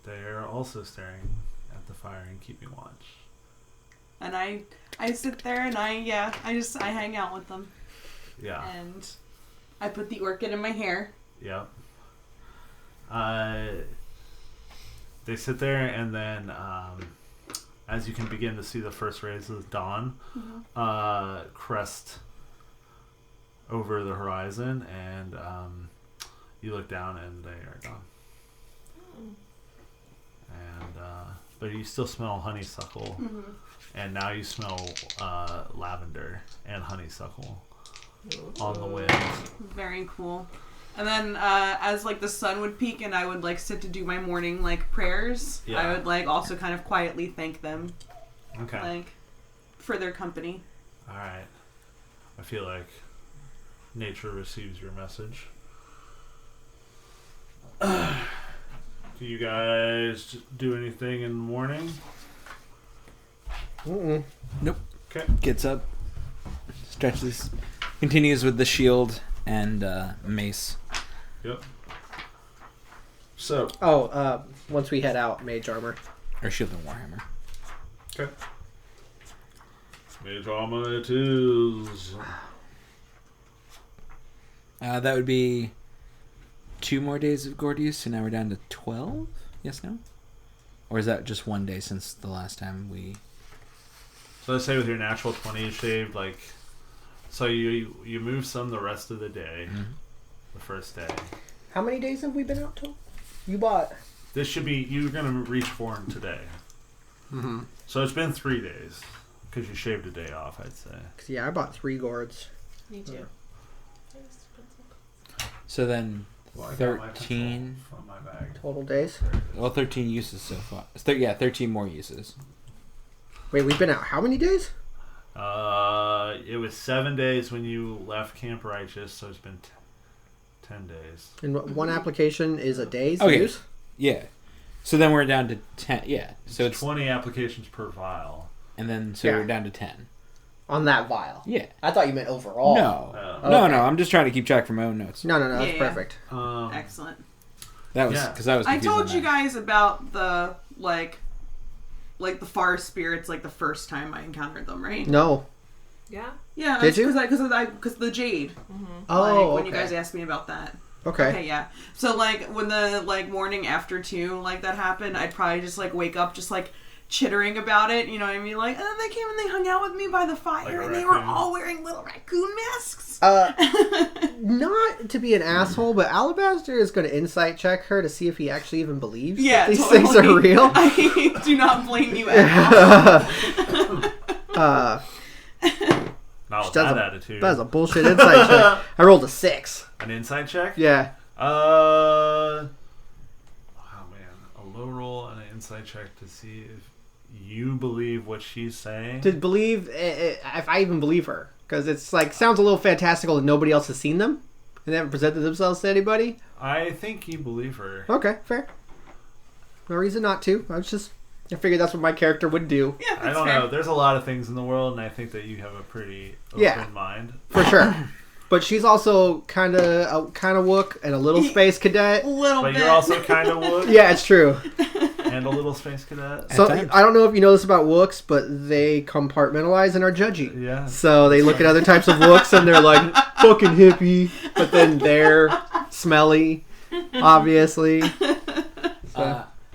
they're also staring at the fire and keeping watch. And I sit there and I hang out with them. Yeah. And I put the orchid in my hair. Yep. They sit there, and then as you can begin to see the first rays of dawn crest over the horizon, and you look down and they are gone. And but you still smell honeysuckle, and now you smell lavender and honeysuckle on the wind. Very cool. And then as like the sun would peak and I would like sit to do my morning like prayers, I would like also kind of quietly thank them. Okay. Like for their company. All right. I feel like nature receives your message. Do you guys do anything in the morning? Mm-mm. Nope. Okay. Gets up, stretches, continues with the shield and mace. Yep. So. Once we head out, mage armor. Or shield and warhammer. Okay. Mage armor it is. That would be 2 more days of Gordius, so now we're down to 12? Yes, no? Or is that just 1 day since the last time we... So let's say with your natural 20 you shaved, like... So you move some the rest of the day. Mm-hmm. The first day. How many days have we been out till? You bought... This should be... You're going to reach 4 today. Mm-hmm. So it's been 3 days. Because you shaved a day off, I'd say. Yeah, I bought 3 gourds. Me too. So then... Well, 13 from my bag. Total days? Well, 13 uses so far. 13 more uses. Wait, we've been out how many days? It was 7 days when you left Camp Righteous, so it's been 10 days. And one application is a day's Okay. use? Yeah. So then we're down to 10. Yeah. So it's 20 applications per vial. And then so we're down to 10. On that vial? Yeah. I thought you meant overall. No. Oh. No, I'm just trying to keep track from my own notes. No, that's Yeah. perfect. Excellent. That was because I was I confused told on you that. guys about the like the forest spirits like the first time I encountered them, right? No. Yeah. Yeah. Did you? Because the jade. Oh, Like, when okay. you guys asked me about that. Okay. Okay, yeah. So like when the like morning after 2 like that happened, I'd probably just like wake up just like chittering about it, you know what I mean? Like, oh, they came and they hung out with me by the fire, Like a and they were raccoon. all wearing little raccoon masks. Not to be an asshole, but Alabaster is going to insight check her to see if he actually even believes Yeah, that these totally. things are real. I do not blame you at all. Not with That's that a- attitude. That was a bullshit insight check. I rolled a 6. An inside check? Yeah. Oh man, a low roll and an inside check to see if you believe what she's saying. To believe, if I even believe her. Because it's like, sounds a little fantastical that nobody else has seen them. And they haven't presented themselves to anybody. I think you believe her. Okay, fair. No reason not to. I figured that's what my character would do. Yeah, I that's don't fair. know. There's a lot of things in the world, and I think that you have a pretty open mind. For sure. But she's also kind of wook and a little space cadet. A little But bit. you're also kind of wook Yeah, it's true. and a little space cadet. So times. I don't know if you know this about wooks, but they compartmentalize and are judgy. Yeah. So they look at other types of wooks and they're like, fucking hippie. But then they're smelly, obviously.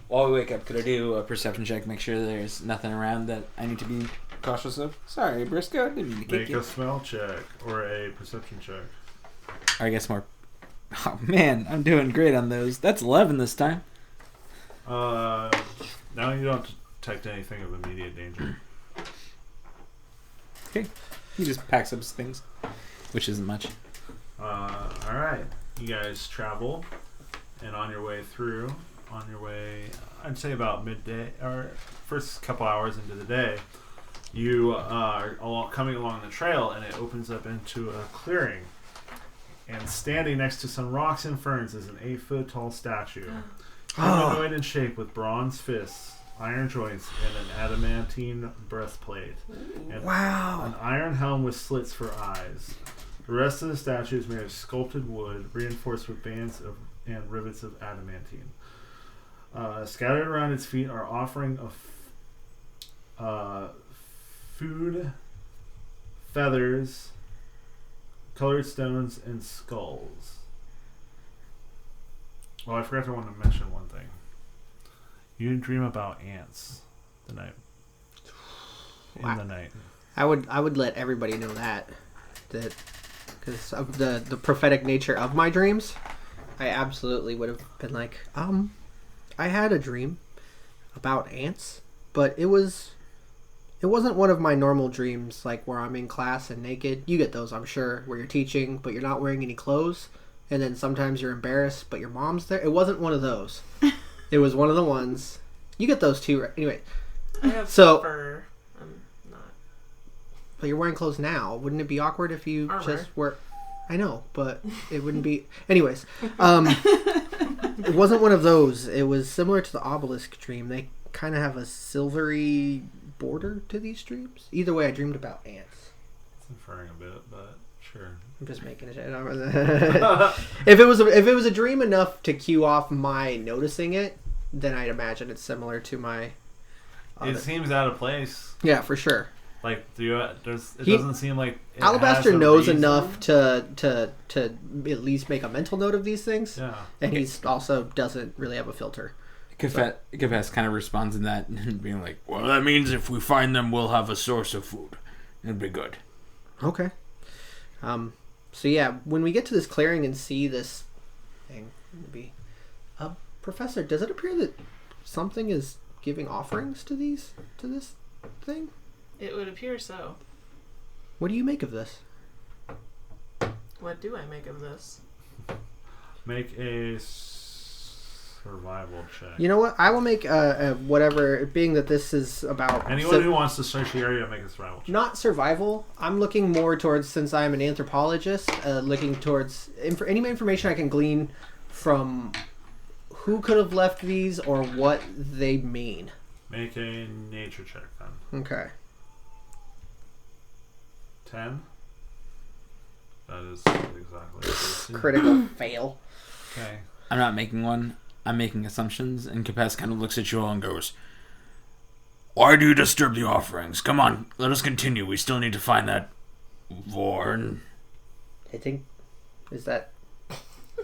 While we wake up, could I do a perception check? Make sure there's nothing around that I need to be cautious of. Sorry, Briscoe. Didn't mean to kick Make you. a smell check or a perception check. Or I guess more. Oh man, I'm doing great on those. That's 11 this time. Now you don't detect anything of immediate danger. Okay. He just packs up his things, which isn't much. All right, you guys travel, and on your way, I'd say about midday or first couple hours into the day, you are coming along the trail, and it opens up into a clearing. And standing next to some rocks and ferns is an 8-foot tall statue, humanoid in shape with bronze fists, iron joints, and an adamantine breastplate. And Wow. an iron helm with slits for eyes. The rest of the statue is made of sculpted wood, reinforced with bands and rivets of adamantine. Scattered around its feet are offering of food, feathers, colored stones, and skulls. Oh, I forgot to want to mention one thing. You dream about ants the night. In the night. I would let everybody know that because of the prophetic nature of my dreams. I absolutely would have been like, I had a dream about ants, but it wasn't one of my normal dreams, like where I'm in class and naked. You get those, I'm sure, where you're teaching, but you're not wearing any clothes. and then sometimes you're embarrassed, but your mom's there. It wasn't one of those. It was one of the ones. You get those too, right? Anyway. I have So- fur. I'm not. But you're wearing clothes now. Wouldn't it be awkward if you Armor. just were... I know, but it wouldn't be... Anyways. It wasn't one of those. It was similar to the obelisk dream. They kind of have a silvery border to these dreams. Either way, I dreamed about ants. It's inferring a bit, but sure. I'm just making it. If it was a dream enough to cue off my noticing it, then I'd imagine it's similar to my... It seems out of place. Yeah, for sure. Like, it doesn't seem like it Alabaster has a knows reason. enough to at least make a mental note of these things, Yeah. and he's also doesn't really have a filter. Kafes kind of responds in that, being like, well, that means if we find them, we'll have a source of food. It'd be good. Okay. So yeah, when we get to this clearing and see this thing, Professor, does it appear that something is giving offerings to this thing? It would appear so. What do you make of this? What do I make of this? Make a survival check. You know what? I will make whatever, being that this is about... Anyone who wants to search the area, make a survival check. Not survival. I'm looking more towards, since I'm an anthropologist, looking towards any information I can glean from who could have left these or what they mean. Make a nature check then. Okay. 10. That is exactly Critical fail. Okay. I'm not making one. I'm making assumptions, and Kafes kind of looks at you all and goes, why do you disturb the offerings? Come on, let us continue. We still need to find that Vorn. I think... Is that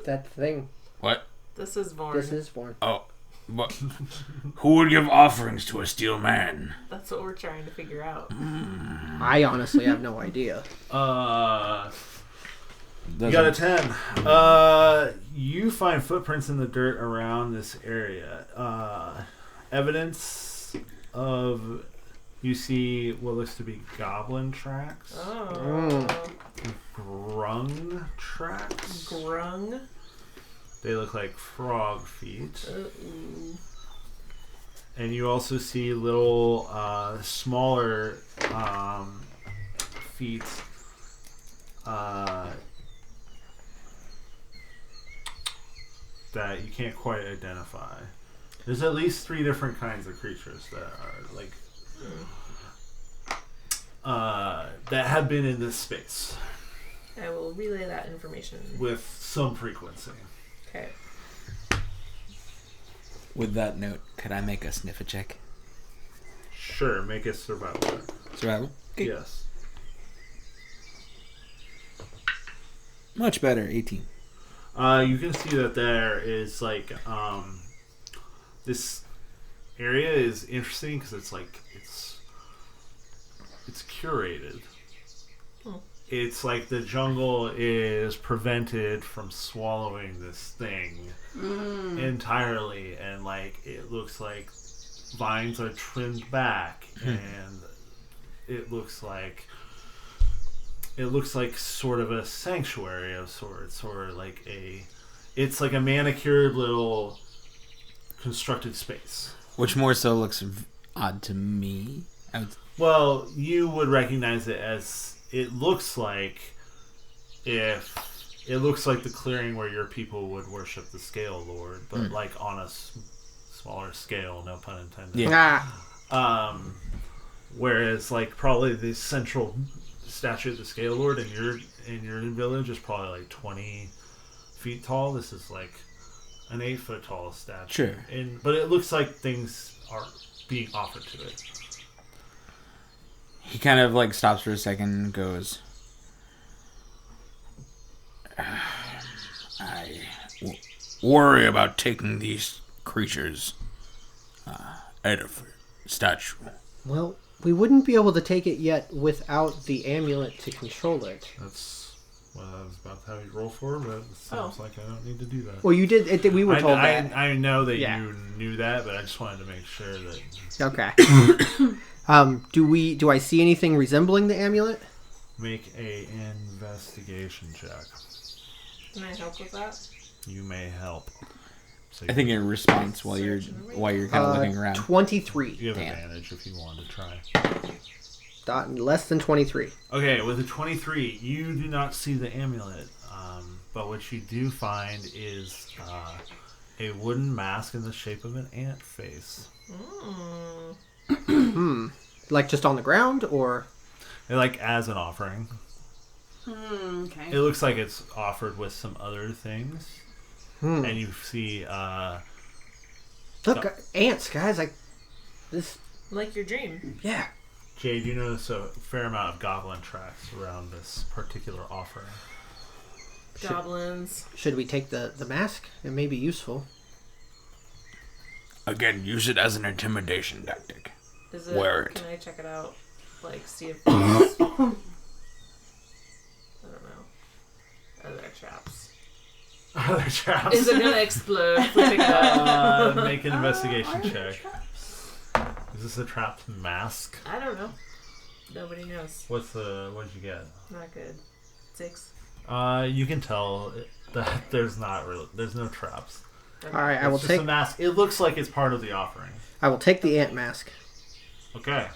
thing? What? This is Vorn. This is Vorn. Oh, but who would give offerings to a steel man? That's what we're trying to figure out. I honestly have no idea. You got a 10. You find footprints in the dirt around this area. Evidence of... You see what looks to be goblin tracks. Oh. Grung tracks. Grung. They look like frog feet. Uh-oh. And you also see little smaller feet that you can't quite identify. There's at least 3 different kinds of creatures that are like that have been in this space I will relay that information. with some frequency. Okay. With that note, could I make a sniffer check? Sure, make a survival check. Survival? Okay. Yes. Much better, 18. You can see that there is like this area is interesting because it's like it's curated. Oh. It's like the jungle is prevented from swallowing this thing entirely, and like it looks like vines are trimmed back, and it looks like sort of a sanctuary of sorts, or like it's like a manicured little constructed space. Which more so looks odd to me. Well, you would recognize it as it looks like the clearing where your people would worship the Scale Lord, but like on a smaller scale, no pun intended. Yeah. Whereas like probably the central statue of the Scale Lord in your village is probably like 20 feet tall. This is like an 8 foot tall statue. Sure. But it looks like things are being offered to it. He kind of like stops for a second and goes, I worry about taking these creatures out of statue. Well, we wouldn't be able to take it yet without the amulet to control it. That's what I was about to have you roll for, but it sounds like I don't need to do that. Well, you did. We were told that. I know that Yeah. you knew that, but I just wanted to make sure that... Okay. Do I see anything resembling the amulet? Make a investigation check. Can I help with that? You may help. So I think in response while you're kind of looking around. 23. you have Damn. advantage if you want to try. Less than 23. Okay, with a 23, you do not see the amulet, but what you do find is a wooden mask in the shape of an ant face. Like just on the ground, or? Like as an offering. Okay. It looks like it's offered with some other things. And you see Look, ants, guys. Like this. Like your dream. Yeah. Jade, you notice a fair amount of goblin tracks around this particular offering. Goblins. Should we take the mask? It may be useful. Again, use it as an intimidation tactic. Is it? Wear it. Can I check it out? Like, see if there's... I don't know. Are there traps? Other traps. Is it gonna explode if we pick it up? Make an investigation check. Is this a trapped mask? I don't know. Nobody knows. What did you get? Not good. 6. You can tell that there's no traps. Okay. All right, I It's will just take. a mask. It looks like it's part of the offering. I will take the ant mask. Okay.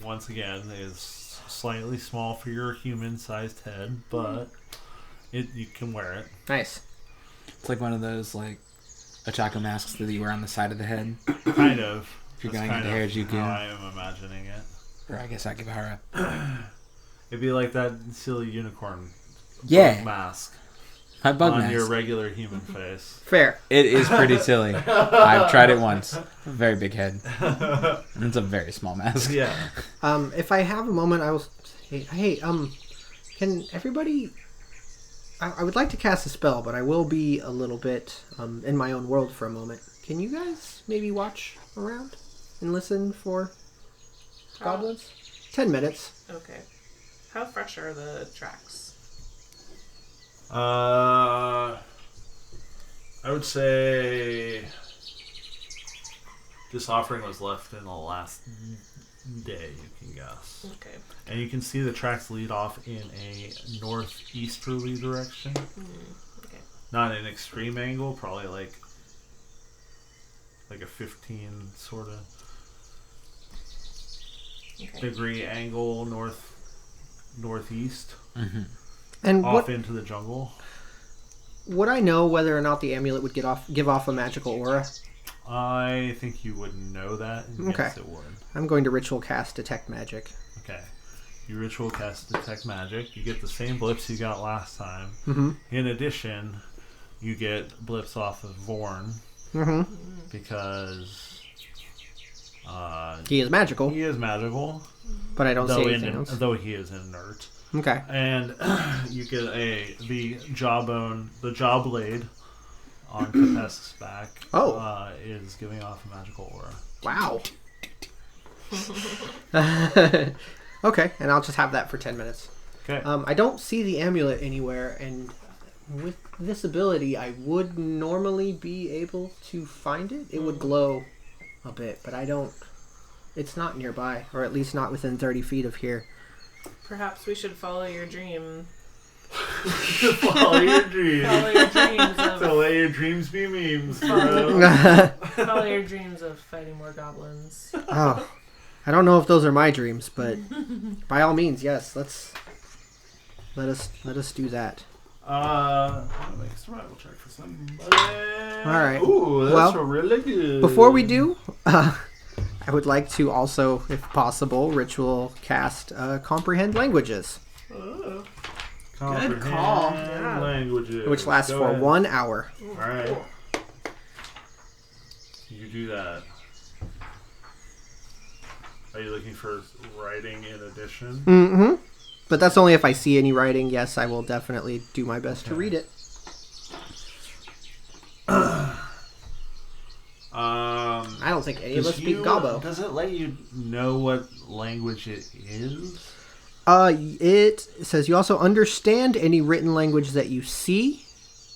Once again, it's slightly small for your human-sized head, but you can wear it. Nice. It's like one of those like Ochako masks that you wear on the side of the head. Kind of. If you're That's going into kind of Harajuku. how I am imagining it. Or I guess Akibahara. It'd be like that silly unicorn Yeah. mask My bug on mask. your regular human face. Fair. It is pretty silly. I've tried it once. A very big head. And it's a very small mask. Yeah. If I have a moment, I will. Hey, can everybody? I would like to cast a spell, but I will be a little bit in my own world for a moment. Can you guys maybe watch around and listen for goblins? 10 minutes. Okay. How fresh are the tracks? I would say this offering was left in the last day, you can guess. Okay. And you can see the tracks lead off in a northeasterly direction. Okay. Not an extreme angle, probably like a 15 sort of Okay. degree angle northeast Mm-hmm. And off what into the jungle. would I know whether or not the amulet would give off a magical aura? I think you would know that. And Okay. Yes, it would. I'm going to ritual cast detect magic. Okay. You ritual cast detect magic. You get the same blips you got last time. Mm-hmm. In addition, you get blips off of Vorn Mm-hmm. because He is magical, he is magical, but I don't see anything else. though he is inert. Okay. And you get the jawbone, the jaw blade on Capes's back. Oh. Is giving off a magical aura. Wow. Okay, and I'll just have that for 10 minutes. Okay. I don't see the amulet anywhere, and with this ability, I would normally be able to find it. It would glow a bit, but I don't. It's not nearby, or at least not within 30 feet of here. Perhaps we should follow your dream. Follow your dreams. Follow your dreams So of let your dreams be memes, bro. follow your dreams of fighting more goblins. Oh, I don't know if those are my dreams, but by all means, yes. Let us do that. I'm gonna make a survival check for somebody. All right. Ooh, that's Well, really good. Before we do, I would like to also, if possible, ritual cast comprehend languages, Comprehend call. Yeah. languages, which lasts Go for ahead. 1 hour. All right. You do that. Are you looking for writing in addition? Mm-hmm. But that's only if I see any writing. Yes, I will definitely do my best to read it. I don't think any of us speak Gobbo. Does it let you know what language it is? It says you also understand any written language that you see,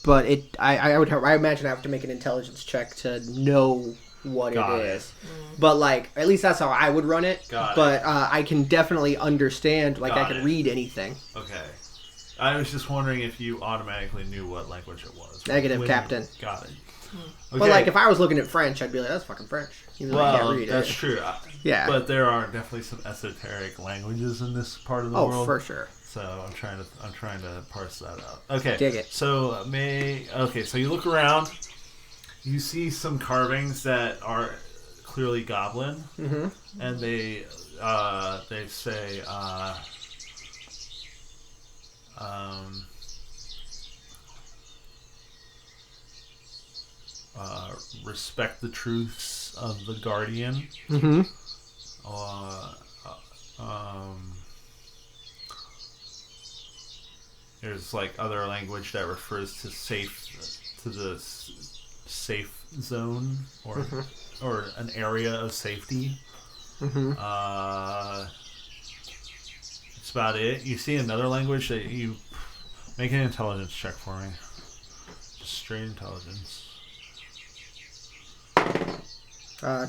but I imagine I have to make an intelligence check to know what Got it it. is. But like, at least that's how I would run it. Got it. But I can definitely understand. Like, I Got can it. read anything. Okay. I was just wondering if you automatically knew what language it was. Negative, When- Captain. Got it. But like, if I was looking at French, I'd be like, "That's fucking French." Even though I can't Well, read that's it. true. Yeah. But there are definitely some esoteric languages in this part of the Oh, world. for sure. So I'm trying to parse that out. Okay. Dig it. So so you look around, you see some carvings that are clearly goblin, and they say respect the truths of the guardian. There's like other language that refers to the safe zone or an area of safety. That's about it. You see another language that you make an intelligence check for me. Just straight intelligence.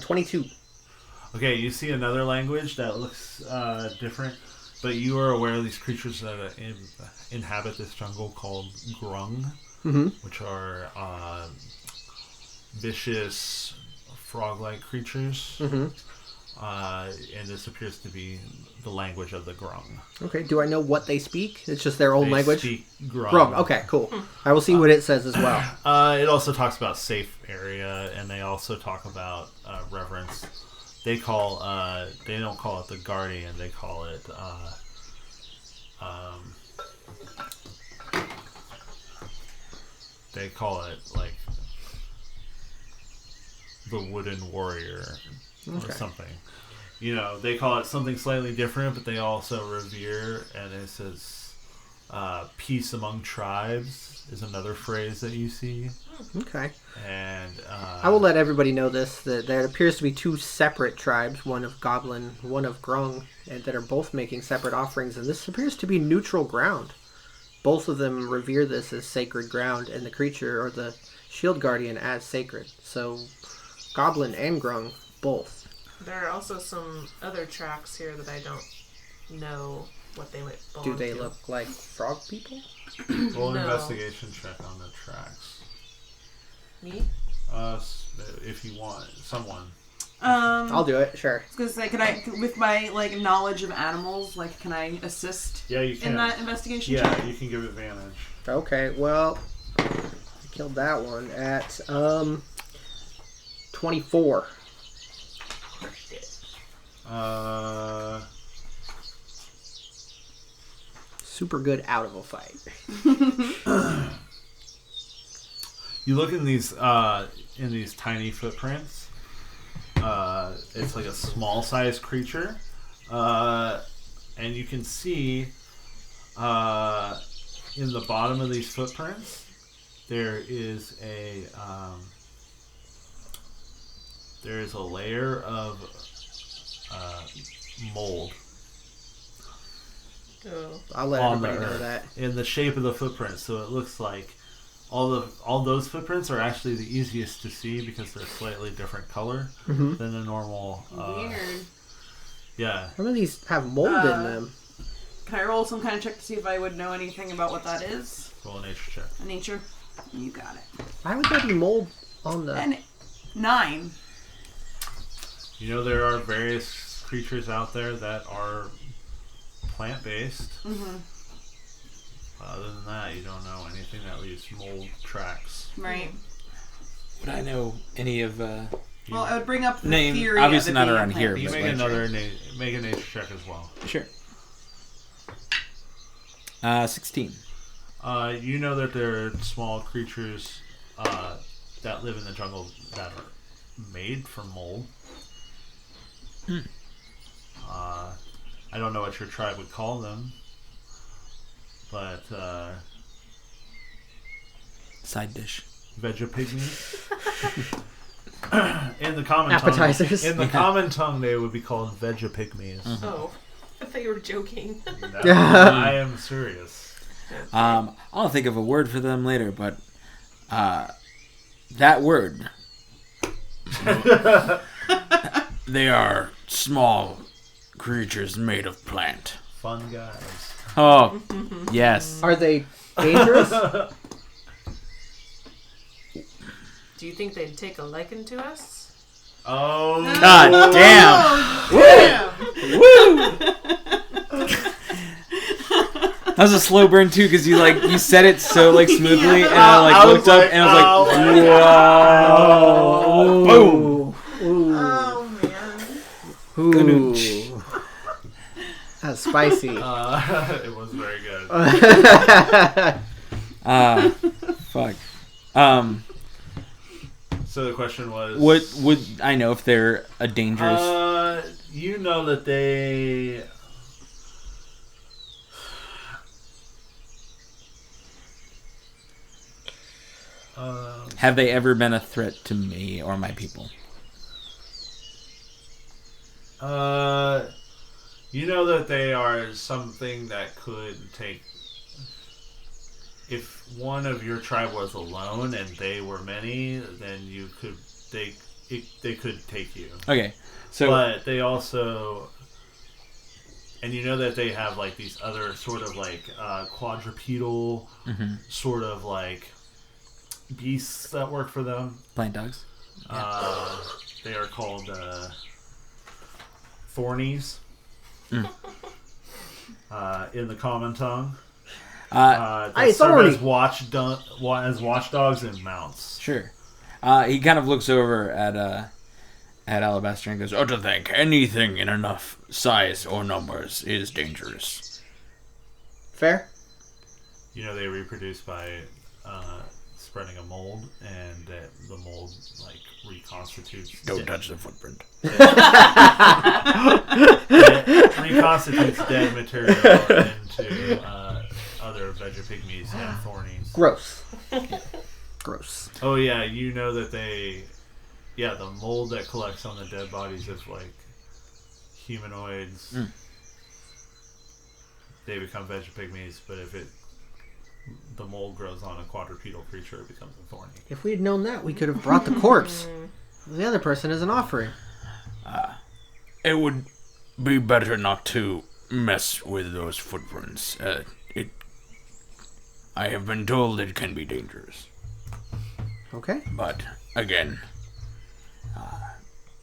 22. Okay, you see another language that looks different, but you are aware of these creatures that inhabit this jungle called grung, which are vicious frog-like creatures. And this appears to be the language of the grung. Okay, do I know what they speak? It's just their own language? They speak grung. Grung. Okay, cool. I will see what it says as well. It also talks about safe area, and they also talk about reverence. They call they don't call it the guardian. They call it like the wooden warrior or something. You know, they call it something slightly different, but they also revere, and it says peace among tribes is another phrase that you see. Okay. And I will let everybody know this, that there appears to be two separate tribes, one of Goblin, one of Grung, and that are both making separate offerings, and this appears to be neutral ground. Both of them revere this as sacred ground, and the creature, or the shield guardian, as sacred. So, Goblin and Grung, both. There are also some other tracks here that I don't know what they might belong Do they to. look like frog people? roll an No. investigation check on the tracks. Me? If you want someone. I'll do it, sure. I was gonna say, can I, with my like knowledge of animals, like, can I assist Yeah, you can. in that investigation Yeah, check? you can give advantage. Okay, well, I killed that one at 24. Super good out of a fight. You look in these tiny footprints. It's like a small sized creature, and you can see in the bottom of these footprints there is a layer of mold I'll let on the everybody know earth that. in the shape of the footprint. So it looks like all those footprints are actually the easiest to see because they're slightly different color than the normal. Weird. Yeah. Some of these have mold in them. Can I roll some kind of check to see if I would know anything about what that is? Roll a nature check. A nature? You got it. Why would there be mold on the... And 9. You know there are various creatures out there that are plant-based. Other than that, you don't know anything that leaves mold tracks. Right. Would I know any of Well, I would bring up the Name- theory obviously of it not being a around here, plant-based You but make creature. make a nature check as well. Sure. 16. You know that there are small creatures that live in the jungle that are made from mold. I don't know what your tribe would call them, but Side dish. vegapigmies. In the common Appetizers. tongue, in the common tongue, they would be called vegapigmies. Oh, I thought you were joking. No, I am serious. I'll think of a word for them later, but that word. They are small creatures made of plant. Fun guys. Oh, yes. Are they dangerous? Do you think they'd take a liking to us? Oh. God damn. That was a slow burn too, because you said it so smoothly, and I looked up and I was like, wow. Boom. Oh man. Ooh. That's spicy. It was very good. Fuck. So the question was, What would I know if they're a dangerous? you know that they. Have they ever been a threat to me or my people? You know that they are something that could take. If one of your tribe was alone and they were many, then they could take you. Okay, so But they also, and you know that they have these other sort of quadrupedal sort of beasts that work for them. plant dogs. They are called thornies in the common tongue. That serve as watchdogs and mounts. Sure. He kind of looks over at Alabaster and goes, "Oh, to think anything in enough size or numbers is dangerous." Fair? You know they reproduce by spreading a mold, and the mold reconstitutes. Don't touch the footprint. Reconstitutes dead material into other vegapygmies and thornies. Gross. Gross. Oh yeah, you know that the mold that collects on the dead bodies of humanoids, they become vegapygmies. But if the mold grows on a quadrupedal creature, it becomes a thorny. If we had known that, we could have brought the corpse. The other person is an offering. It would be better not to mess with those footprints. I have been told it can be dangerous. Okay. But, again,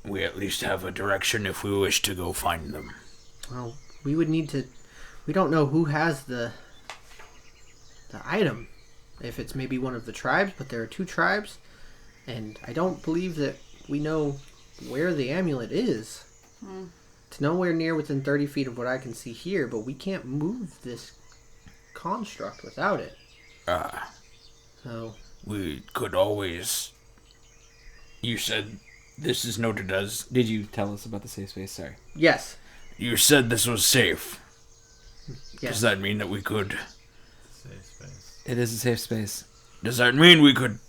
we at least have a direction if we wish to go find them. Well, we would need to... We don't know who has the item. If it's maybe one of the tribes, but there are 2 tribes. And I don't believe that we know where the amulet is. It's nowhere near within 30 feet of what I can see here, but we can't move this construct without it. So... We could always... You said this is noted as... Did you tell us about the safe space? Sorry. Yes. You said this was safe. Yes. Does that mean that we could... Safe space. It is a safe space. Does that mean we could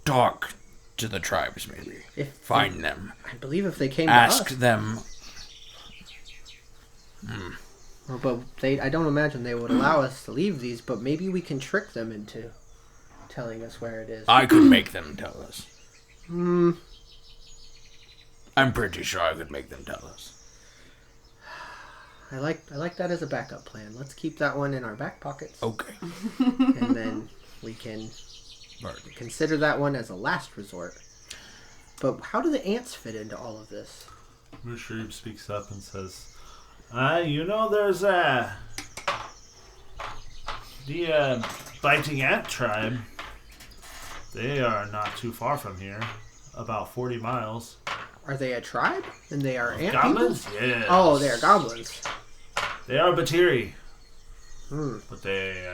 talk to the tribes, maybe? Find them. I believe if they came Ask to us. them... Well, but I don't imagine they would allow us to leave these, but maybe we can trick them into telling us where it is. I could make them tell us. Hmm. I'm pretty sure I could make them tell us. I like that as a backup plan. Let's keep that one in our back pockets. Okay. And then we can consider that one as a last resort. But how do the ants fit into all of this? Mushroob speaks up and says, there's the biting ant tribe. They are not too far from here, about 40 miles. Are they a tribe? And they are ant Goblins? people? Yes. Oh, they are goblins. They are Batiri. Hmm. But they,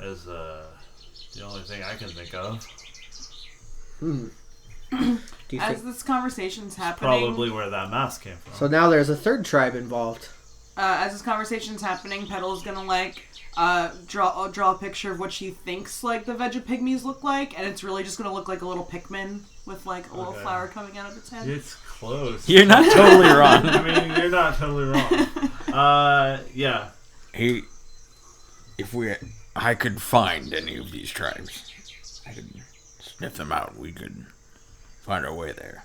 as the only thing I can think of. Hmm. Do you As think... this conversation's happening, Probably where that mask came from. So now there's a third tribe involved. as this conversation's happening, Petal's gonna draw a picture of what she thinks the Vegapygmies look like, and it's really just gonna look like a little Pikmin with a little flower coming out of its head. It's close. You're not totally wrong. I mean, you're not totally wrong. Yeah. I could find any of these tribes. I could sniff them out. We could find our way there.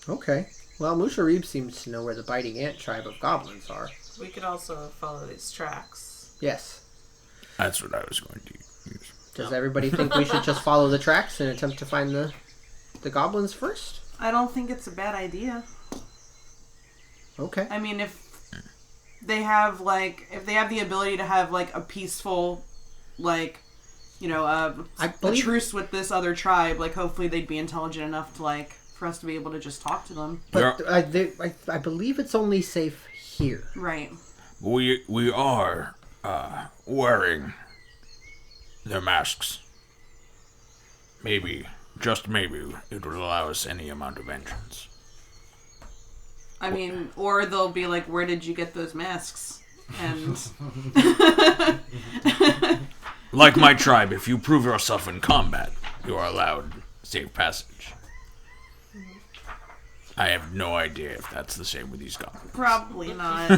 Okay. Well, Musharib seems to know where the biting ant tribe of goblins are. We could also follow these tracks. Yes. That's what I was going to use. Does everybody think we should just follow the tracks and attempt to find the goblins first? I don't think it's a bad idea. Okay. I mean, if they have the ability to have like a peaceful, like, you know, a truce with this other tribe, like hopefully they'd be intelligent enough to like for us to be able to just talk to them. But I believe it's only safe here. Right. We are wearing their masks. Maybe, just maybe, it will allow us any amount of entrance. I mean, or they'll be like, "Where did you get those masks?" And like my tribe, if you prove yourself in combat, you are allowed safe passage. I have no idea if that's the same with these goblins. probably not.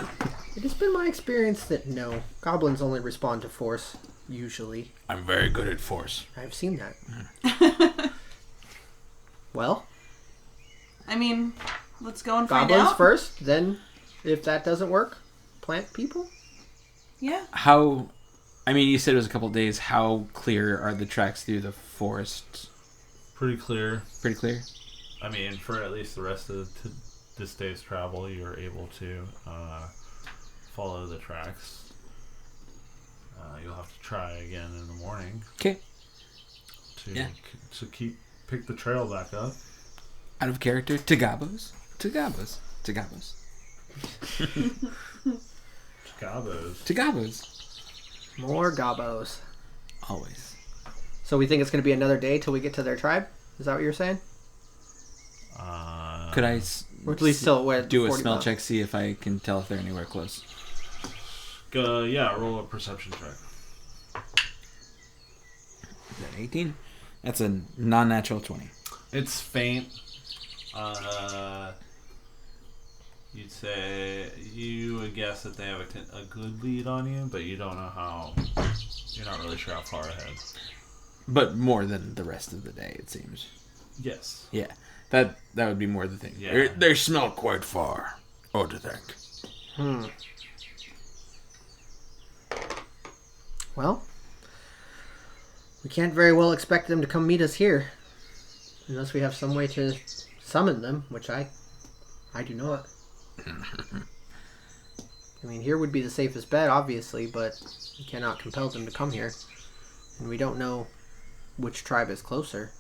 It has been my experience that no, goblins only respond to force, usually. I'm very good at force. I've seen that. Well, I mean, let's go and find goblins out. first, then if that doesn't work, plant people? Yeah. How, I mean, you said it was a couple days. How clear are the tracks through the forest? Pretty clear. Pretty clear? I mean, for at least the rest of this day's travel, you're able to follow the tracks. You'll have to try again in the morning. Okay. To pick the trail back up. Out of character, Tagabos. More gobos. Always. So we think it's going to be another day till we get to their tribe? Is that what you're saying? Could I Or at least till we're do a 40 smell miles. check, see if I can tell if they're anywhere close? Roll a perception check. Is that 18? That's a non-natural 20. It's faint. You'd say you would guess that they have a good lead on you, but you don't know how. You're not really sure how far ahead. But more than the rest of the day, it seems. Yes. Yeah, that would be more the thing. Yeah. They smell quite far. Oh, to think. Well, we can't very well expect them to come meet us here. Unless we have some way to summon them, which I do not. I mean, here would be the safest bet, obviously, but we cannot compel them to come here. And we don't know which tribe is closer.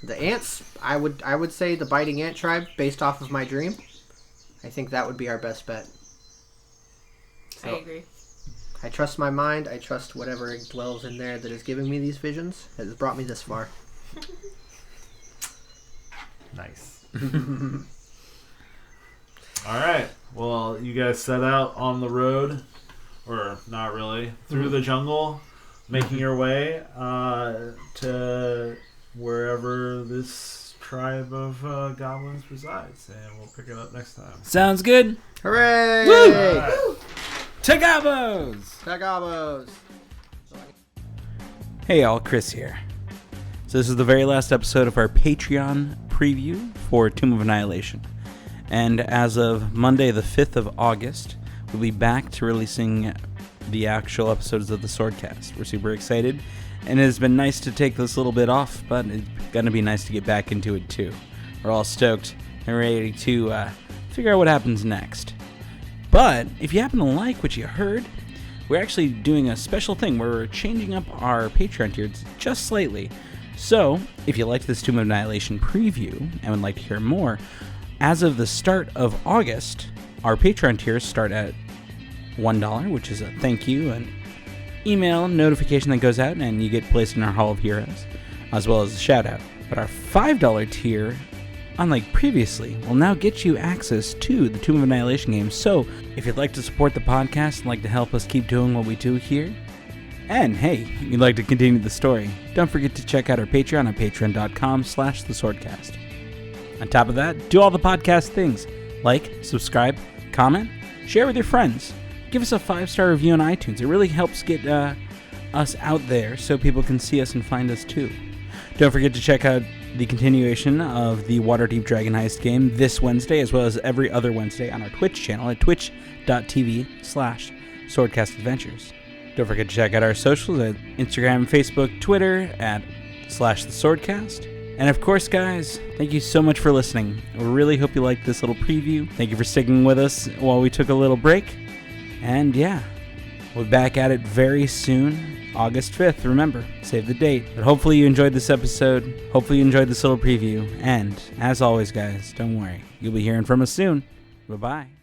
The ants, I would say the biting ant tribe, based off of my dream. I think that would be our best bet. I agree. I trust my mind. I trust whatever dwells in there that is giving me these visions. It has brought me this far. Nice. Alright. Well, you guys set out on the road, or not really, through the jungle, making your way to wherever this tribe of goblins resides. And we'll pick it up next time. Sounds good. Hooray! Woo! Alright. Tagabos! Tagabos! Hey all, Chris here. So this is the very last episode of our Patreon preview for Tomb of Annihilation. And as of Monday the 5th of August, we'll be back to releasing the actual episodes of the Swordcast. We're super excited, and it has been nice to take this little bit off, but it's gonna be nice to get back into it too. We're all stoked and ready to figure out what happens next. But if you happen to like what you heard, we're actually doing a special thing where we're changing up our Patreon tiers just slightly. So, if you liked this Tomb of Annihilation preview and would like to hear more, as of the start of August, our Patreon tiers start at $1, which is a thank you, an email notification that goes out, and you get placed in our Hall of Heroes, as well as a shout out. But our $5 tier, unlike previously, will now get you access to the Tomb of Annihilation game. So, if you'd like to support the podcast and like to help us keep doing what we do here, and hey, you'd like to continue the story, don't forget to check out our Patreon at patreon.com/theswordcast. On top of that, do all the podcast things. Like, subscribe, comment, share with your friends. Give us a 5-star review on iTunes. It really helps get us out there so people can see us and find us too. Don't forget to check out the continuation of the Waterdeep Dragon Heist game this Wednesday, as well as every other Wednesday on our Twitch channel at twitch.tv/SwordcastAdventures. Don't forget to check out our socials at Instagram, Facebook, Twitter at /theswordcast. And of course, guys, thank you so much for listening. I really hope you liked this little preview. Thank you for sticking with us while we took a little break. And yeah, we'll be back at it very soon. August 5th, remember, save the date. But hopefully you enjoyed this episode. Hopefully you enjoyed this little preview. And as always, guys, don't worry. You'll be hearing from us soon. Bye-bye.